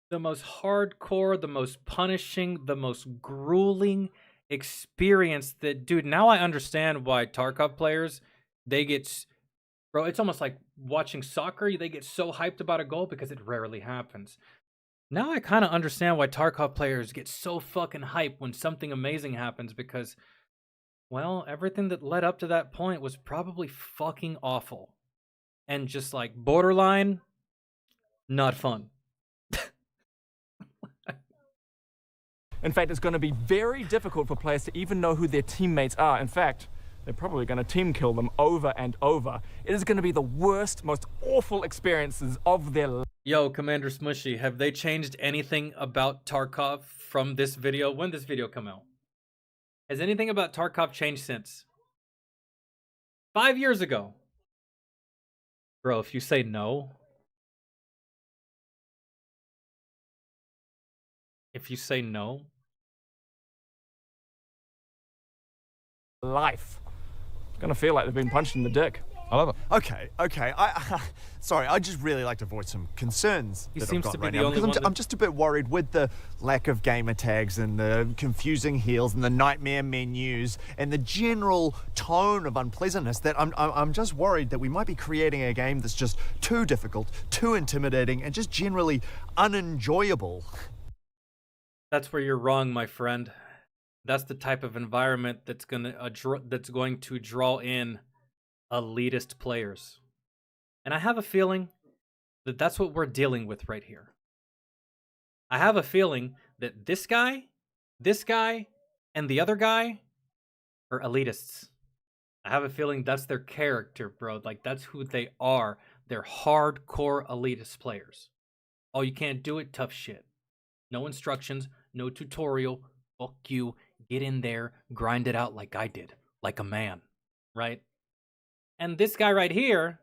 The most hardcore, the most punishing, the most grueling experience that... Dude, now I understand why Tarkov players, they get... Bro, it's almost like watching soccer. They get so hyped about a goal because it rarely happens. Now I kind of understand why Tarkov players get so fucking hyped when something amazing happens because, well, everything that led up to that point was probably fucking awful. And just like borderline, not fun. In fact, it's going to be very difficult for players to even know who their teammates are. In fact, they're probably going to team kill them over and over. It is going to be the worst, most awful experiences of their life. Yo, Commander Smushy, have they changed anything about Tarkov from this video? When did this video come out? Has anything about Tarkov changed since? 5 years ago. Bro, if you say no... If you say no... Life. It's going to feel like they've been punched in the dick. I love it. Okay. Sorry, I just really like to voice some concerns. He that I've seems got to be right the now, only because one I'm just a bit worried with the lack of gamer tags and the confusing heals and the nightmare menus and the general tone of unpleasantness. That I'm just worried that we might be creating a game that's just too difficult, too intimidating, and just generally unenjoyable. That's where you're wrong, my friend. That's the type of environment that's going to draw in elitist players. And I have a feeling that that's what we're dealing with right here. I have a feeling that this guy, and the other guy are elitists. I have a feeling that's their character, bro. Like, that's who they are. They're hardcore elitist players. Oh, you can't do it? Tough shit. No instructions, no tutorial. Fuck you. Get in there, grind it out like I did. Like a man. Right? And this guy right here,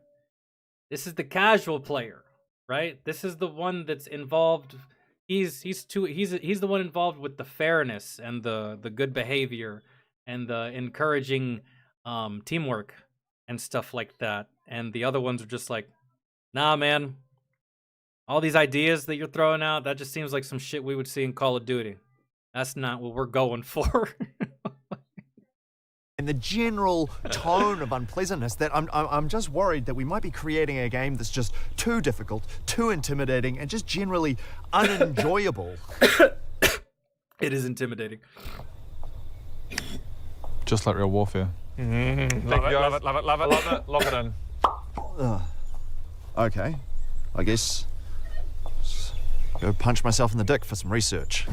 this is the casual player, right? This is the one that's involved. He's the one involved with the fairness and the good behavior and the encouraging teamwork and stuff like that. And the other ones are just like, nah, man. All these ideas that you're throwing out, that just seems like some shit we would see in Call of Duty. That's not what we're going for. And the general tone of unpleasantness, that I'm just worried that we might be creating a game that's just too difficult, too intimidating, and just generally unenjoyable. It is intimidating. Just like real warfare. Love it. Lock it in. Okay, I guess go punch myself in the dick for some research.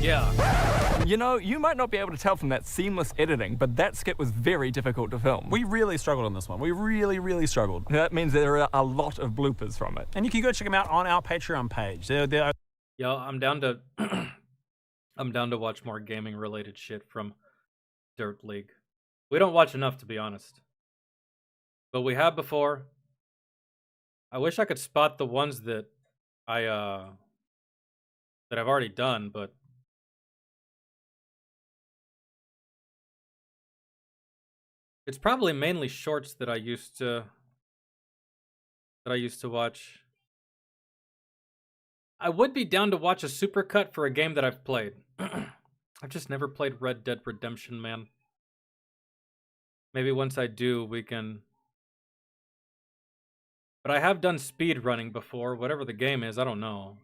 Yeah. You know, you might not be able to tell from that seamless editing, but that skit was very difficult to film. We really struggled on this one. We really struggled. That means there are a lot of bloopers from it. And you can go check them out on our Patreon page. They're Yo, I'm down to I'm down to watch more gaming related shit from Dirt League. We don't watch enough, to be honest. But we have before. I wish I could spot the ones that I've already done, but it's probably mainly shorts that I used to watch. I would be down to watch a supercut for a game that I've played. I've just never played Red Dead Redemption, man. Maybe once I do, we can. But I have done speed running before, whatever the game is, I don't know.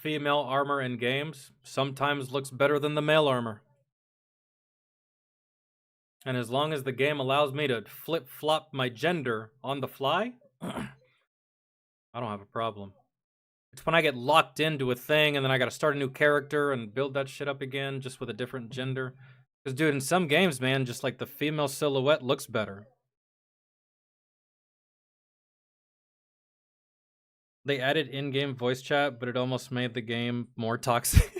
Female armor in games sometimes looks better than the male armor. And as long as the game allows me to flip-flop my gender on the fly, I don't have a problem. It's when I get locked into a thing and then I gotta start a new character and build that shit up again just with a different gender. Because, dude, in some games, man, just like the female silhouette looks better. They added in-game voice chat, but it almost made the game more toxic.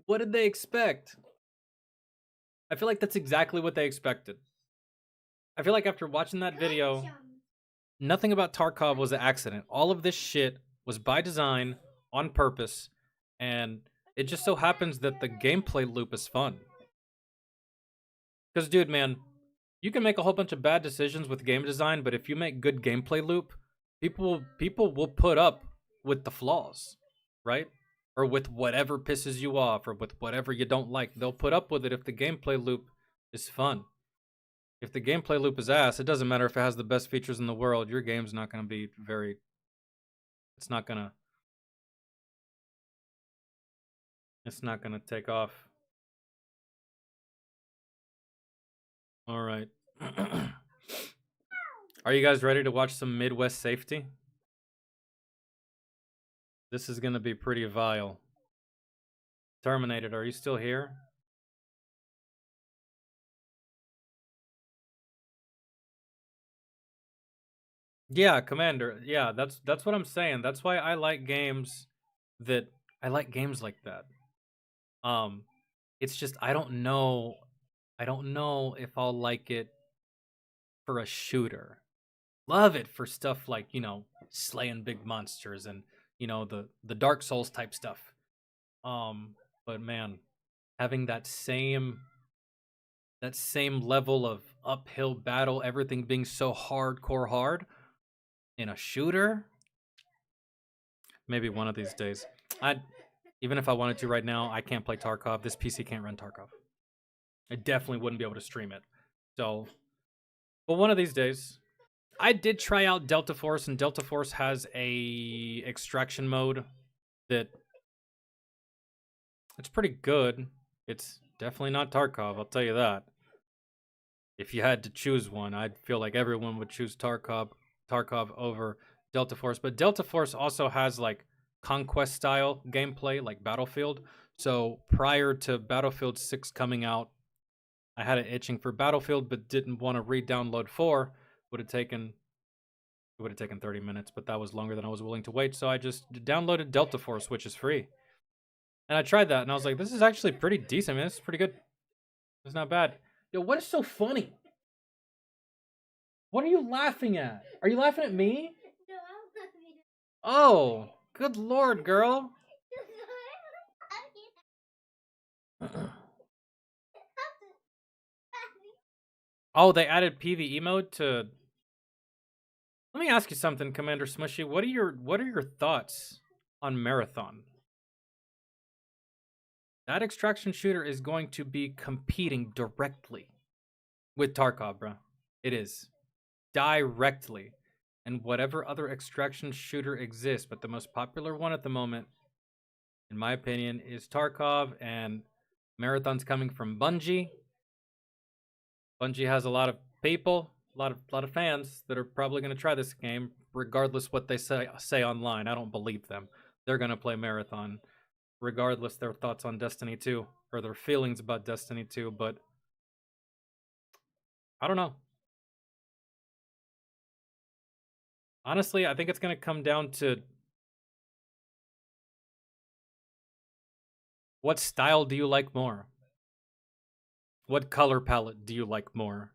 What did they expect? I feel like that's exactly what they expected. I feel like after watching that video, nothing about Tarkov was an accident. All of this shit was by design, on purpose, and it just so happens that the gameplay loop is fun. Because, dude, man, you can make a whole bunch of bad decisions with game design, but if you make good gameplay loop, people will put up with the flaws, right? Or with whatever pisses you off, or with whatever you don't like. They'll put up with it if the gameplay loop is fun. If the gameplay loop is ass, it doesn't matter if it has the best features in the world. Your game's not going to be very... It's not going to take off. All right. Are you guys ready to watch some Midwest Safety? This is going to be pretty vile. Terminated, are you still here? Yeah, Commander. Yeah, that's what I'm saying. That's why I like games that I like games like that. It's just I don't know if I'll like it for a shooter. Love it for stuff like, you know, slaying big monsters and, you know, the Dark Souls type stuff. But man, having that same level of uphill battle, everything being so hardcore hard in a shooter, maybe one of these days. Even if I wanted to right now, I can't play Tarkov. This PC can't run Tarkov. I definitely wouldn't be able to stream it. So, but one of these days, I did try out Delta Force, and Delta Force has a extraction mode that it's pretty good. It's definitely not Tarkov, I'll tell you that. If you had to choose one, I'd feel like everyone would choose Tarkov over Delta Force. But Delta Force also has like conquest style gameplay like Battlefield. So prior to Battlefield 6 coming out, I had it itching for Battlefield, but didn't want to re-download 4. It would have taken 30 minutes, but that was longer than I was willing to wait. So I just downloaded Delta Force, which is free. And I tried that, and I was like, this is actually pretty decent. I mean, this is pretty good. It's not bad. Yo, what is so funny? What are you laughing at? Are you laughing at me? Oh, good lord, girl. Oh, they added PvE mode to... Let me ask you something, Commander Smushy. What are your thoughts on Marathon? That extraction shooter is going to be competing directly with Tarkov, bro. It is. Directly. And whatever other extraction shooter exists, but the most popular one at the moment, in my opinion, is Tarkov, and Marathon's coming from Bungie. Bungie has a lot of people, a lot of fans that are probably going to try this game, regardless what they say online. I don't believe them. They're going to play Marathon, regardless their thoughts on Destiny 2 or their feelings about Destiny 2. But I don't know. Honestly, I think it's going to come down to what style do you like more? What color palette do you like more?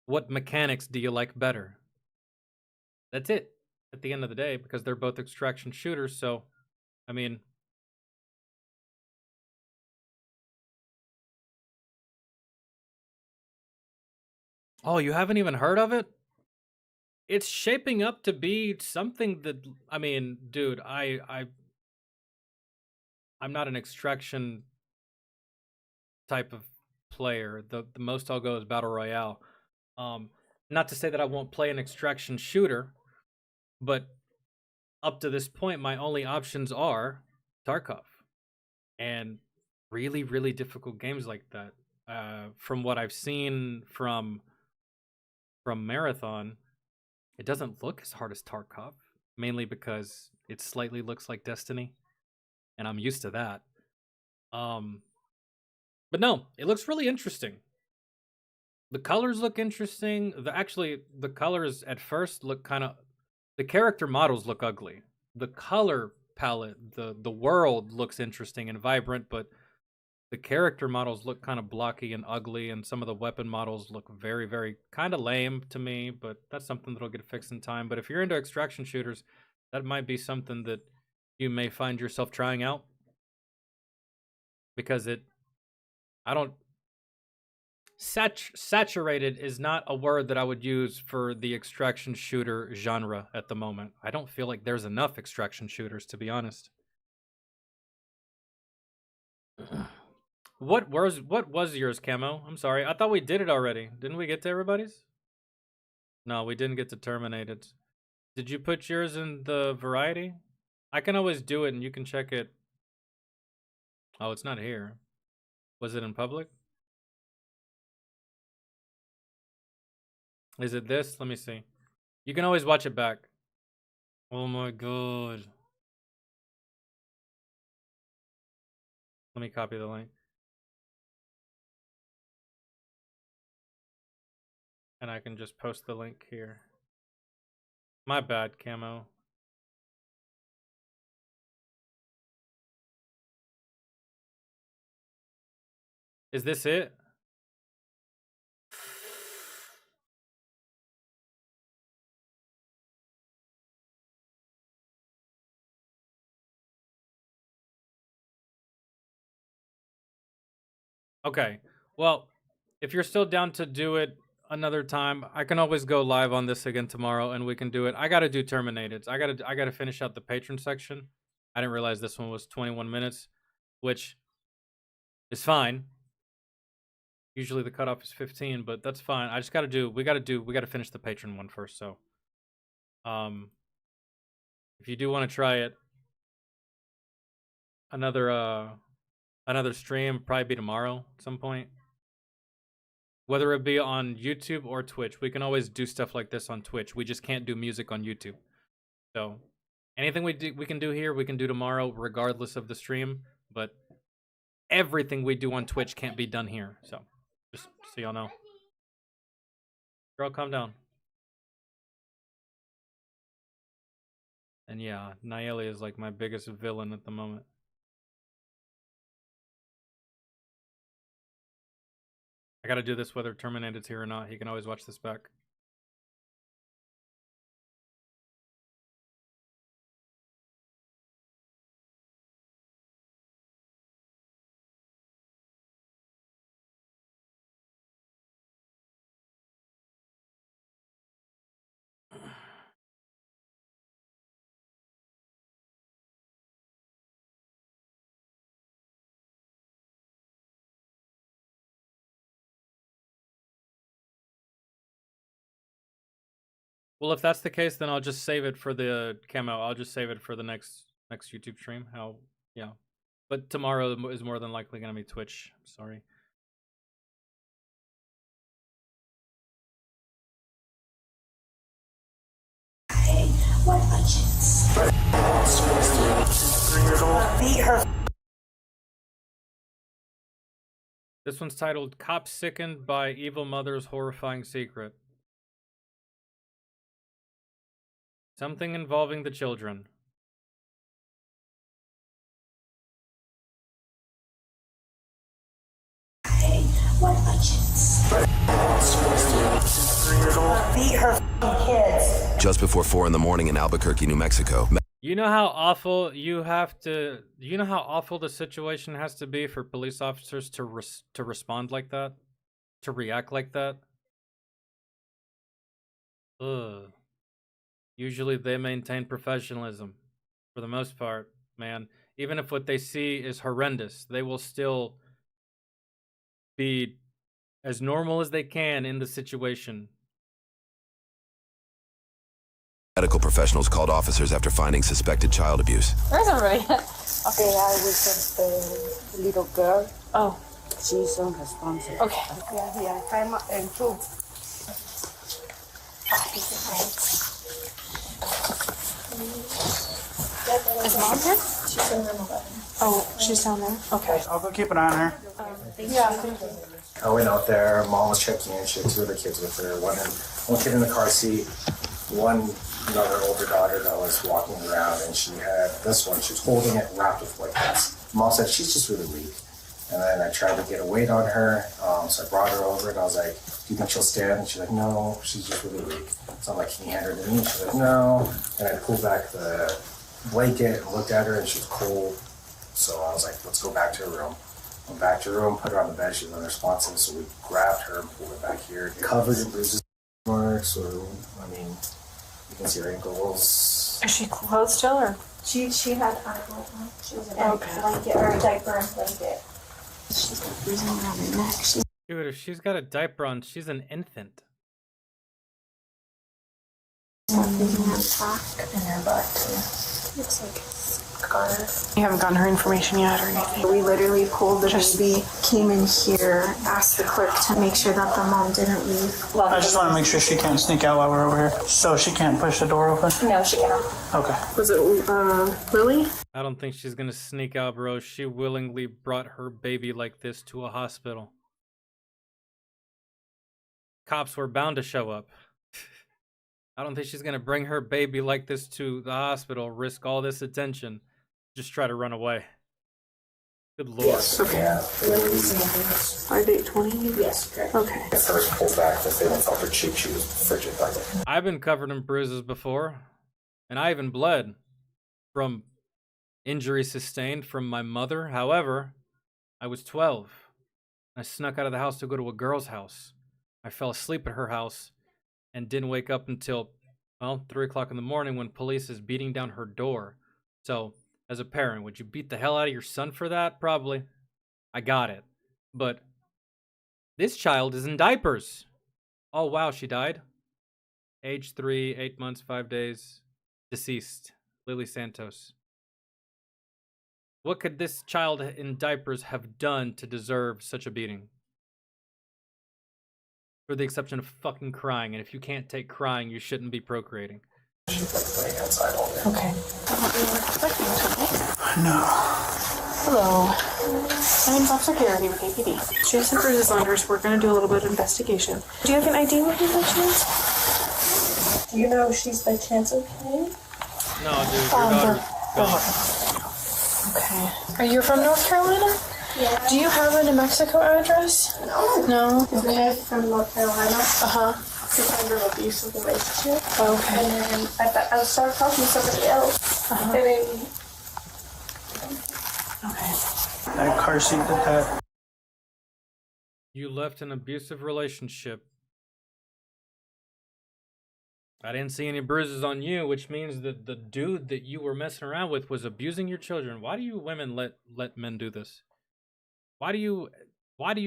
What mechanics do you like better? That's it at the end of the day, because they're both extraction shooters. So, I mean, oh, you haven't even heard of it? It's shaping up to be something that, I mean, dude, I'm not an extraction type of player. The most I'll go is Battle Royale. Not to say that I won't play an extraction shooter, but up to this point, my only options are Tarkov and really, really difficult games like that. From what I've seen from Marathon, it doesn't look as hard as Tarkov, mainly because it slightly looks like Destiny, and I'm used to that. But no, it looks really interesting. The colors look interesting. The colors at first look kind of... The character models look ugly. The color palette, the world looks interesting and vibrant, but the character models look kind of blocky and ugly, and some of the weapon models look very, very kind of lame to me, but that's something that'll get fixed in time. But if you're into extraction shooters, that might be something that you may find yourself trying out. Because saturated is not a word that I would use for the extraction shooter genre at the moment. I don't feel like there's enough extraction shooters, to be honest. What was yours, Camo? I'm sorry. I thought we did it already. Didn't we get to everybody's? No, we didn't get to Terminated. Did you put yours in the variety? I can always do it and you can check it. Oh, it's not here. Was it in public? Is it this? Let me see. You can always watch it back. Oh my god. Let me copy the link. And I can just post the link here. My bad, Camo. Is this it? Okay. Well, if you're still down to do it another time, I can always go live on this again tomorrow and we can do it. I got to do Terminated. I got to finish out the patron section. I didn't realize this one was 21 minutes, which is fine. Usually the cutoff is 15, but that's fine. I just got to we got to finish the patron one first, so if you do want to try it, another stream probably be tomorrow at some point. Whether it be on YouTube or Twitch, we can always do stuff like this on Twitch. We just can't do music on YouTube. So anything we can do here, we can do tomorrow, regardless of the stream. But everything we do on Twitch can't be done here. So just so y'all know. Girl, calm down. And yeah, Nayeli is like my biggest villain at the moment. I gotta do this whether Terminated's here or not. He can always watch this back. Well, if that's the case, then I'll just save it for the camo. I'll just save it for the next YouTube stream. Yeah. But tomorrow is more than likely gonna be Twitch. Sorry. What budgets? 3-year-old. Beat her. This one's titled "Cop Sickened by Evil Mother's Horrifying Secret." Something involving the children. What budgets? 3-year-old. Beat her kids. Just before 4 in the morning in Albuquerque, New Mexico. You know how awful you know how awful the situation has to be for police officers to respond like that, to react like that. Ugh. Usually they maintain professionalism for the most part, man. Even if what they see is horrendous, they will still be as normal as they can in the situation. Medical professionals called officers after finding suspected child abuse. Where's everybody? Okay, I was just the little girl. Oh. She's unresponsive. Okay. Yeah, I'm improved. Is mom here? She's in room 11. Oh, she's down there? Okay. I'll go keep an eye on her. Thank you. I went out there, mom was checking in, she had 2 other kids with her, one kid in the car seat, another older daughter that was walking around, and she had this one, she was holding it wrapped with white glass. Mom said, she's just really weak. And then I tried to get a weight on her, so I brought her over and I was like, do you think she'll stand? And she's like, no, she's just really weak. So I'm like, can you hand her to me? She's like, no. And I pulled back the blanket and looked at her and she was cold. So I was like, let's go back to her room. Went back to her room, put her on the bed, she was unresponsive, so we grabbed her and pulled her back here. Covered in bruises, marks, or, I mean, you can see her ankles. Is she clothed still, or? She had eyebrows on. She was in a blanket or a diaper and blanket. She's got bruising around her neck. Dude, if she's got a diaper on, she's an infant. Bruising on back and her butt too. Looks like scars. You haven't gotten her information yet or anything? We literally pulled the baby, came in here, asked the clerk to make sure that the mom didn't leave. I just want to make sure she can't sneak out while we're over here. So she can't push the door open? No, she can't. Okay. Was it Lily? I don't think she's gonna sneak out, bro. She willingly brought her baby like this to a hospital. Cops were bound to show up. I don't think she's gonna bring her baby like this to the hospital, risk all this attention, just try to run away. Good lord. Yes. Okay. Yeah. 5/8/20? Yes. Okay. Okay. The first pulled back the thing and felt her cheek. She was frigid like it. I've been covered in bruises before, and I even bled from injuries sustained from my mother. However, I was 12. I snuck out of the house to go to a girl's house. I fell asleep at her house and didn't wake up until, well, 3 o'clock in the morning when police is beating down her door. So, as a parent, would you beat the hell out of your son for that? Probably. I got it. But this child is in diapers. Oh, wow, she died. Age 3, 8 months, 5 days. Deceased. Lily Santos. What could this child in diapers have done to deserve such a beating? For the exception of fucking crying, and if you can't take crying, you shouldn't be procreating. She's been playing outside all day. Okay. No. Hello. I'm Officer Garrity with APD. She has some bruises on her, so we're going to do a little bit of investigation. Do you have an ID with you by chance? Do you know if she's by chance okay? No, dude, your daughter's gone. Okay. Are you from North Carolina? Yeah. Do you have a New Mexico address? No. No? Because we have from North Carolina. Uh-huh. It's under abusive relationship. Okay. And then I started talking to somebody else. Uh-huh. And then That car seat that had. You left an abusive relationship. I didn't see any bruises on you, which means that the dude that you were messing around with was abusing your children. Why do you women let men do this? Why do you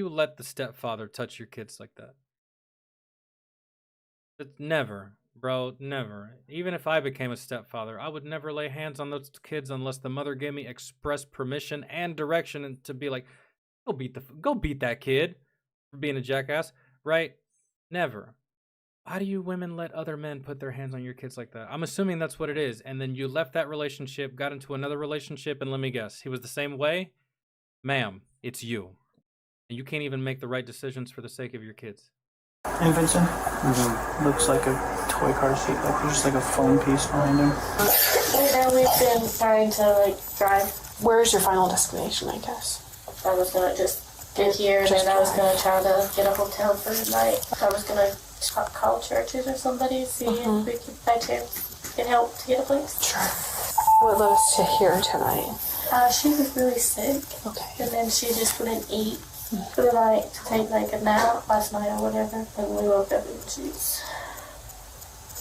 let the stepfather touch your kids like that? Never, bro, never. Even if I became a stepfather, I would never lay hands on those kids unless the mother gave me express permission and direction and to be like, go beat that kid for being a jackass, right? Never. Why do you women let other men put their hands on your kids like that? I'm assuming that's what it is. And then you left that relationship, got into another relationship, and let me guess, he was the same way? Ma'am, it's you. And you can't even make the right decisions for the sake of your kids. And Vincent? Looks like a toy car seat. Like there's just like a foam piece behind him. and then we've been trying to drive. Where's your final destination, I guess? I was gonna just get here and then I was gonna try to get a hotel for the night. I was gonna call churches or somebody, see if we could by chance get help to get a place. Sure. What led us to here tonight? She was really sick. Okay. And then she just wouldn't eat for the night to take like a nap last night or whatever. And we woke up and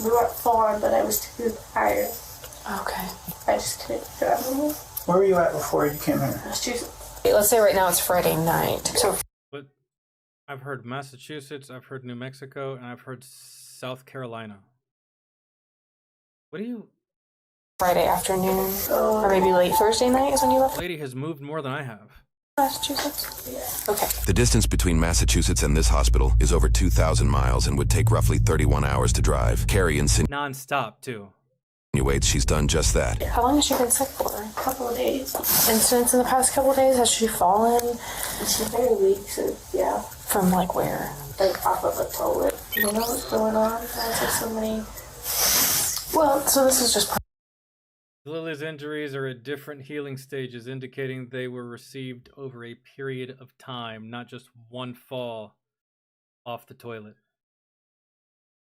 we weren't far, but I was too tired. Okay. I just couldn't drive anymore. Where were you at before you came here? Let's say right now it's Friday night. So But I've heard Massachusetts, I've heard New Mexico, and I've heard South Carolina. What do you... Friday afternoon, or maybe late Thursday night is when you left Lady has moved more than I have. Massachusetts? Yeah. Okay. The distance between Massachusetts and this hospital is over 2,000 miles and would take roughly 31 hours to drive. Carrie Non-stop, too. insinuates she's done just that. How long has she been sick for? A couple of days. Incidents in the past couple of days? Has she fallen? She's very weak, so yeah. From like where? Like off of a toilet. You know what's going on? There's just so many... Well, so this is just... Lily's injuries are at different healing stages, indicating they were received over a period of time, not just one fall off the toilet.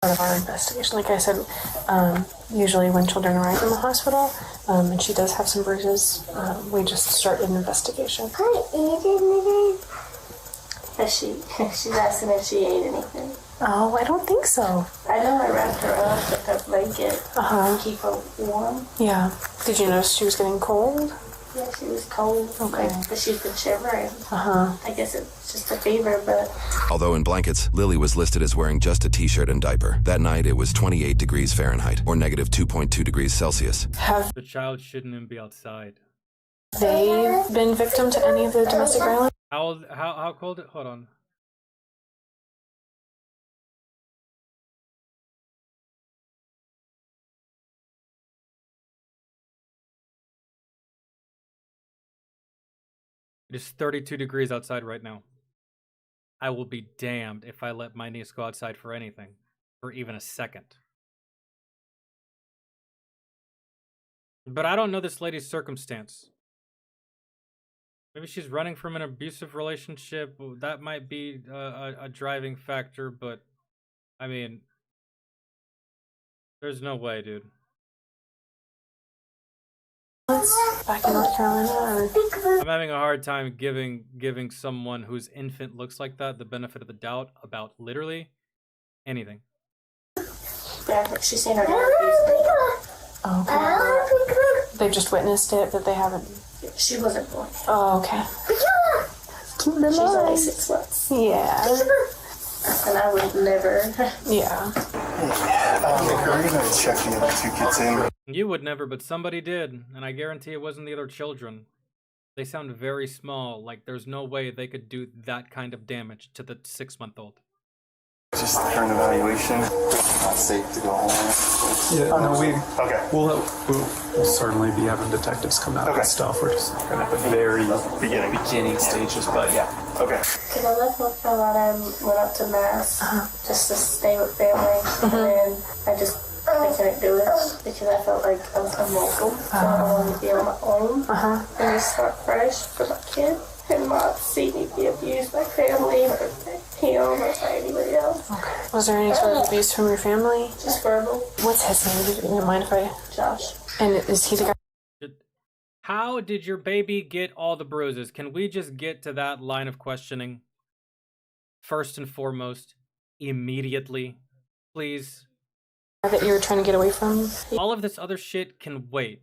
Part of our investigation, like I said, usually when children arrive in the hospital, and she does have some bruises, we just start an investigation. She's asking if she ate anything. Oh, I don't think so. I know I wrapped her up with her blanket to keep her warm. Yeah. Did you notice she was getting cold? Yeah, she was cold. Okay. But she's been shivering. I guess it's just a fever, but... Although in blankets, Lily was listed as wearing just a t-shirt and diaper. That night, it was 28 degrees Fahrenheit, or negative 2.2 degrees Celsius. Have The child shouldn't even be outside. they been victim to any of the domestic violence? How cold? Hold on. It is 32 degrees outside right now. I will be damned if I let my niece go outside for anything, for even a second. But I don't know this lady's circumstance. Maybe she's running from an abusive relationship. That might be a driving factor, but I mean, there's no way, dude. Back in North Carolina, or... I'm having a hard time giving someone whose infant looks like that the benefit of the doubt about literally anything. Yeah, but she's seen her dad abuse me. Okay. They've just witnessed it, but they haven't. She wasn't born. Oh, okay. She's only 6 months. Yeah. And I would never. Yeah. We're gonna check in the 2 kids in. You would never, but somebody did, and I guarantee it wasn't the other children. They sound very small, like there's no way they could do that kind of damage to the 6-month-old. Just for an evaluation. Not safe to go home. Yeah, no, Okay. We'll certainly be having detectives come out and stuff. We're just kind of at the very beginning stages, but yeah. Okay. Because I left North Carolina and went up to Mass just to stay with family, and then I couldn't do it because I felt like I was unwelcome. So I wanted to be on my own and just start fresh for my kid and not see me be abused by family or him or by anybody else. Okay. Was there any sort of abuse from your family? Just verbal. What's his name? Do you mind if I... Josh. And is he the guy? How did your baby get all the bruises? Can we just get to that line of questioning? First and foremost, immediately, please. That you were trying to get away from? All of this other shit can wait.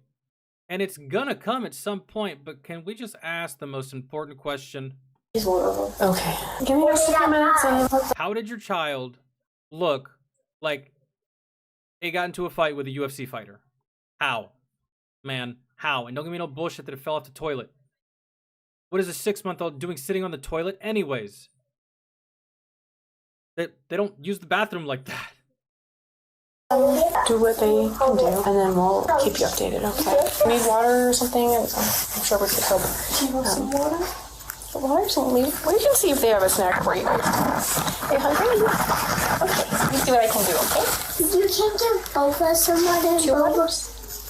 And it's gonna come at some point, but can we just ask the most important question? He's one of them. Okay. Give me just a few minutes and... How did your child look like it got into a fight with a UFC fighter? How? Man, how? And don't give me no bullshit that it fell off the toilet. What is a 6-month-old doing sitting on the toilet anyways? They don't use the bathroom like that. Do what they can do, and then we'll keep you updated, okay? Need water or something? I'm sure we could help. Do you want some water? Water? We can see if they have a snack for you. Are you hungry? Okay, let me see what I can do, okay? You can give both of us some water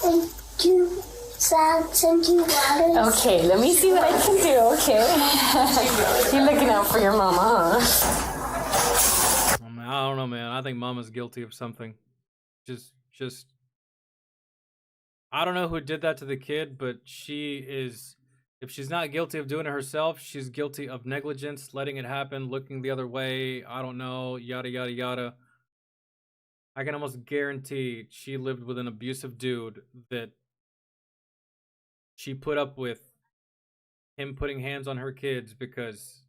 and 2 salads and 2 waters. Okay, let me see what I can do, okay? You're looking out for your mama, huh? I don't know, man. I think Mama's guilty of something. Just I don't know who did that to the kid, but she is, if she's not guilty of doing it herself, she's guilty of negligence, letting it happen, looking the other way, I don't know, yada yada yada. I can almost guarantee she lived with an abusive dude that she put up with him putting hands on her kids because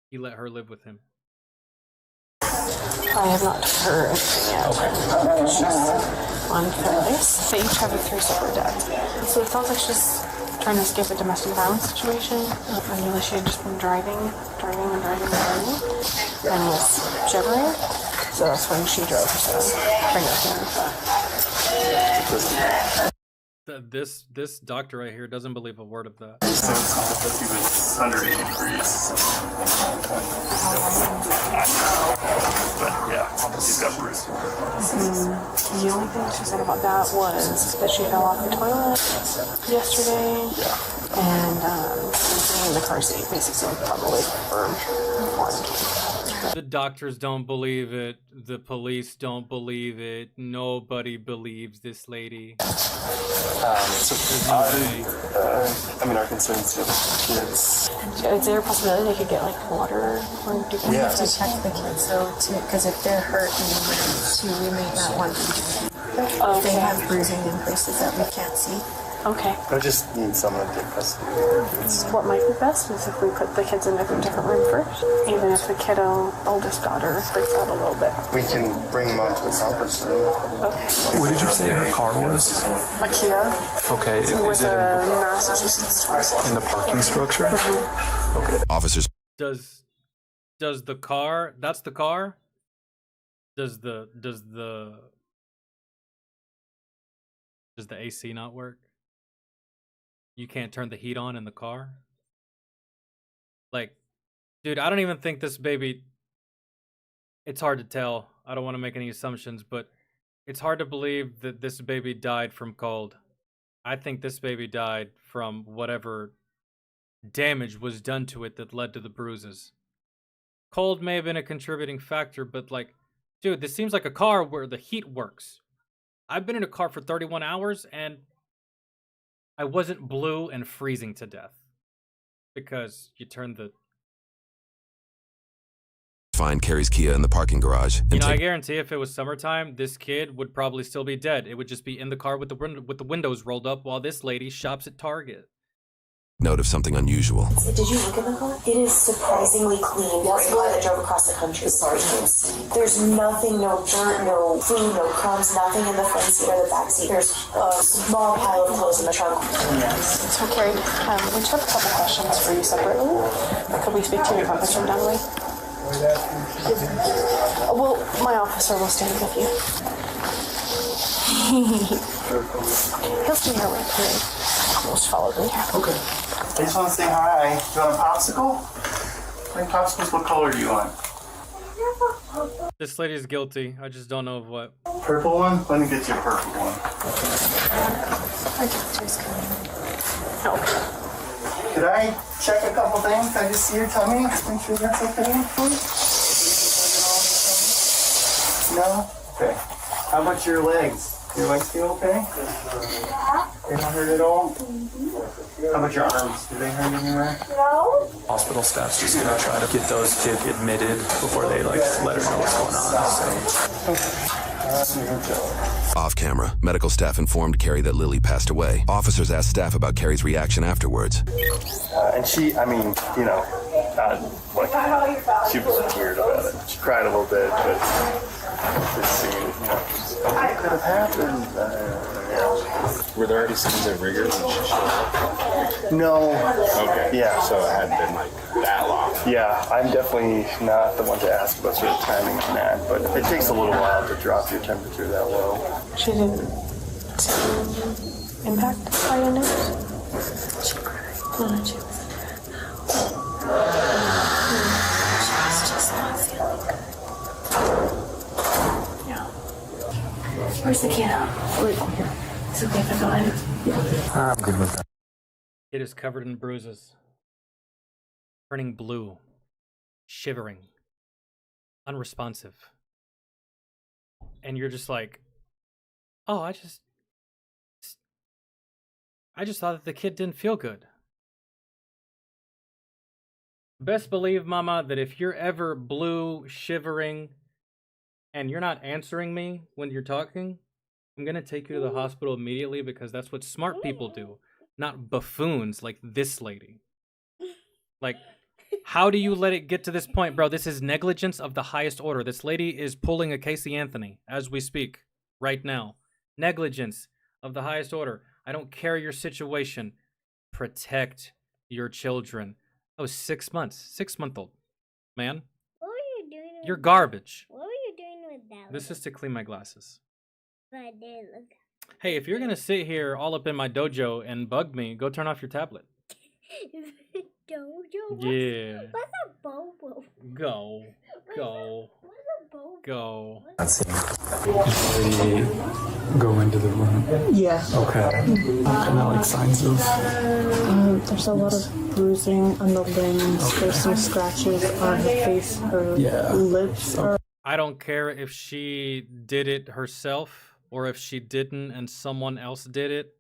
he let her live with him. I have not heard anything yet. Okay. She's on paradise. They each have 3 separate dads. So it sounds like she's trying to escape a domestic violence situation. I knew that she had just been driving, and was shivering. So that's when she drove to bring us here. This doctor right here doesn't believe a word of that. He was under 80 degrees. But yeah, he's got bruises. The only thing she said about that was that she fell off the toilet yesterday. And was in the car seat, basically, probably for more than 20. The doctors don't believe it. The police don't believe it. Nobody believes this lady. Our concerns with the kids. Is there a possibility they could get like water or do Yeah. have to check the kids though too? Because if they're hurt we may not want them to. If they have bruising in places that we can't see. Okay. I just need someone to take custody. What might be best is if we put the kids in a different room first, even if the oldest daughter freaks out a little bit. We can bring them onto the conference room. Okay. What did you say her car was? A Kia. Okay, is With it a Massachusetts. in the parking structure? Okay. Officers. Does the car? That's the car. Does the AC not work? You can't turn the heat on in the car? Like, dude, I don't even think this baby... It's hard to tell. I don't want to make any assumptions, but it's hard to believe that this baby died from cold. I think this baby died from whatever damage was done to it that led to the bruises. Cold may have been a contributing factor, but like, dude, this seems like a car where the heat works. I've been in a car for 31 hours and I wasn't blue and freezing to death because you turned the... Find Carrie's Kia in the parking garage and You know, I take guarantee if it was summertime, this kid would probably still be dead. It would just be in the car with the windows rolled up while this lady shops at Target. note of something unusual. Did you look in the car? It is surprisingly clean. That's why I drove across the country. Sergeants. There's nothing, no dirt, no food, no crumbs, nothing in the front seat or the back seat. There's a small pile of clothes in the trunk. So, Carrie, we just have a couple questions for you separately. Could we speak to your officer down the way? Well, my officer will stand with you. He'll see her right here. We'll just follow me here. Okay. I just want to say hi. You want a popsicle? Like popsicles, what color do you want? This lady is guilty. I just don't know of what. Purple one? Let me get you a purple one. Could I check a couple things? Can I just see your tummy? Make sure that's okay. No? Okay. How about your legs? Your legs feel okay? They don't hurt at all? How about your arms? Do they hurt anywhere? No. Hospital staff's just gonna try to get those kids admitted before they let her know what's going on. So. Off camera, medical staff informed Carrie that Lily passed away. Officers asked staff about Carrie's reaction afterwards. And she, I mean, you know, she was weird about it. She cried a little bit, but it seemed, you know, what could have happened? Were there already scenes of rigor when she showed up? No. Okay. Yeah. So it hadn't been like that long. Yeah, I'm definitely not the one to ask about sort of timing on that, but it takes a little while to drop your temperature that low. She didn't impact by your nose? She was just not feeling good. Yeah. Where's the kid? Right here. It's okay if I go in. I'm good with that. It is covered in bruises, turning blue, shivering, unresponsive. And you're just like, oh, I just thought that the kid didn't feel good. Best believe, Mama, that if you're ever blue, shivering, and you're not answering me when you're talking, I'm going to take you to the hospital immediately because that's what smart people do, not buffoons like this lady. Like, how do you let it get to this point, bro? This is negligence of the highest order. This lady is pulling a Casey Anthony as we speak right now. Negligence of the highest order. I don't care your situation. Protect your children. Oh, 6 months. 6-month-old. Man. What were you doing? You're garbage. What were you doing with that? This is to clean my glasses. But I did look. Hey, if you're going to sit here all up in my dojo and bug me, go turn off your tablet. Dojo? Yeah. What's a bobo? Go. Go. What's a bobo? Go. Let's see. Before we go into the room. Yeah. Okay. Kind of like signs of. There's a lot of bruising on the limbs. There's some scratches on her face. Her lips are. I don't care if she did it herself or if she didn't and someone else did it.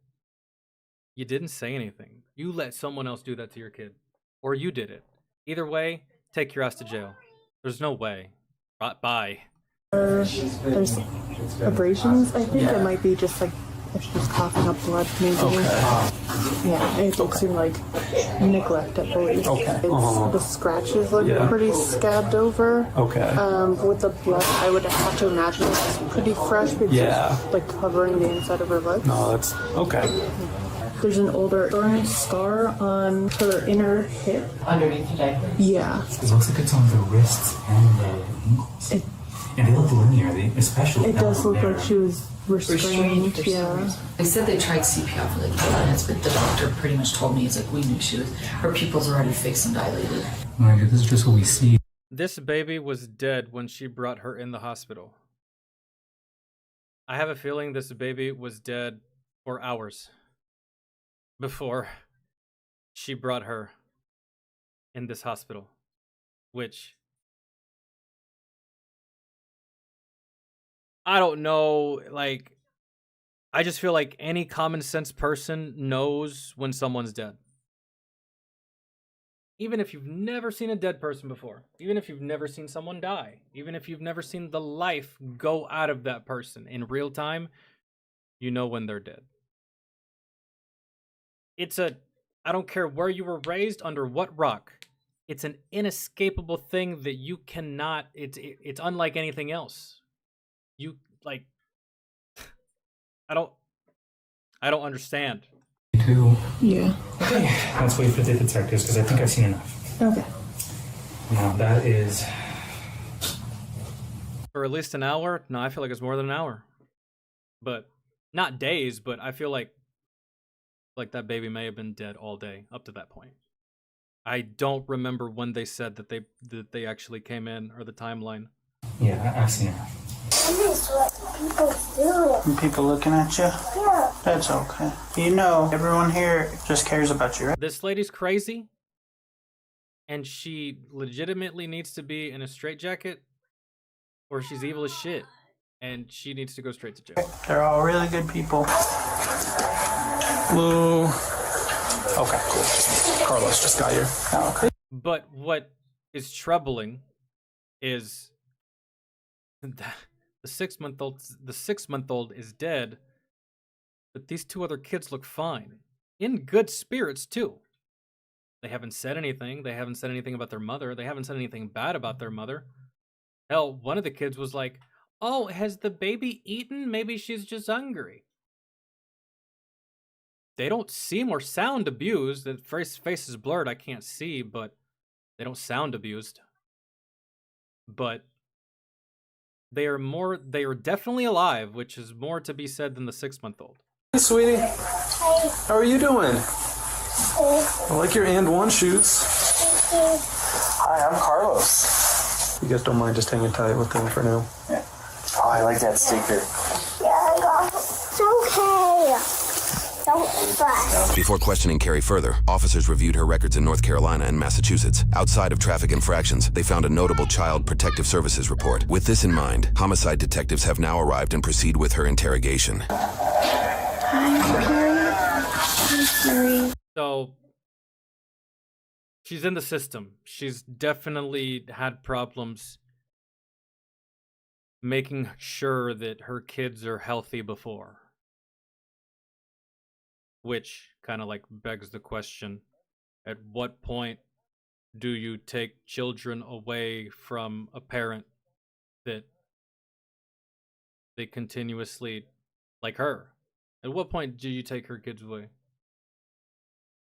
You didn't say anything. You let someone else do that to your kid. Or you did it. Either way, take your ass to jail. There's no way. Bye. There's abrasions, I think. It might be just like if she's coughing up blood, maybe. Yeah, it looks like neglect, I believe. The scratches look pretty scabbed over. With the blood, I would have to imagine it's pretty fresh because it's like covering the inside of her lips. No, that's okay. There's an older scar on her inner hip. Underneath the diaper? Yeah. It looks like it's on the wrists and the ankles. And they look linear, especially It does look like she was restrained. Yeah. They said they tried CPR for like 4 minutes, but the doctor pretty much told me, he's like, we knew her pupils already fixed and dilated. Like, this is just what we see. This baby was dead when she brought her in the hospital. I have a feeling this baby was dead for hours before she brought her in this hospital, which I don't know, like, I just feel like any common sense person knows when someone's dead. Even if you've never seen a dead person before, even if you've never seen someone die, even if you've never seen the life go out of that person in real time, you know when they're dead. I don't care where you were raised, under what rock. It's an inescapable thing that you cannot, it's unlike anything else. You, like, I don't understand. Yeah. Okay, let's wait for the detectives because I think I've seen enough. Okay. Now that is... For at least an hour? No, I feel like it's more than an hour. But, not days, but I feel like that baby may have been dead all day up to that point. I don't remember when they said that they actually came in, or the timeline. Yeah, I've seen enough. People looking at you? Yeah. That's okay. You know, everyone here just cares about you, right? This lady's crazy, and she legitimately needs to be in a straitjacket, or she's evil as shit, and she needs to go straight to jail. They're all really good people. Blue. Okay, cool. Carlos just got you. Oh, okay. But what is troubling is that the 6-month-old is dead, but these two other kids look fine. In good spirits, too. They haven't said anything. They haven't said anything about their mother. They haven't said anything bad about their mother. Hell, one of the kids was like, "Oh, has the baby eaten? Maybe she's just hungry." They don't seem or sound abused. The face is blurred, I can't see, but they don't sound abused. But they are definitely alive, which is more to be said than the 6-month-old. Hey, sweetie. How are you doing? I like your and one shoots. Hi, I'm Carlos. You guys don't mind just hanging tight with them for now? Yeah. Oh, I like that sticker. Yeah, it's okay. Don't fuss. Before questioning Carrie further, officers reviewed her records in North Carolina and Massachusetts. Outside of traffic infractions, they found a notable Child Protective Services report. With this in mind, homicide detectives have now arrived and proceed with her interrogation. So, she's in the system. She's definitely had problems making sure that her kids are healthy before. Which kind of like begs the question, at what point do you take children away from a parent that they continuously, like her? At what point do you take her kids away?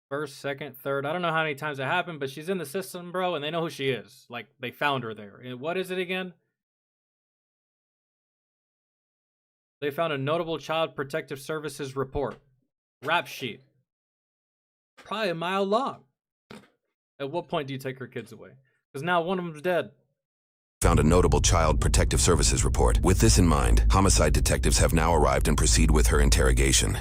First, second, third, I don't know how many times it happened, but she's in the system, bro, and they know who she is. Like, they found her there. And what is it again? They found a notable Child Protective Services report. Rap sheet. Probably a mile long. At what point do you take her kids away? Because now one of them's dead. Found a notable Child Protective Services report. With this in mind, homicide detectives have now arrived and proceed with her interrogation.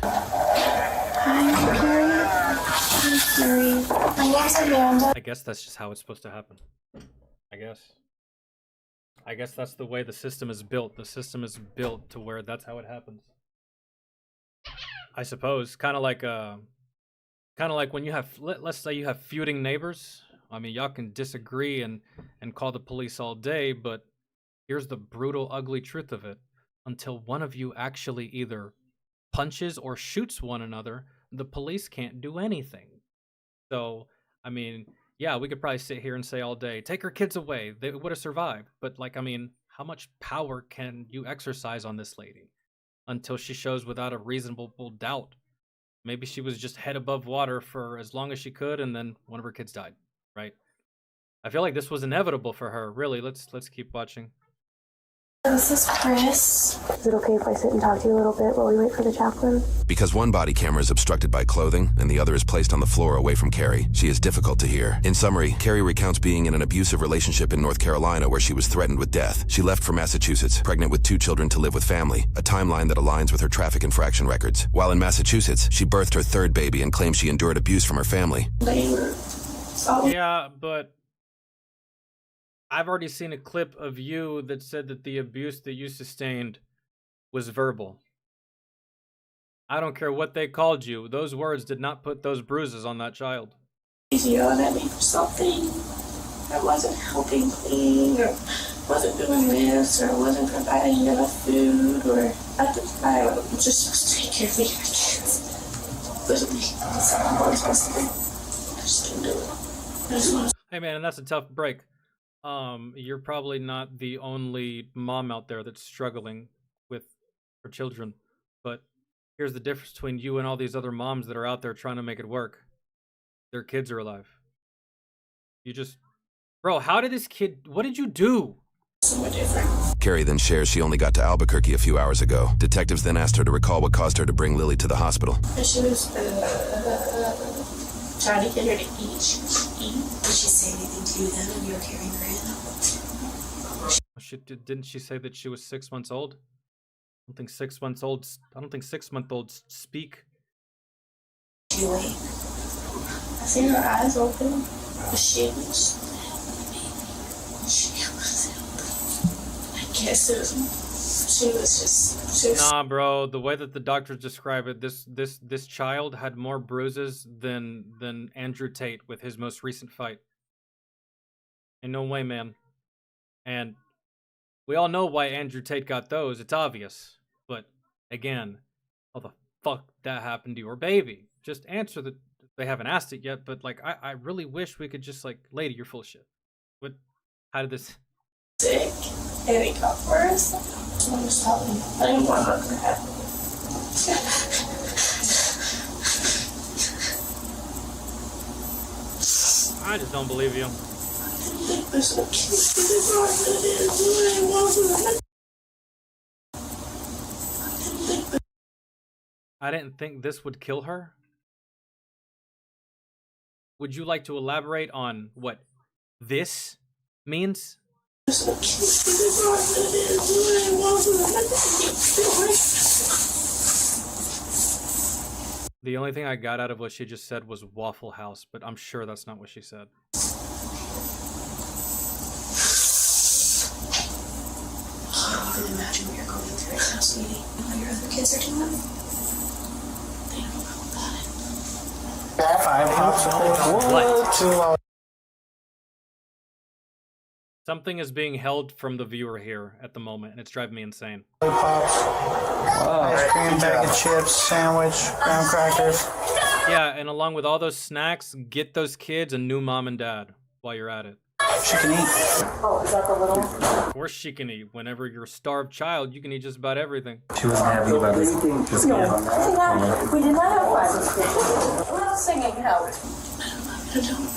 I guess that's just how it's supposed to happen. I guess that's the way the system is built. The system is built to where that's how it happens. I suppose, kind of like when you have, let's say you have feuding neighbors. I mean, y'all can disagree and call the police all day, but here's the brutal, ugly truth of it. Until one of you actually either punches or shoots one another, the police can't do anything. So, I mean, yeah, we could probably sit here and say all day, take her kids away, they would have survived. But, like, I mean, how much power can you exercise on this lady? Until she shows without a reasonable doubt. Maybe she was just head above water for as long as she could, and then one of her kids died, right? I feel like this was inevitable for her. Really, let's keep watching. This is Chris. Is it okay if I sit and talk to you a little bit while we wait for the chaplain? Because one body camera is obstructed by clothing and the other is placed on the floor away from Carrie, she is difficult to hear. In summary, Carrie recounts being in an abusive relationship in North Carolina where she was threatened with death. She left for Massachusetts, pregnant with 2 children to live with family, a timeline that aligns with her traffic infraction records. While in Massachusetts, she birthed her 3rd baby and claims she endured abuse from her family. Yeah, but I've already seen a clip of you that said that the abuse that you sustained was verbal. I don't care what they called you. Those words did not put those bruises on that child. He's yelling at me for something. I wasn't helping clean, or wasn't doing this, or wasn't providing enough food, or at the time I was just supposed to take care of me and my kids. Literally, that's all I was supposed to do. I just didn't do it. I just want to. Hey man, and that's a tough break. You're probably not the only mom out there that's struggling with her children, but here's the difference between you and all these other moms that are out there trying to make it work. Their kids are alive. You just, bro, how did this kid, what did you do? Carrie then shares she only got to Albuquerque a few hours ago. Detectives then asked her to recall what caused her to bring Lily to the hospital. She was trying to get her to eat. Did she say anything to you then when you were carrying her in? Didn't she say that she was 6 months old? I don't think 6 months old. I don't think 6-month-olds speak. Julie, I seen her eyes open, but she was. I guess it was. She was just. Nah, bro. The way that the doctors describe it, this child had more bruises than Andrew Tate with his most recent fight. In no way, man. And we all know why Andrew Tate got those. It's obvious. But again, how the fuck that happened to your baby? Just answer the. They haven't asked it yet, but like, I really wish we could just like, lady, you're full of shit. What? How did this? Sick, and it got worse. I was telling you, I didn't want nothing to happen. I just don't believe you. I didn't think this would kill her. Would you like to elaborate on what this means? The only thing I got out of what she just said was Waffle House, but I'm sure that's not what she said. I can imagine what you're going through right now, sweetie. What your other kids are doing. They don't know about it. 5 popsicles. Something is being held from the viewer here at the moment, and it's driving me insane. Pops, ice cream, bag of chips, sandwich, graham crackers. Yeah, and along with all those snacks, get those kids a new mom and dad while you're at it. She can eat. Oh, is that the little? Of course she can eat. Whenever you're a starved child, you can eat just about everything. She wasn't happy about this game. We did not have fun. What else singing helped? I don't know.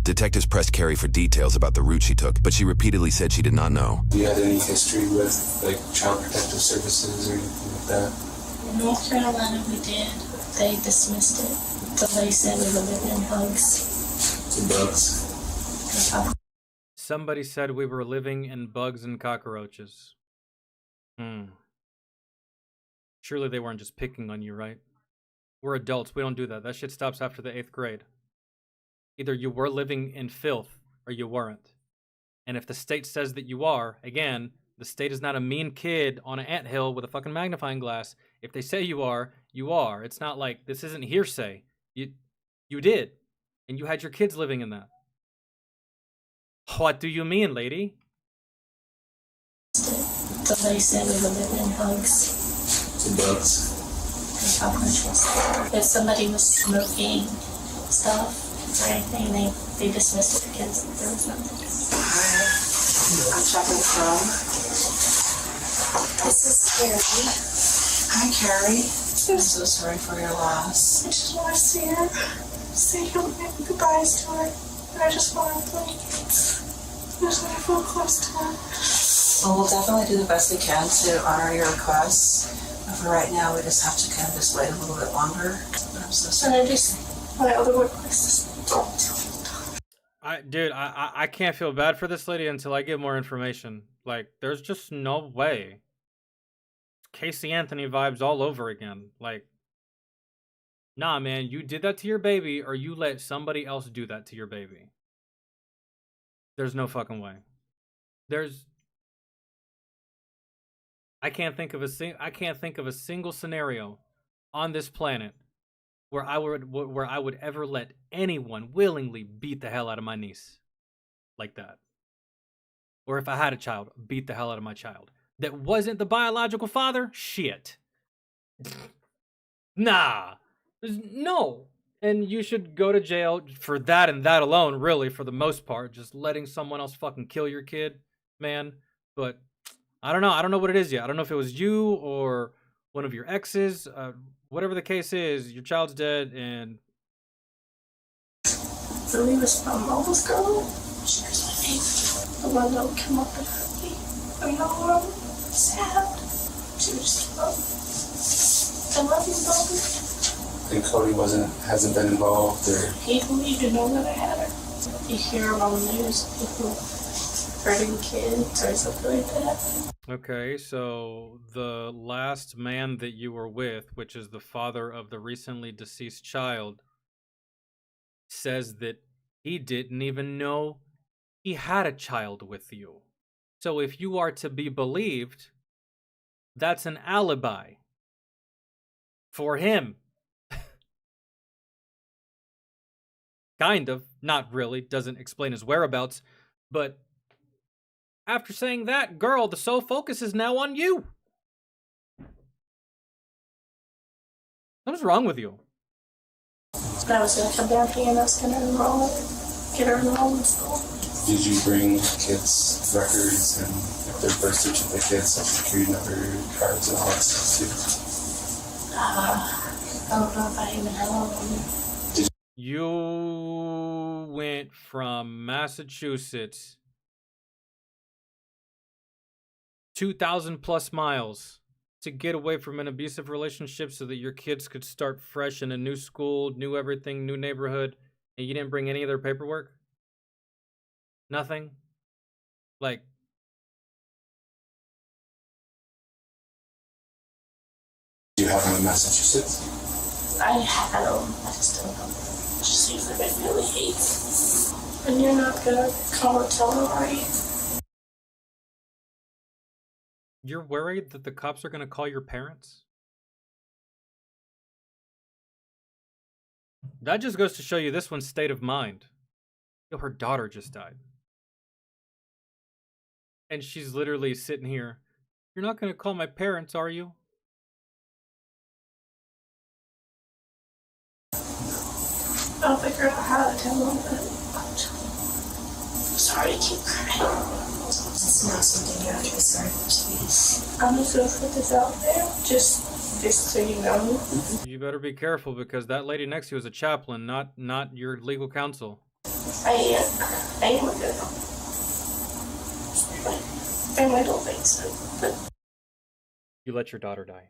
Detectives pressed Carrie for details about the route she took, but she repeatedly said she did not know. Do you have any history with like Child Protective Services or anything like that? In North Carolina, we did. They dismissed it. The lady said we were living in bugs. Some bugs. Somebody said we were living in bugs and cockroaches. Surely they weren't just picking on you, right? We're adults. We don't do that. That shit stops after the 8th grade. Either you were living in filth or you weren't. And if the state says that you are, again, the state is not a mean kid on an anthill with a fucking magnifying glass. If they say you are, you are. It's not like, this isn't hearsay. You did. And you had your kids living in that. What do you mean, lady? The lady said we were living in bugs. Some bugs. And cockroaches. If somebody was smoking stuff, or anything, they dismissed it because there was nothing. I'm checking the phone. This is Carrie. Hi, Carrie. I'm so sorry for your loss. I just want to see her. Say goodbyes to her. And I just want to like, I just want to feel close to her. Well, we'll definitely do the best we can to honor your requests. But for right now, we just have to kind of just wait a little bit longer. But I'm so sorry. And I just, my other workplaces. I can't feel bad for this lady until I get more information. Like, there's just no way. Casey Anthony vibes all over again. Like, Nah, man, you did that to your baby, or you let somebody else do that to your baby. There's no fucking way. I can't think of a single scenario on this planet where I would ever let anyone willingly beat the hell out of my niece like that. Or if I had a child, beat the hell out of my child. That wasn't the biological father? Shit. Nah. No. And you should go to jail for that and that alone, really, for the most part. Just letting someone else fucking kill your kid, man. But I don't know. I don't know what it is yet. I don't know if it was you or one of your exes. Whatever the case is, your child's dead, and... Billy was my mama's girl. She was my favorite. The one that would come up and hurt me. I know I'm sad. She would just I love you, Bobby. And Cody hasn't been involved, or He didn't even know that I had her. You hear on the news people hurting kids or something like that. Okay, so the last man that you were with, which is the father of the recently deceased child, says that he didn't even know he had a child with you. So if you are to be believed, that's an alibi for him. Kind of, not really, doesn't explain his whereabouts, but after saying that, girl, the sole focus is now on you. What's wrong with you? I was going to come down here and I was going to get her enrolled in school. did you bring kids' records and their birth certificates, social security number, cards, and all that stuff too? I don't know if I even have all of them. You went from Massachusetts 2,000 plus miles to get away from an abusive relationship so that your kids could start fresh in a new school, new everything, new neighborhood, and you didn't bring any of their paperwork? Nothing? Like, Do you have them in Massachusetts? I had them. I just don't know. It just seems like I really hate. And you're not gonna call and tell them, are you? you're worried that the cops are going to call your parents? That just goes to show you this one's state of mind. Yo, her daughter just died. And she's literally sitting here. You're not going to call my parents, are you? I'll figure out how to tell them, but I'm sorry to keep crying. It's not something you have to be sorry for, sweetie. I'm just gonna put this out there, just so you know. You better be careful because that lady next to you is a chaplain, not your legal counsel. I am a good and I don't think so, but You let your daughter die.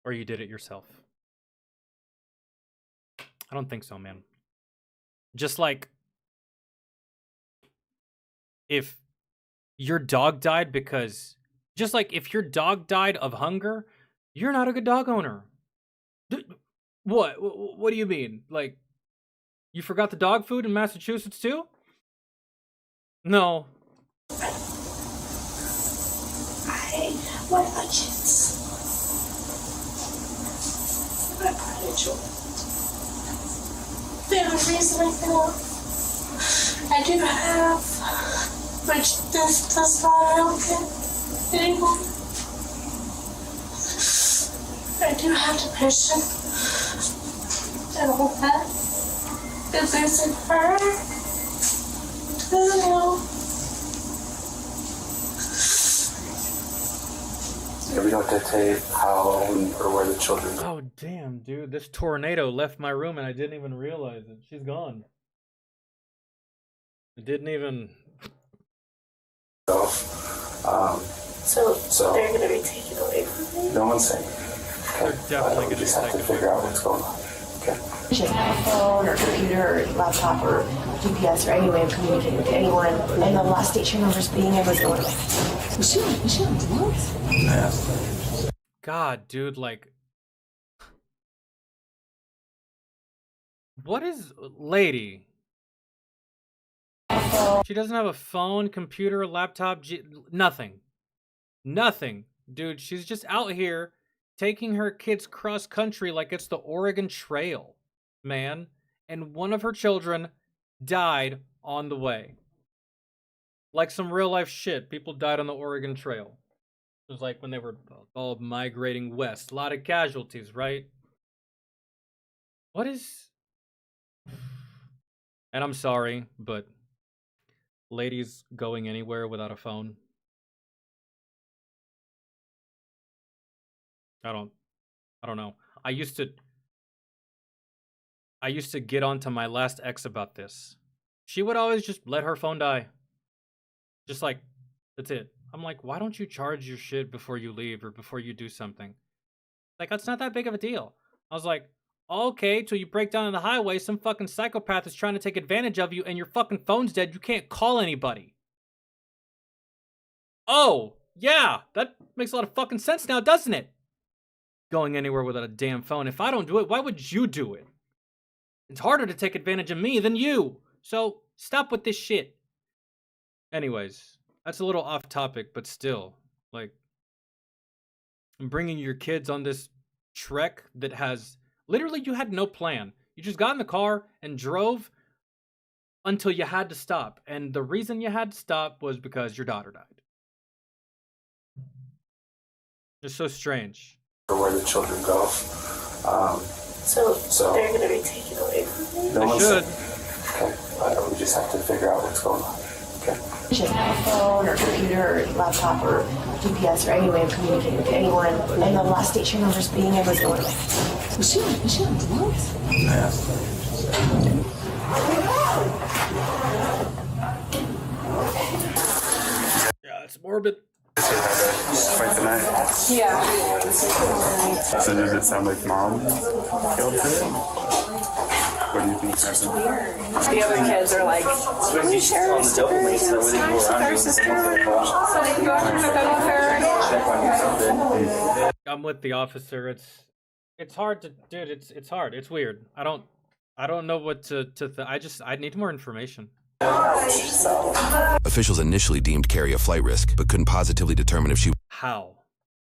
Or you did it yourself. I don't think so, man. Just like if your dog died because, just like if your dog died of hunger, you're not a good dog owner. What? What do you mean? Like, you forgot the dog food in Massachusetts too? No. What about kids? What about your children? The only reason I feel I do have, which this does not help it anymore. I do have depression and all that. Is losing her. I don't know. Yeah, we don't dictate how or where the children go. Oh, damn, dude. This tornado left my room and I didn't even realize it. She's gone. I didn't even... So they're going to be taken away from me? No one's saying. They're definitely going to just have to figure out what's going on. Okay. You should have a phone or computer or laptop or GPS or any way of communicating with anyone. And the last station numbers being it was going away. Was she on drugs? Yeah. God, dude, like... What is lady? She doesn't have a phone, computer, laptop, nothing. Nothing. Dude, she's just out here taking her kids cross country like it's the Oregon Trail, man. And one of her children died on the way. Like some real life shit. People died on the Oregon Trail. It was like when they were all migrating west. A lot of casualties, right? What is... And I'm sorry, but ladies going anywhere without a phone? I don't know. I used to get onto my last ex about this. She would always just let her phone die. Just like, that's it. I'm like, why don't you charge your shit before you leave or before you do something? Like, that's not that big of a deal. I was like, okay, till you break down on the highway, some fucking psychopath is trying to take advantage of you and your fucking phone's dead. You can't call anybody. Oh, yeah, that makes a lot of fucking sense now, doesn't it? Going anywhere without a damn phone. If I don't do it, why would you do it? It's harder to take advantage of me than you. So stop with this shit. Anyways, that's a little off topic, but still, like, bringing your kids on this trek that has literally, you had no plan. You just got in the car and drove until you had to stop. And the reason you had to stop was because your daughter died. It's so strange. Where the children go. So they're going to be taken away from me? No They should. Okay. We just have to figure out what's going on. Okay. She doesn't have a phone or computer or laptop or GPS or any way of communicating with anyone. And the last station numbers being able to go away. Was she on drugs? Yeah. Yeah, it's morbid. Fight tonight. Yeah. So does it sound like mom killed her? What do you think happened? The other kids are like, can you share our stickers and smash with our sister so they can go after the gun with her? I'm with the officer. It's hard to, dude. It's hard. It's weird. I don't know what to I need more information. Officials initially deemed Carrie a flight risk, but couldn't positively determine if she How?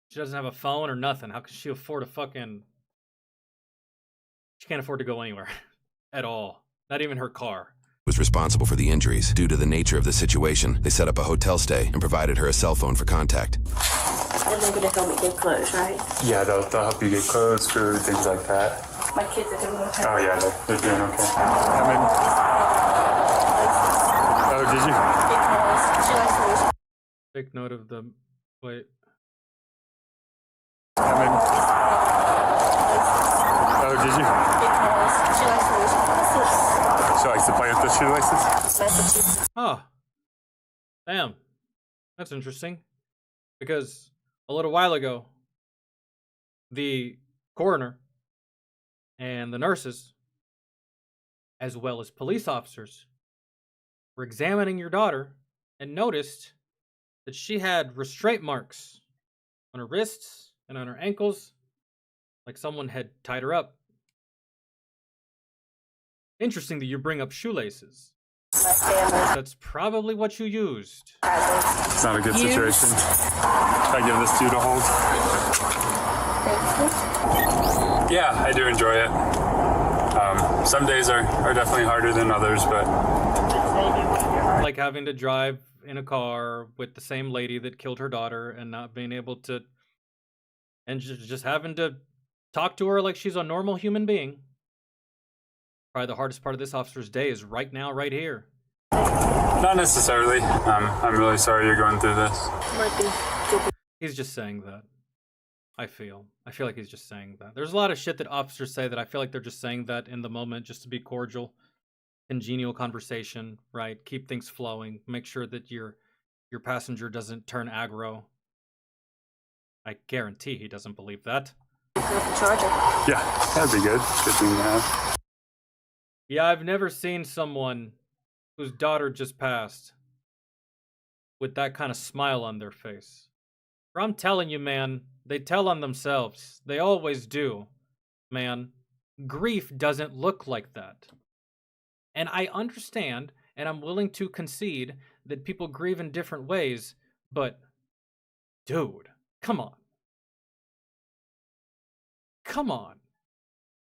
She doesn't have a phone or nothing. How can she afford a fucking... She can't afford to go anywhere. At all. Not even her car. was responsible for the injuries. Due to the nature of the situation, they set up a hotel stay and provided her a cell phone for contact. And they're going to help me get clothes, right? Yeah, they'll help you get clothes, food, things like that. My kids are doing okay. Oh yeah, they're doing okay. I mean, oh, did you? She likes to lose. Take note of the... Wait. I mean, oh, did you? She likes to lose. She likes to play with the shoelaces? Massachusetts. Oh. Damn. That's interesting. Because a little while ago, the coroner and the nurses, as well as police officers, were examining your daughter and noticed that she had restraint marks on her wrists and on her ankles, like someone had tied her up. Interesting that you bring up shoelaces. That's probably what you used. It's not a good situation. I give this to you to hold. Yeah, I do enjoy it. Some days are definitely harder than others, but... Like having to drive in a car with the same lady that killed her daughter and not being able to... And just having to talk to her like she's a normal human being. Probably the hardest part of this officer's day is right now, right here. Not necessarily. I'm really sorry you're going through this. He's just saying that. I feel like he's just saying that. There's a lot of shit that officers say that I feel like they're just saying that in the moment just to be cordial. Congenial conversation, right? Keep things flowing. Make sure that your passenger doesn't turn aggro. I guarantee he doesn't believe that. Yeah, that'd be good. Good thing to have. Yeah, I've never seen someone whose daughter just passed with that kind of smile on their face. I'm telling you, man, they tell on themselves. They always do, man. grief doesn't look like that. And I understand, and I'm willing to concede that people grieve in different ways, but dude, come on. Come on.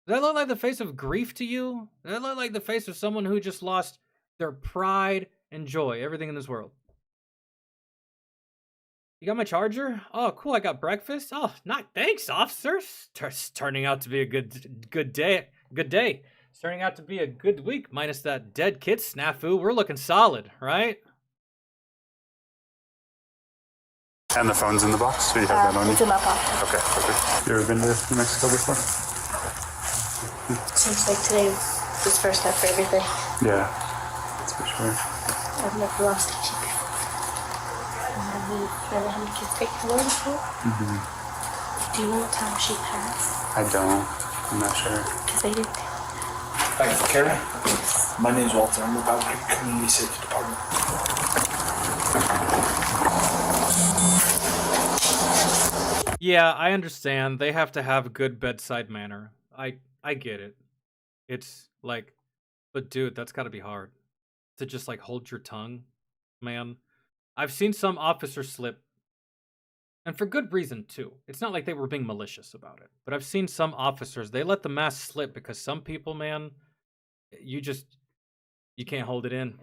Does that look like the face of grief to you? Does that look like the face of someone who just lost their pride and joy, everything in this world? You got my charger? Oh, cool. I got breakfast. Oh, not thanks, officer. It's turning out to be a good day. Good day. It's turning out to be a good week, minus that dead kid snafu. We're looking solid, right? And the phone's in the box? So you have that on you? It's in my pocket. Okay, perfect. You ever been to New Mexico before? Seems like today was first step for everything. Yeah, that's for sure. I've never lost a kid before. Never had a kid take care before. Do you know what time she passed? I don't. I'm not sure. Because they didn't. Thank you, Kerry. My name's Walter. I'm with the Community Safety Department. Yeah, I understand. They have to have good bedside manner. I get it. It's like, but dude, that's gotta be hard. To just like hold your tongue, man. I've seen some officers slip. And for good reason too. It's not like they were being malicious about it. But I've seen some officers, they let the mask slip because some people, man, you can't hold it in.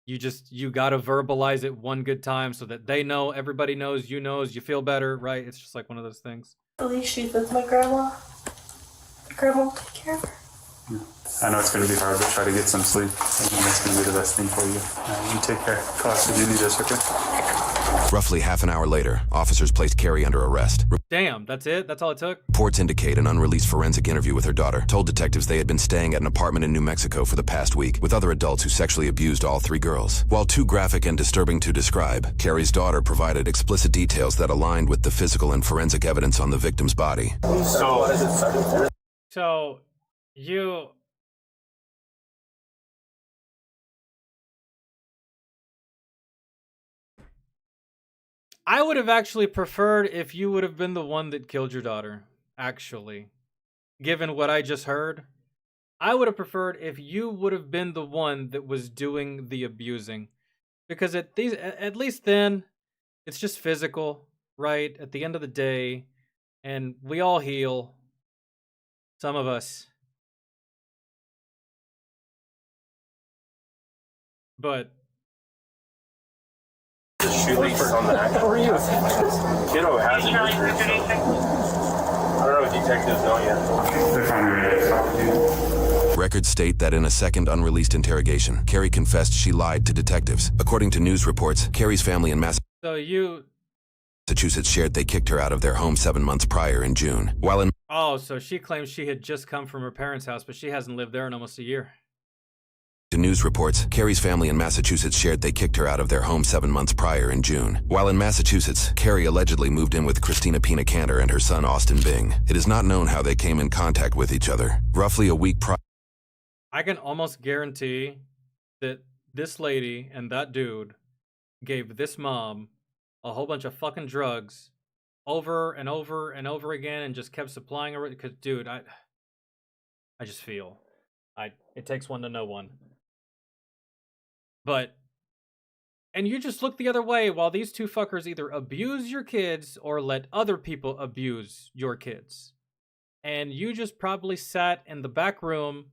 You gotta verbalize it one good time so that they know, everybody knows, you feel better, right? It's just like one of those things. At least she's with my grandma. My grandma will take care of her. I know it's going to be hard, but try to get some sleep. I think that's going to be the best thing for you. You take care. Call us if you need us, okay? Roughly half an hour later, officers placed Carrie under arrest. Damn, that's it? That's all it took? Reports indicate an unreleased forensic interview with her daughter told detectives they had been staying at an apartment in New Mexico for the past week with other adults who sexually abused all three girls. While too graphic and disturbing to describe, Carrie's daughter provided explicit details that aligned with the physical and forensic evidence on the victim's body. So, you... I would have actually preferred if you would have been the one that killed your daughter, actually. Given what I just heard, I would have preferred if you would have been the one that was doing the abusing. Because at least then, it's just physical, right? At the end of the day, and we all heal. Some of us. But... Shoelace on the neck. How are you? Kiddo has it. I don't know if detectives know yet. Records state that in a second unreleased interrogation, Carrie confessed she lied to detectives. According to news reports, Carrie's family in Massachusetts shared they kicked her out of their home 7 months prior in June. While in so she claims she had just come from her parents' house, but she hasn't lived there in almost a year. To news reports, Carrie's family in Massachusetts shared they kicked her out of their home 7 months prior in June. While in Massachusetts, Carrie allegedly moved in with Christina Pina Cantor and her son Austin Bing. It is not known how they came in contact with each other. Roughly a week prior, I can almost guarantee that this lady and that dude gave this mom a whole bunch of fucking drugs over and over and over again and just kept supplying her. Because, dude, I just feel it takes one to know one. But, and you just look the other way while these two fuckers either abuse your kids or let other people abuse your kids. And you just probably sat in the back room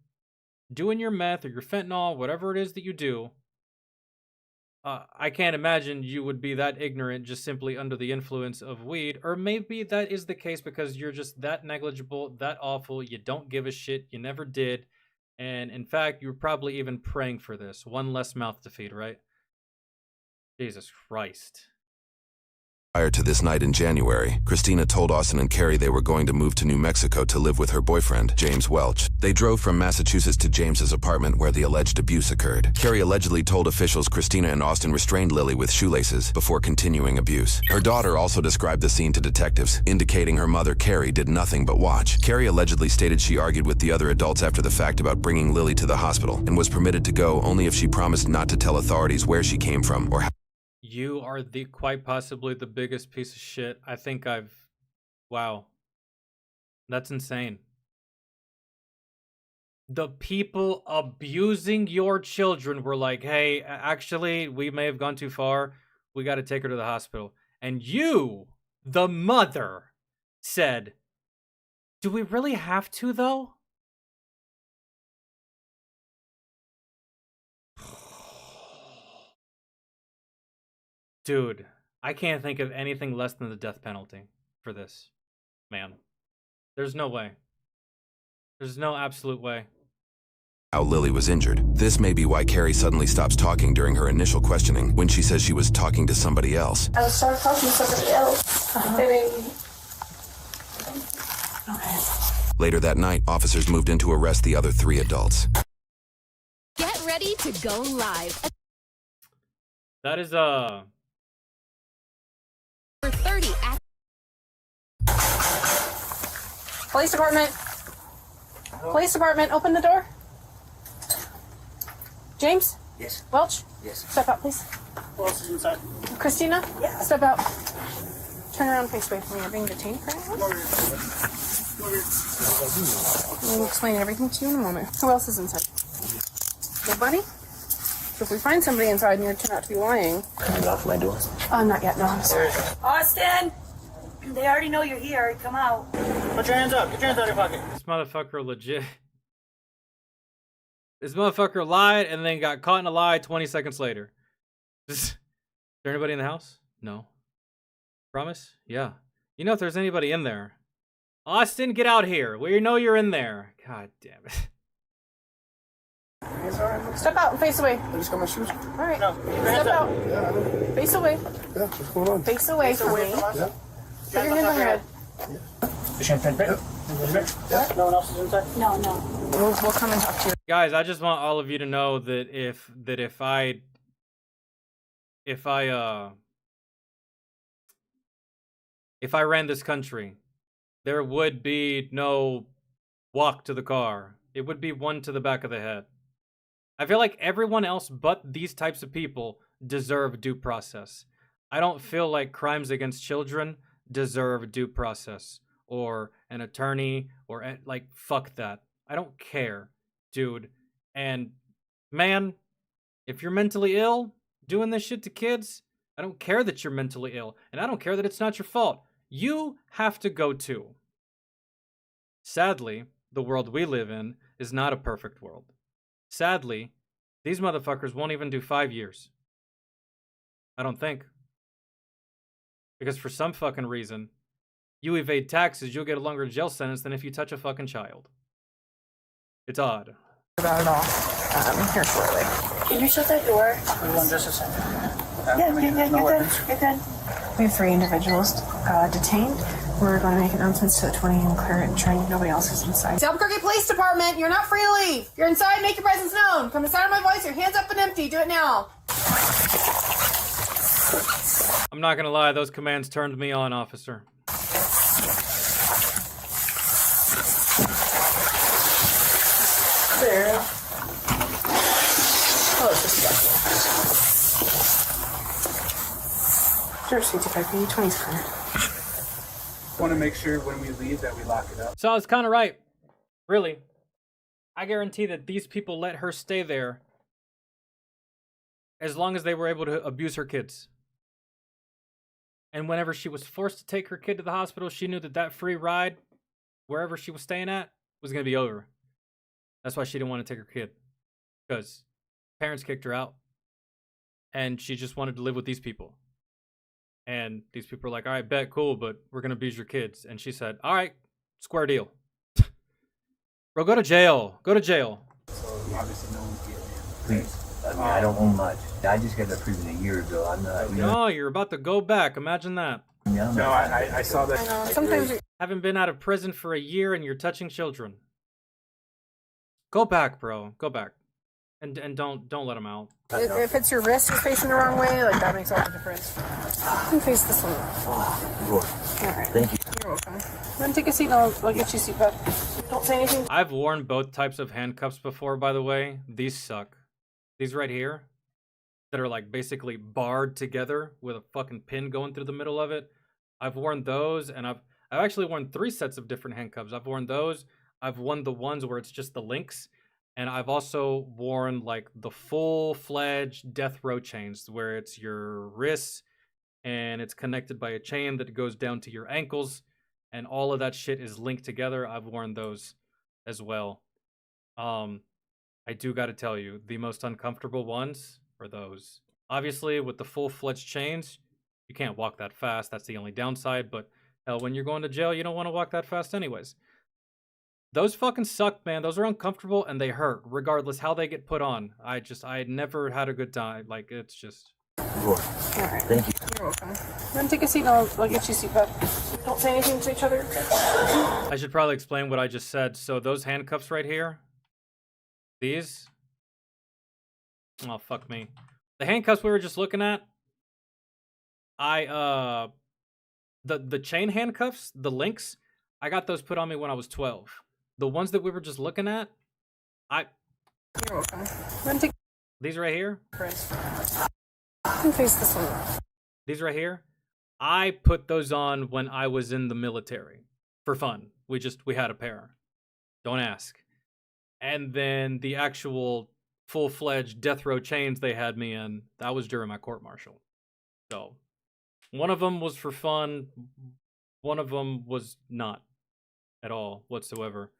doing your meth or your fentanyl, whatever it is that you do. I can't imagine you would be that ignorant just simply under the influence of weed. Or maybe that is the case because you're just that negligible, that awful, you don't give a shit, you never did. And in fact, you were probably even praying for this. One less mouth to feed, right? Jesus Christ. Prior to this night in January, Christina told Austin and Carrie they were going to move to New Mexico to live with her boyfriend, James Welch. They drove from Massachusetts to James's apartment where the alleged abuse occurred. Carrie allegedly told officials Christina and Austin restrained Lily with shoelaces before continuing abuse. Her daughter also described the scene to detectives, indicating her mother, Carrie, did nothing but watch. Carrie allegedly stated she argued with the other adults after the fact about bringing Lily to the hospital and was permitted to go only if she promised not to tell authorities where she came from or how. You are quite possibly the biggest piece of shit I think wow. That's insane. The people abusing your children were like, hey, actually, we may have gone too far. We got to take her to the hospital. And you, the mother, said, do we really have to, though? Dude, I can't think of anything less than the death penalty for this, man. There's no way. There's no absolute way. How Lily was injured. This may be why Carrie suddenly stops talking during her initial questioning when she says she was talking to somebody else. I started talking to somebody else. Later that night, officers moved in to arrest the other 3 adults. Get ready to go live. That is, For 30 at Police department. Police department, open the door. James? Yes. Welch? Yes. Step out, please. Who else is inside? Christina? Yeah. Step out. Turn around, face away from me. You're being detained currently. We'll explain everything to you in a moment. Who else is inside? Nobody? So if we find somebody inside and you turn out to be lying... Can you lock my door? Not yet. No, I'm sorry. Austin! They already know you're here. Come out. Put your hands up. Get your hands out of your pocket. this motherfucker legit. This motherfucker lied and then got caught in a lie 20 seconds later. Is there anybody in the house? No. Promise? Yeah. You know if there's anybody in there. Austin, get out here. We know you're in there. God damn it. Step out and face away. I just got my shoes. All right. No. Step out. Yeah, Face away. yeah, what's going on? Face away from me. Yeah. Put your hands on your head. The champagne pit? Yeah. No one else is inside? No, no. We'll come and talk to you. Guys, I just want all of you to know that if I ran this country, there would be no walk to the car. It would be one to the back of the head. I feel like everyone else but these types of people deserve due process. I don't feel like crimes against children deserve due process or an attorney or like fuck that. I don't care, dude. And man, if you're mentally ill doing this shit to kids, I don't care that you're mentally ill, and I don't care that it's not your fault. You have to go too. Sadly, the world we live in is not a perfect world. Sadly, these motherfuckers won't even do 5 years. I don't think. Because for some fucking reason, you evade taxes, you'll get a longer jail sentence than if you touch a fucking child. It's odd. About it all. Here shortly. Can you shut that door? Hold on just a second. Yeah, you're good. You're good. We have 3 individuals detained. We're going to make announcements to the 20 and clear it, ensuring nobody else is inside. Albuquerque Police Department, you're not free to leave. You're inside, make your presence known. Come to the sound of my voice, your hands up and empty. Do it now. I'm not gonna lie, those commands turned me on, officer. There. Oh, it's just Sure, 65 P, 20's clear. Want to make sure when we leave that we lock it up. So I was kind of right. Really. I guarantee that these people let her stay there as long as they were able to abuse her kids. And whenever she was forced to take her kid to the hospital, she knew that that free ride, wherever she was staying at, was going to be over. That's why she didn't want to take her kid. Because parents kicked her out. And she just wanted to live with these people. And these people were like, all right, bet, cool, but we're going to abuse your kids. And she said, all right, square deal. Bro, go to jail. Go to jail. So obviously no one's getting in. Please. I mean, I don't own much. I just got that proven a year ago. I'm not. No, you're about to go back. Imagine that. No, I saw that. I know. Sometimes you... Haven't been out of prison for a year and you're touching children. Go back, bro. Go back. And don't let them out. If it's your wrist is facing the wrong way, like that makes all the difference. You can face this one. All right. Thank you. You're welcome. Then take a seat and I'll get you a seat back. Don't say anything. I've worn both types of handcuffs before, by the way. These suck. These right here, that are like basically barred together with a fucking pin going through the middle of it. I've worn those, and I've actually worn 3 sets of different handcuffs. I've worn those. I've worn the ones where it's just the links, And I've also worn like the full-fledged death row chains where it's your wrists and it's connected by a chain that goes down to your ankles and all of that shit is linked together. I've worn those as well. I do got to tell you, the most uncomfortable ones are those. Obviously, with the full-fledged chains, you can't walk that fast. That's the only downside, but hell, when you're going to jail, you don't want to walk that fast anyways. Those fucking suck, man. Those are uncomfortable and they hurt, regardless how they get put on. I never had a good time. Like, it's just... Alright. Thank you. You're welcome. Then take a seat and I'll get you a CPAP. Don't say anything to each other. I should probably explain what I just said. So those handcuffs right here, these... Oh, fuck me. The handcuffs we were just looking at, the chain handcuffs, the links, I got those put on me when I was 12. The ones that we were just looking at, You're welcome. Then take... These right here? Chris. You face this one. These right here? I put those on when I was in the military. For fun. We had a pair. Don't ask. And then the actual full-fledged death row chains they had me in, that was during my court-martial. So, one of them was for fun. One of them was not at all whatsoever.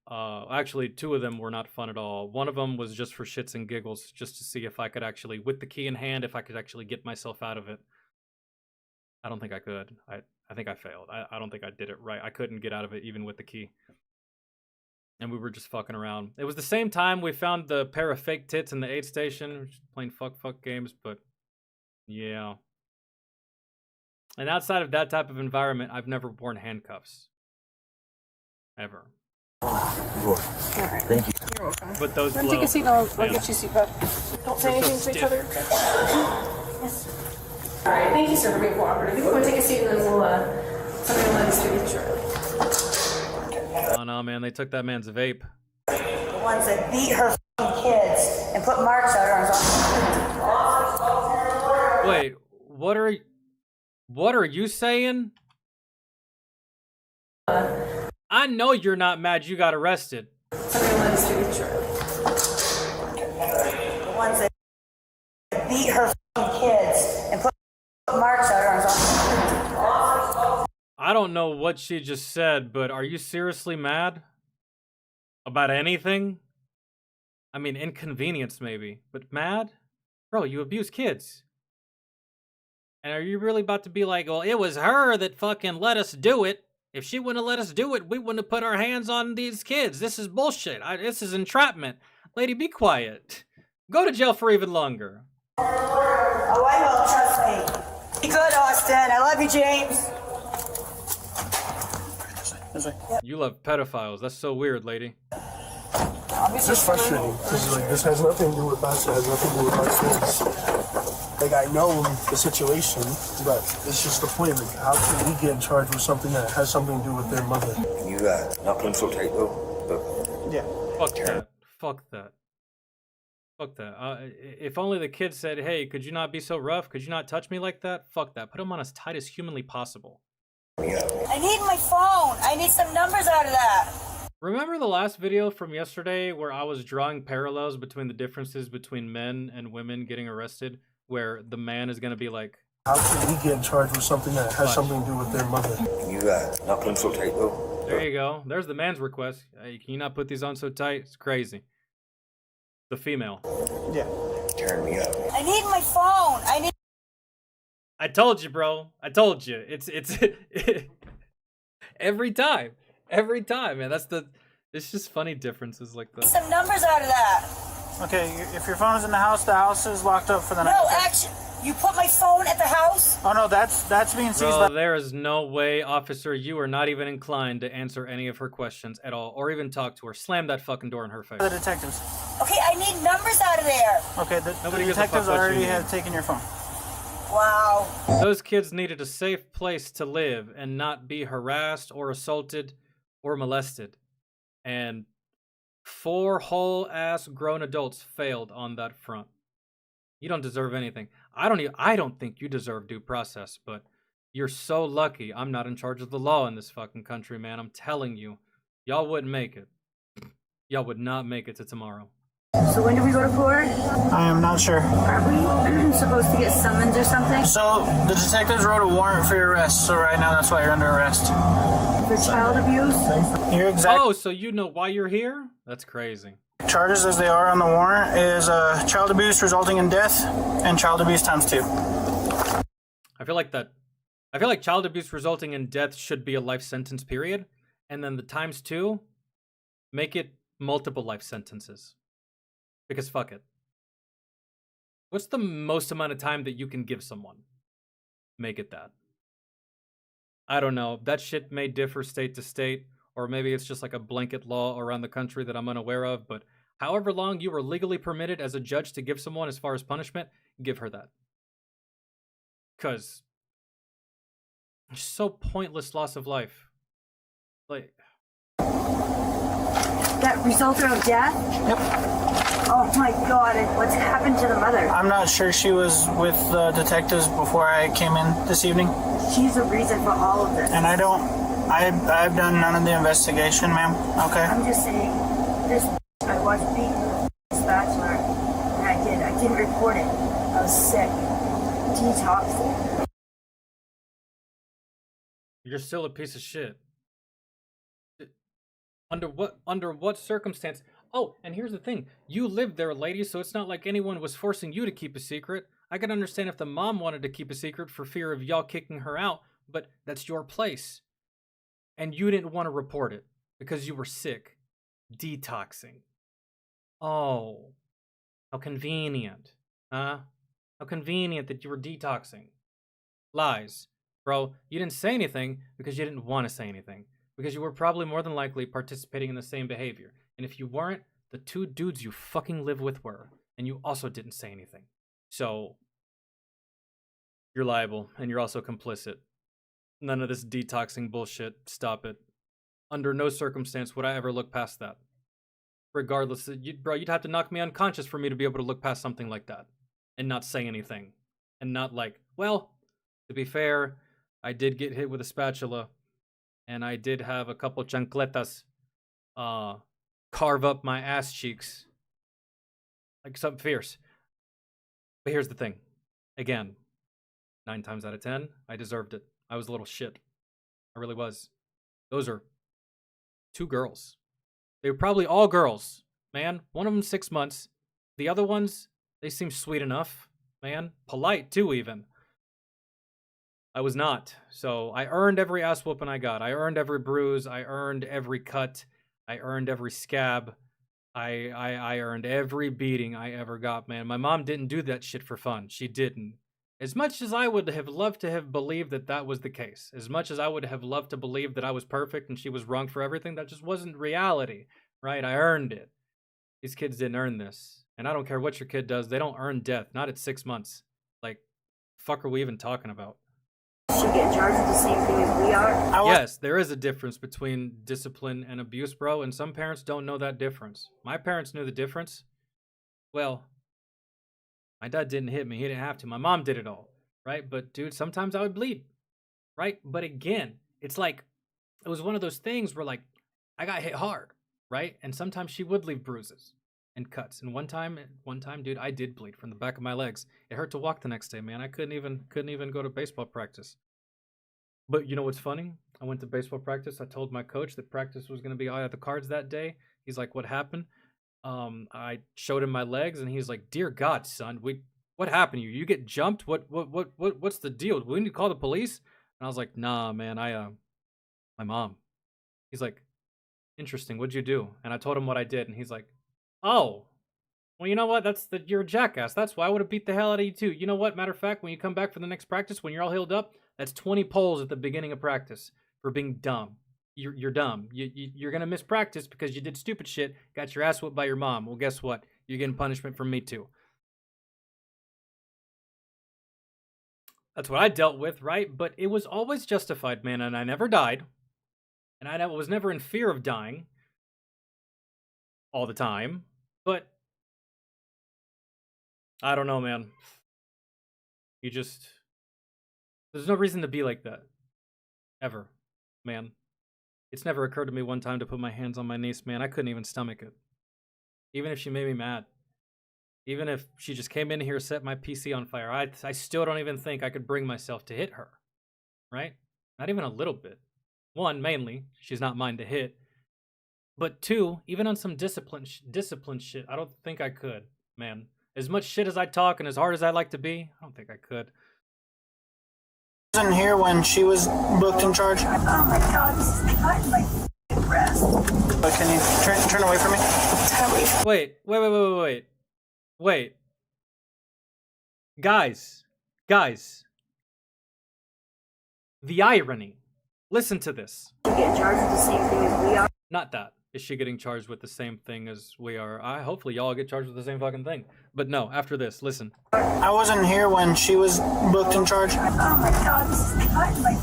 Actually, two of them were not fun at all. One of them was just for shits and giggles, just to see if I could actually, with the key in hand, if I could actually get myself out of it. I don't think I could. I think I failed. I don't think I did it right. I couldn't get out of it even with the key. And we were just fucking around. It was the same time we found the pair of fake tits in the aid station. We were just playing fuck games, but yeah. And outside of that type of environment, I've never worn handcuffs. Ever. Alright. Thank you. You're welcome. But those Then blow. take a seat and I'll Yeah. get you CPAP. Don't say They're so anything to each stiff. other. Yes. Alright, thank you, sir, for being cooperative. You can go take a seat and then somebody will let us do this shortly. Oh no, man, they took that man's vape. The ones that beat her f***ing kids and put marks out on us. Wait, what are you saying? I know you're not mad you got arrested. Somebody will let us do this shortly. The ones that beat her f***ing kids and put marks out on us. I don't know what she just said, but are you seriously mad? About anything? I mean, inconvenience maybe, but mad? Bro, you abuse kids. And are you really about to be like, well, it was her that fucking let us do it. If she wouldn't have let us do it, we wouldn't have put our hands on these kids. This is bullshit. This is entrapment. Lady, be quiet. Go to jail for even longer. Oh, I will, trust me. Be good, Austin. I love you, James. You love pedophiles. That's so weird, lady. It's just frustrating. This has nothing to do with us. It has nothing to do with our kids. Like, I know the situation, but it's just the point. Like, how can we get charged with something that has something to do with their mother? You not put so tight though. Yeah. Fuck that. Fuck that. Fuck that. If only the kid said, hey, could you not be so rough? Could you not touch me like that? Fuck that. Put him on as tight as humanly possible. I need my phone. I need some numbers out of that. Remember the last video from yesterday where I was drawing parallels between the differences between men and women getting arrested? Where the man is going to be like... How can we get charged with something that has something to do with their mother? You not put so tight though. There you go. There's the man's request. Hey, can you not put these on so tight? It's crazy. The female. Yeah. Turn me up. I need my phone. I told you, bro. I told you. It's every time. Every time, man. It's just funny differences like that. Some numbers out of that. Okay, if your phone is in the house is locked up for the night. No, actually, you put my phone at the house? Oh no, that's being seized Bro, by... there is no way, officer, you are not even inclined to answer any of her questions at all, or even talk to her. Slam that fucking door in her face. The detectives. Okay, I need numbers out of there. Okay, the Nobody gives a fuck detectives what you already need. have taken your phone. Wow. Those kids needed a safe place to live and not be harassed or assaulted or molested. And 4 whole ass grown adults failed on that front. You don't deserve anything. I don't think you deserve due process, but you're so lucky I'm not in charge of the law in this fucking country, man. I'm telling you, y'all wouldn't make it. Y'all would not make it to tomorrow. So when do we go to court? I am not sure. Aren't we supposed to get summons or something? So the detectives wrote a warrant for your arrest. So right now that's why you're under arrest. For child abuse? You're exactly. Oh, so you know why you're here? That's crazy. Charges as they are on the warrant is child abuse resulting in death and child abuse times 2. I feel like child abuse resulting in death should be a life sentence, period. And then the times 2, make it multiple life sentences. Because fuck it. What's the most amount of time that you can give someone? Make it that. I don't know. That shit may differ state to state, or maybe it's just like a blanket law around the country that I'm unaware of, but however long you were legally permitted as a judge to give someone as far as punishment, give her that. Because it's so pointless loss of life. Like, That resulted in death? Yep. Oh my god, what's happened to the mother? I'm not sure she was with the detectives before I came in this evening. She's the reason for all of this. And I've done none of the investigation, ma'am. Okay. I'm just saying, I watched Beat Bachelor, and I didn't report it. I was sick. Detoxing. you're still a piece of shit. Under what circumstance? Oh, and here's the thing. You lived there, lady, so it's not like anyone was forcing you to keep a secret. I could understand if the mom wanted to keep a secret for fear of y'all kicking her out, but that's your place. And you didn't want to report it because you were sick. Detoxing. Oh, how convenient. Huh? How convenient that you were detoxing. Lies. Bro, you didn't say anything because you didn't want to say anything. Because you were probably more than likely participating in the same behavior. And if you weren't, the 2 dudes you fucking live with were. And you also didn't say anything. So, you're liable, and you're also complicit. None of this detoxing bullshit. Stop it. Under no circumstance would I ever look past that. Regardless, bro, you'd have to knock me unconscious for me to be able to look past something like that. And not say anything. And not like, well, to be fair, I did get hit with a spatula. And I did have a couple chancletas carve up my ass cheeks. Like something fierce. But here's the thing. Again, 9 times out of 10, I deserved it. I was a little shit. I really was. Those are 2 girls. They were probably all girls, man. One of them 6 months. The other ones, they seem sweet enough, man. Polite, too, even. I was not. So I earned every ass whooping I got. I earned every bruise. I earned every cut. I earned every scab. I earned every beating I ever got, man. My mom didn't do that shit for fun. She didn't. As much as I would have loved to have believed that that was the case, as much as I would have loved to believe that I was perfect and she was wrong for everything, that just wasn't reality, right? I earned it. These kids didn't earn this. And I don't care what your kid does, they don't earn death. Not at 6 months. Like, fuck are we even talking about? Should get charged with the same thing as we are. Yes, there is a difference between discipline and abuse, bro, and some parents don't know that difference. My parents knew the difference. Well, my dad didn't hit me. He didn't have to. My mom did it all, right? But, dude, sometimes I would bleed, right? But again, it's like, it was one of those things where, like, I got hit hard, right? And sometimes she would leave bruises and cuts. And one time, dude, I did bleed from the back of my legs. It hurt to walk the next day, man. I couldn't even go to baseball practice. But you know what's funny? I went to baseball practice. I told my coach that practice was going to be all at the cards that day. He's like, "What happened?" I showed him my legs, and he's like, "Dear God, son, what happened to you? You get jumped? What's the deal? We need to call the police?" And I was like, "Nah, man, my mom." He's like, "Interesting. What'd you do?" And I told him what I did, and he's like, "Oh, well, you know what? You're a jackass. That's why I would have beat the hell out of you too. You know what? Matter of fact, when you come back for the next practice, when you're all healed up, that's 20 poles at the beginning of practice for being dumb. You're dumb. You're gonna miss practice because you did stupid shit, got your ass whooped by your mom. Well, guess what? You're getting punishment from me too." That's what I dealt with, right? But it was always justified, man, and I never died. And I was never in fear of dying all the time. But I don't know, man. There's no reason to be like that. Ever, man. It's never occurred to me one time to put my hands on my niece, man. I couldn't even stomach it. Even if she made me mad. Even if she just came in here, set my PC on fire, I still don't even think I could bring myself to hit her. Right? Not even a little bit. One, mainly, she's not mine to hit. But two, even on some discipline shit, I don't think I could, man. As much shit as I talk and as hard as I like to be, I don't think I could. I wasn't here when she was booked in charge. Oh my god, this is cutting my breast. But can you turn away from me? Wait. Guys. The irony. Listen to this. Get charged with the same thing as we are. Not that. Is she getting charged with the same thing as we are? Hopefully y'all get charged with the same fucking thing. But no, after this, listen. I wasn't here when she was booked in charge. Oh my god, this is cutting my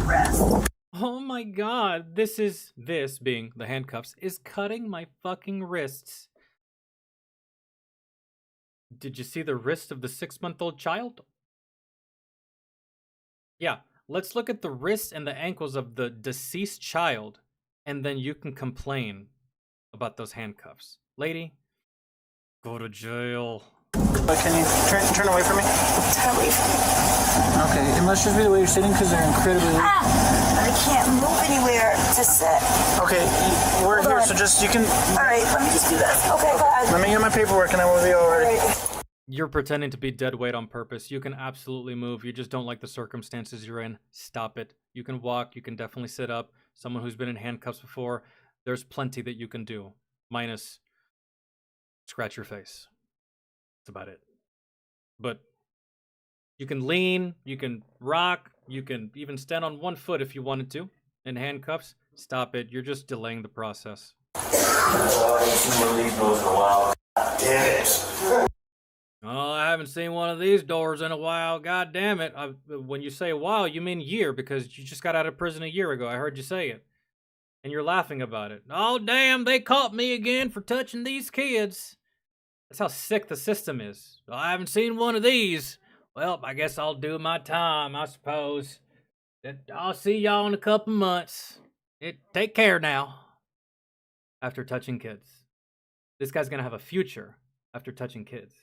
breast. Oh my god, this being the handcuffs, is cutting my fucking wrists. Did you see the wrist of the 6-month-old child? Yeah, let's look at the wrists and the ankles of the deceased child, and then you can complain about those handcuffs. Lady, go to jail. But can you turn away from me? Turn away from me. Okay, it must just be the way you're sitting because they're incredibly... I can't move anywhere to sit. Okay, we're Hold here, on. so just, you can... Alright, let me just do this. Okay, go ahead. Let me get my paperwork and then we'll be all ready. You're pretending to be dead weight on purpose. You can absolutely move. You just don't like the circumstances you're in. Stop it. You can walk. You can definitely sit up. Someone who's been in handcuffs before, there's plenty that you can do. Minus scratch your face. That's about it. But you can lean, you can rock, you can even stand on one foot if you wanted to. In handcuffs, stop it. You're just delaying the process. I ain't seen one of these doors in a while. Damn it. Oh, I haven't seen one of these doors in a while. God damn it. When you say a while, you mean year, because you just got out of prison a year ago. I heard you say it. And you're laughing about it. Oh, damn, they caught me again for touching these kids. That's how sick the system is. I haven't seen one of these. Well, I guess I'll do my time, I suppose. I'll see y'all in a couple months. Take care now. After touching kids. This guy's gonna have a future after touching kids.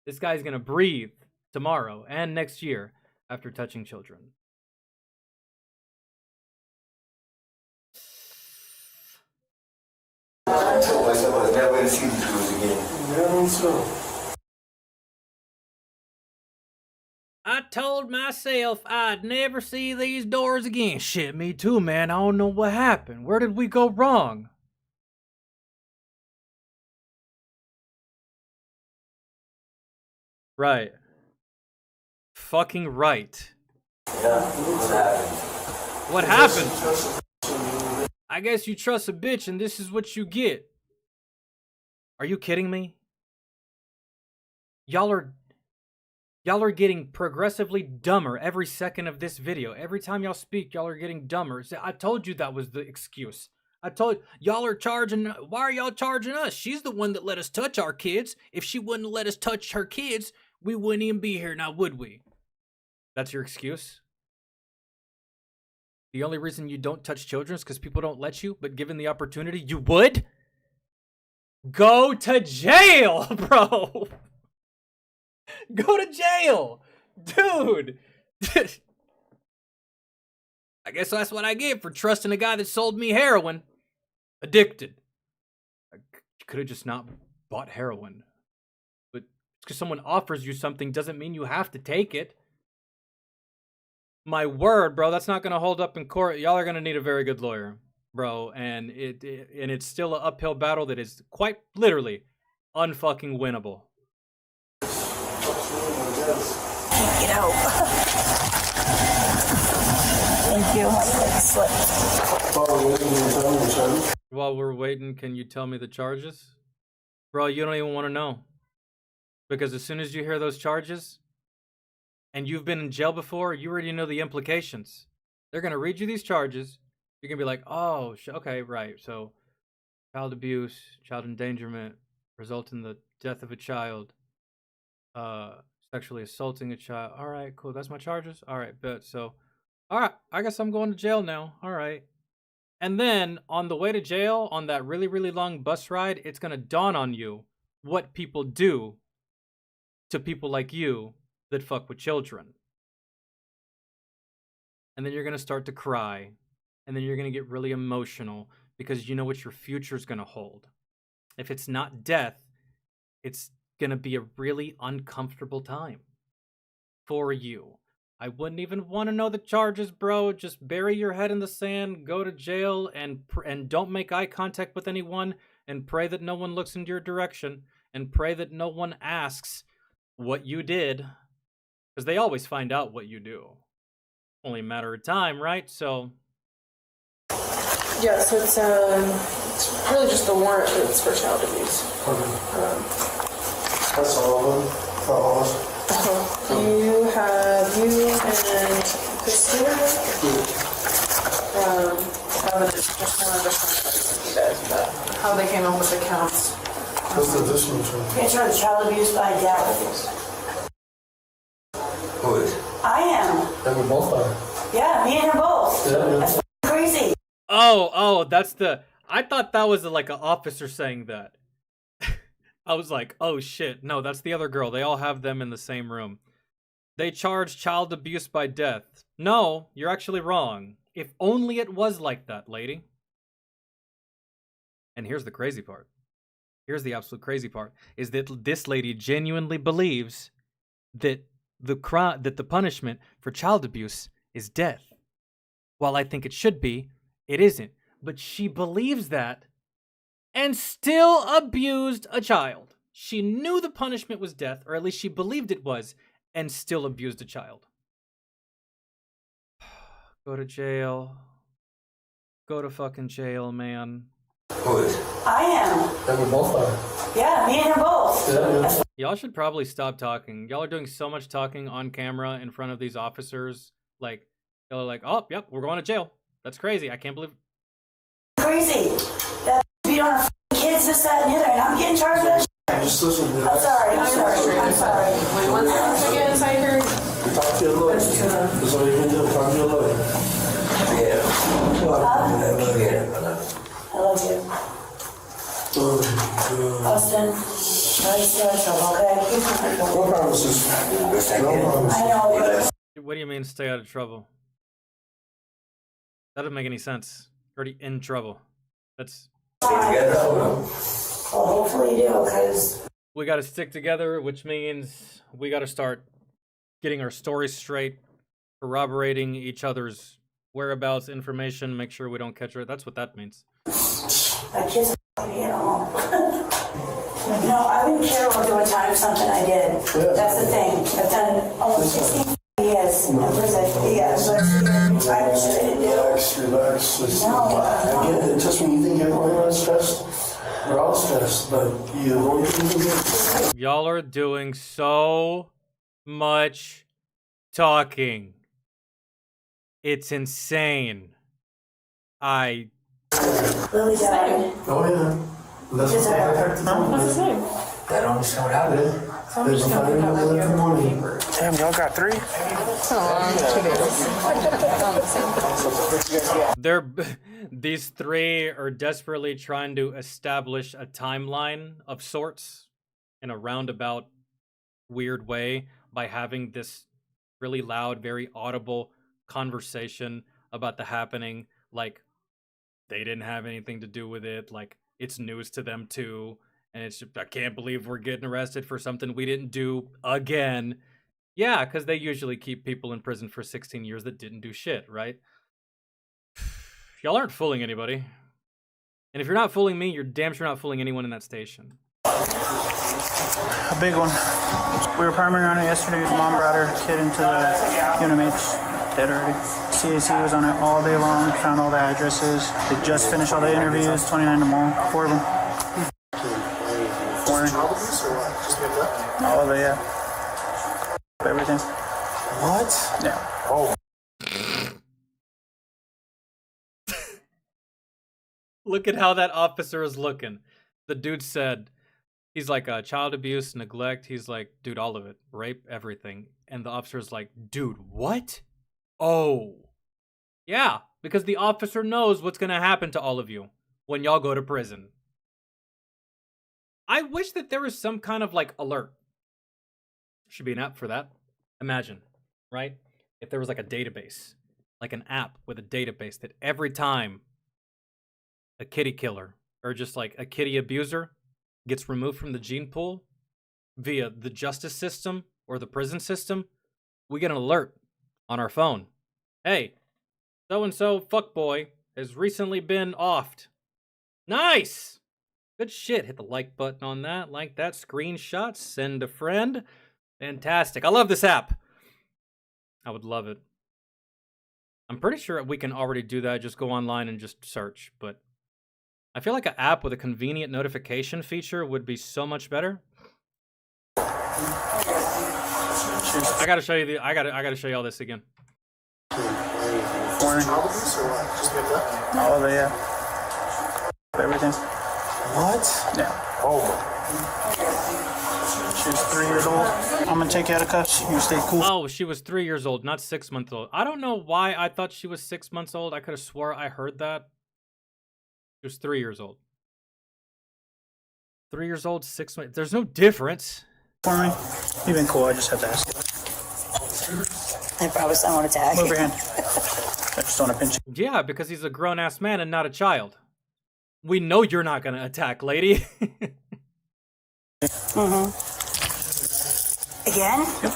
This guy's gonna breathe tomorrow and next year after touching children. Never see these dudes again. I told myself I'd never see these doors again. Shit, me too, man. I don't know what happened. Where did we go wrong? Right. Fucking right. Yeah, what happened? I guess you trust a bitch and this is what you get. Are you kidding me? Y'all are getting progressively dumber every second of this video. Every time y'all speak, y'all are getting dumber. I told you that was the excuse. I told y'all are charging. Why are y'all charging us? She's the one that let us touch our kids. If she wouldn't let us touch her kids, we wouldn't even be here now, would we? That's your excuse? The only reason you don't touch children is because people don't let you, but given the opportunity, you would? Go to jail, bro! Go to jail! Dude! I guess that's what I get for trusting a guy that sold me heroin. Addicted. You could have just not bought heroin. But because someone offers you something doesn't mean you have to take it. My word, bro, that's not going to hold up in court. Y'all are going to need a very good lawyer, bro. And it's still an uphill battle that is quite literally unfucking winnable. Get out. Thank you. While we're waiting, can you tell me the charges? Bro, you don't even want to know. Because as soon as you hear those charges, and you've been in jail before, you already know the implications. They're going to read you these charges. You're going to be like, oh, okay, right. So, child abuse, child endangerment, result in the death of a child, sexually assaulting a child. All right, cool. That's my charges. All right, bet. So, all right, I guess I'm going to jail now. All right. And then on the way to jail, on that really, really long bus ride, it's going to dawn on you what people do to people like you that fuck with children. And then you're going to start to cry. And then you're going to get really emotional because you know what your future's going to hold. If it's not death, it's going to be a really uncomfortable time for you. I wouldn't even want to know the charges, bro. Just bury your head in the sand, go to jail, and don't make eye contact with anyone, and pray that no one looks in your direction, and pray that no one asks what you did, because they always find out what you do. Only a matter of time, right? So yeah, so it's really just the warrant that's for child abuse. That's all of them. For all of us. You have you and Christina. Have just one of the how they came up with the counts. What's the additional term? It's for child abuse by death. Who is? I am. And we both are. Yeah, me and her both. Yeah. That's crazy. Oh, that's the... I thought that was like an officer saying that. I was like, oh shit. No, that's the other girl. They all have them in the same room. They charge child abuse by death. No, you're actually wrong. If only it was like that, lady. And here's the crazy part. Here's the absolute crazy part. Is that this lady genuinely believes that the punishment for child abuse is death. While I think it should be, it isn't. But she believes that and still abused a child. She knew the punishment was death, or at least she believed it was, and still abused a child. Go to jail. Go to fucking jail, man. Who is? I am. And we both are. Yeah, me and her both. Yeah. Y'all should probably stop talking. Y'all are doing so much talking on camera in front of these officers. Like, y'all are like, oh, yep, we're going to jail. That's crazy. I can't believe... Crazy. That you don't have kids, this, that, and the other, and I'm getting charged with that shit. Just listen to I'm sorry. Wait, one second again, so I heard. Talk to your lawyer. That's all you can do. Talk to your lawyer. Yeah. I love you. Austin, nice to okay? No promises. I know, but... What do you mean, stay out of trouble? That doesn't make any sense. You're already in trouble. That's... Well, hopefully you do, because... We gotta stick together, which means we gotta start getting our stories straight, corroborating each other's whereabouts, information, make sure we don't catch her. That's what that means. My kids are me at home. No, I wouldn't care about doing time for something I did. That's the thing. I've done almost 16 years in prison. Yeah, but I didn't do. Relax. No. I get it. Just when you think everyone is stressed, we're all stressed. But you only thing you can do. Y'all are doing so much talking. It's insane. Lily died. Oh, yeah. That's What's his name? I don't understand what happened. There's a fire in the morning. Damn, y'all got 3? These 3 are desperately trying to establish a timeline of sorts in a roundabout, weird way by having this really loud, very audible conversation about the happening. Like, they didn't have anything to do with it. Like, it's news to them too. And it's just, I can't believe we're getting arrested for something we didn't do again. Yeah, because they usually keep people in prison for 16 years that didn't do shit, right? Y'all aren't fooling anybody. And if you're not fooling me, you're damn sure not fooling anyone in that station. A big one. We were primary on it yesterday. His mom brought her kid into the UNMH. Dead already. CAC was on it all day long. Found all the addresses. They just finished all the interviews. 29 tomorrow. 4 of them. 4. All of it, yeah. Everything. What? Yeah. Oh. Look at how that officer is looking. The dude said, he's like, child abuse, neglect. He's like, dude, all of it. Rape, everything. And the officer's like, dude, what? Oh. Yeah, because the officer knows what's going to happen to all of you when y'all go to prison. I wish that there was some kind of like alert. Should be an app for that. Imagine, right? If there was like a database, like an app with a database that every time a kitty killer or just like a kitty abuser gets removed from the gene pool via the justice system or the prison system, we get an alert on our phone. Hey, so-and-so fuckboy has recently been offed. Nice! Good shit. Hit the like button on that. Like that. Screenshot. Send a friend. Fantastic. I love this app. I would love it. I'm pretty sure we can already do that. Just go online and just search. But I feel like an app with a convenient notification feature would be so much better. I gotta show you I gotta show you all this again. All of it, yeah. Everything. What? Yeah. Oh. She was 3 years old. I'm gonna take you out of cuffs. You stay cool. Oh, she was 3 years old, not 6 months old. I don't know why I thought she was 6 months old. I could have swore I heard that. She was 3 years old. 3 years old, 6 months. There's no difference. For me? You've been cool. I just have to ask. I promise I won't attack. Move your hand. I just don't want to pinch you. Yeah, because he's a grown-ass man and not a child. We know you're not gonna attack, lady. Mm-hmm. Again? Yep.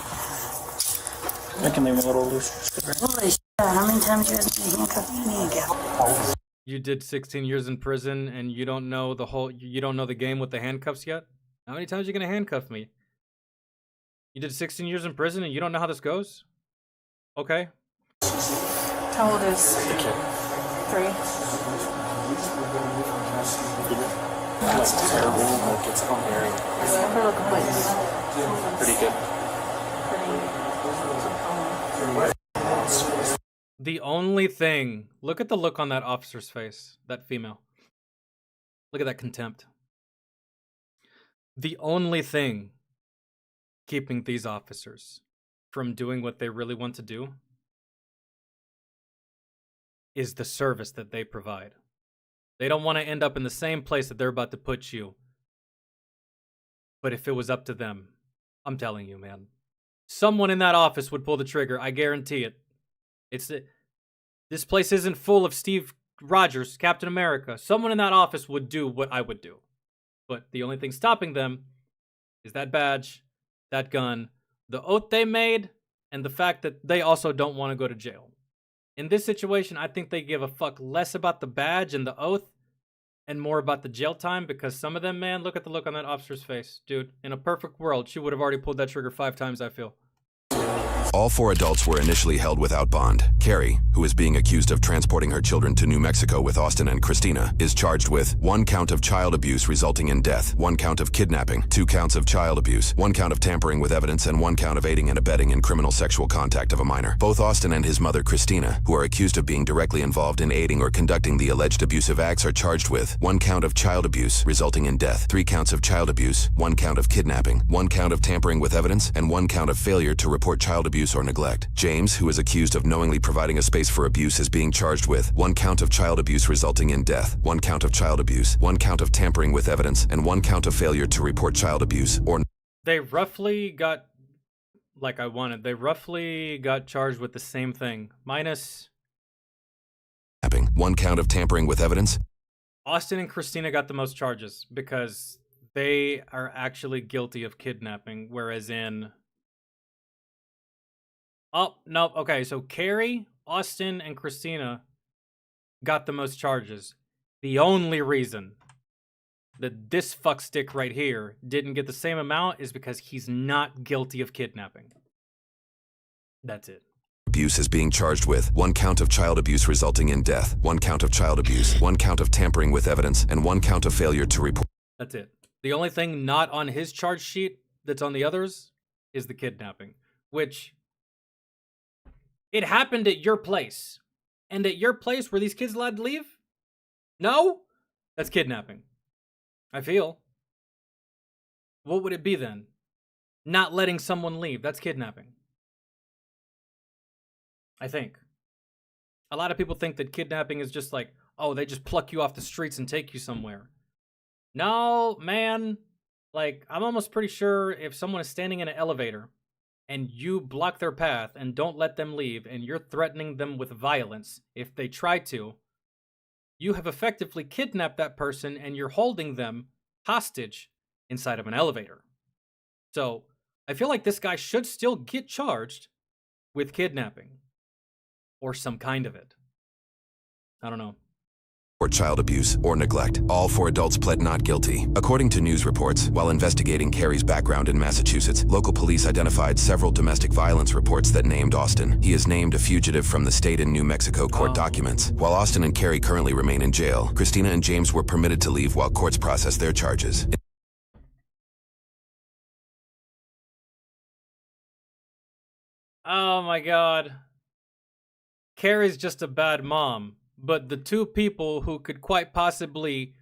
I can leave him a little loose. Holy shit, how many times you guys handcuffed me again? You did 16 years in prison and you don't know you don't know the game with the handcuffs yet? How many times are you gonna handcuff me? You did 16 years in prison and you don't know how this goes? Okay. How old is the kid? 3. That's terrible. Like, it's unbearable. Never look like Pretty good. The only thing, look at the look on that officer's face, that female. Look at that contempt. The only thing keeping these officers from doing what they really want to do is the service that they provide. They don't want to end up in the same place that they're about to put you. But if it was up to them, I'm telling you, man, someone in that office would pull the trigger. I guarantee it. This place isn't full of Steve Rogers, Captain America. Someone in that office would do what I would do. But the only thing stopping them is that badge, that gun, the oath they made, and the fact that they also don't want to go to jail. In this situation, I think they give a fuck less about the badge and the oath and more about the jail time, because some of them, man, look at the look on that officer's face. Dude, in a perfect world, she would have already pulled that trigger 5 times, I feel. All 4 adults were initially held without bond. Carrie, who is being accused of transporting her children to New Mexico with Austin and Christina, is charged with 1 count of child abuse resulting in death, 1 count of kidnapping, 2 counts of child abuse, 1 count of tampering with evidence, and 1 count of aiding and abetting in criminal sexual contact of a minor. Both Austin and his mother, Christina, who are accused of being directly involved in aiding or conducting the alleged abusive acts, are charged with 1 count of child abuse resulting in death, 3 counts of child abuse, 1 count of kidnapping, 1 count of tampering with evidence, and 1 count of failure to report child abuse or neglect. James, who is accused of knowingly providing a space for abuse, is being charged with 1 count of child abuse resulting in death, 1 count of child abuse, 1 count of tampering with evidence, and 1 count of failure to report child abuse or... They roughly got, like I wanted, they roughly got charged with the same thing, minus... 1 count of tampering with evidence. Austin and Christina got the most charges because they are actually guilty of kidnapping, whereas in... Oh, no, okay, so Carrie, Austin, and Christina got the most charges. The only reason that this fuckstick right here didn't get the same amount is because he's not guilty of kidnapping. That's it. Abuse is being charged with 1 count of child abuse resulting in death, 1 count of child abuse, 1 count of tampering with evidence, and 1 count of failure to report. That's it. The only thing not on his charge sheet that's on the others is the kidnapping, which... It happened at your place. And at your place, were these kids allowed to leave? No? That's kidnapping. I feel. What would it be then? Not letting someone leave. That's kidnapping. I think. A lot of people think that kidnapping is just like, oh, they just pluck you off the streets and take you somewhere. No, man. Like, I'm almost pretty sure if someone is standing in an elevator and you block their path and don't let them leave and you're threatening them with violence if they try to, you have effectively kidnapped that person and you're holding them hostage inside of an elevator. So, I feel like this guy should still get charged with kidnapping or some kind of it. I don't know. Or child abuse or neglect. All 4 adults pled not guilty. According to news reports, while investigating Carrie's background in Massachusetts, local police identified several domestic violence reports that named Austin. He is named a fugitive from the state and New Mexico court documents. While Austin and Carrie currently remain in jail, Christina and James were permitted to leave while courts process their charges. Oh my god. Carrie's just a bad mom, but the 2 people who could quite possibly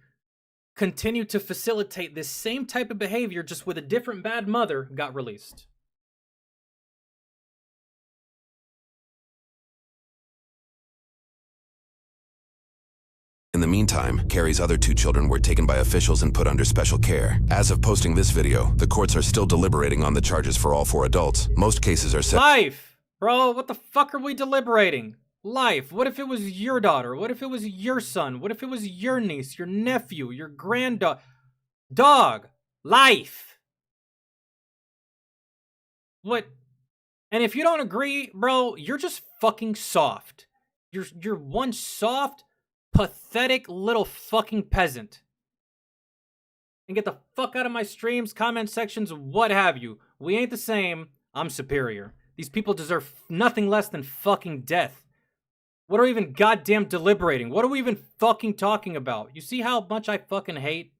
continue to facilitate this same type of behavior just with a different bad mother got released. In the meantime, Carrie's other 2 children were taken by officials and put under special care. As of posting this video, the courts are still deliberating on the charges for all 4 adults. Most cases are set. Life! Bro, what the fuck are we deliberating? Life. What if it was your daughter? What if it was your son? What if it was your niece, your nephew, your granddaughter? Dog. Life. What? And if you don't agree, bro, you're just fucking soft. You're one soft, pathetic little fucking peasant. And get the fuck out of my streams, comment sections, what have you. We ain't the same. I'm superior. These people deserve nothing less than fucking death. What are we even goddamn deliberating? What are we even fucking talking about? You see how much I fucking hate?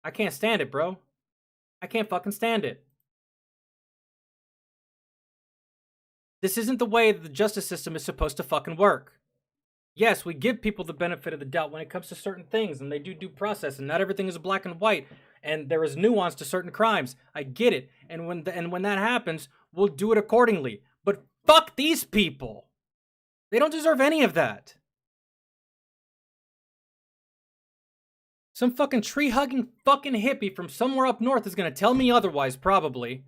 I can't stand it, bro. I can't fucking stand it. This isn't the way that the justice system is supposed to fucking work. Yes, we give people the benefit of the doubt when it comes to certain things, and they do due process, and not everything is black and white, and there is nuance to certain crimes. I get it, and when that happens, we'll do it accordingly. But fuck these people! They don't deserve any of that. Some fucking tree-hugging fucking hippie from somewhere up north is gonna tell me otherwise, probably.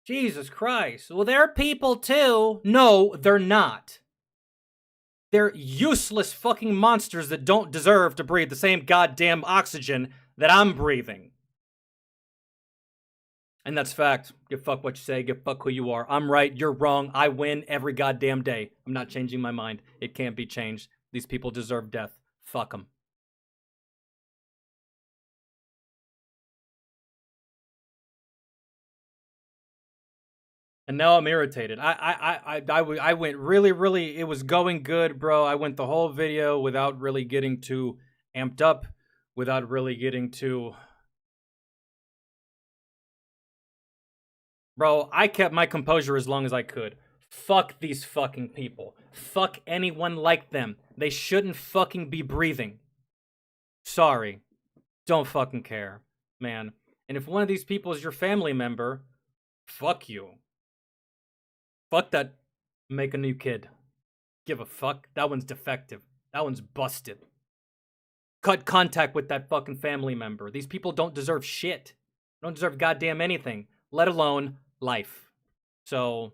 Jesus Christ. Well, they're people too. No, they're not. They're useless fucking monsters that don't deserve to breathe the same goddamn oxygen that I'm breathing. And that's fact. Give fuck what you say, give fuck who you are. I'm right, you're wrong, I win every goddamn day. I'm not changing my mind. It can't be changed. These people deserve death. Fuck them. And now I'm irritated. I went really, it was going good, bro. I went the whole video without really getting too amped up, without really getting too... Bro, I kept my composure as long as I could. Fuck these fucking people. Fuck anyone like them. They shouldn't fucking be breathing. Sorry. Don't fucking care, man. And if one of these people is your family member, fuck you. Fuck that. Make a new kid. Give a fuck. That one's defective. That one's busted. Cut contact with that fucking family member. These people don't deserve shit. Don't deserve goddamn anything. Let alone life. So,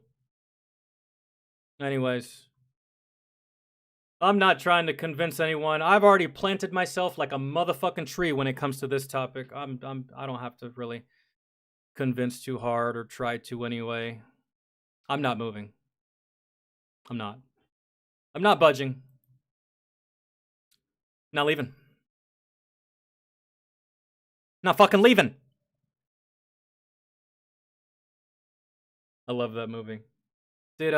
anyways. I'm not trying to convince anyone. I've already planted myself like a motherfucking tree when it comes to this topic. I don't have to really convince too hard or try to anyway. I'm not moving. I'm not. I'm not budging. Not leaving. Not fucking leaving. I love that movie. Did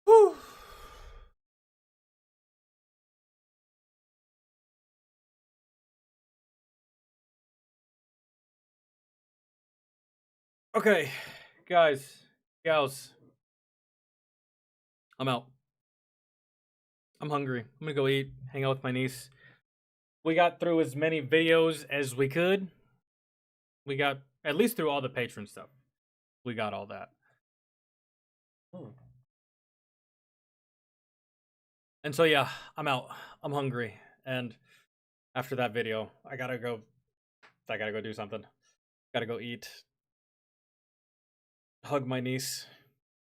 Whew. Okay, guys, gals. I'm out. I'm hungry. I'm gonna go eat, hang out with my niece. We got through as many videos as we could. We got at least through all the patron stuff. We got all that. And so yeah, I'm out. I'm hungry. And after that video, I gotta go do something. Gotta go eat. Hug my niece.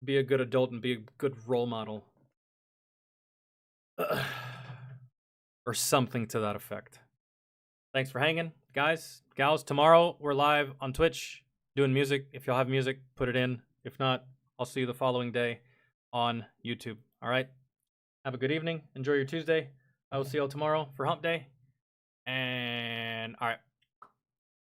Be a good adult and be a good role model. Or something to that effect. Thanks for hanging, guys, gals. Tomorrow we're live on Twitch doing music. If y'all have music, put it in. If not, I'll see you the following day on YouTube. All right? Have a good evening. Enjoy your Tuesday. I will see y'all tomorrow for Hump Day. And all right.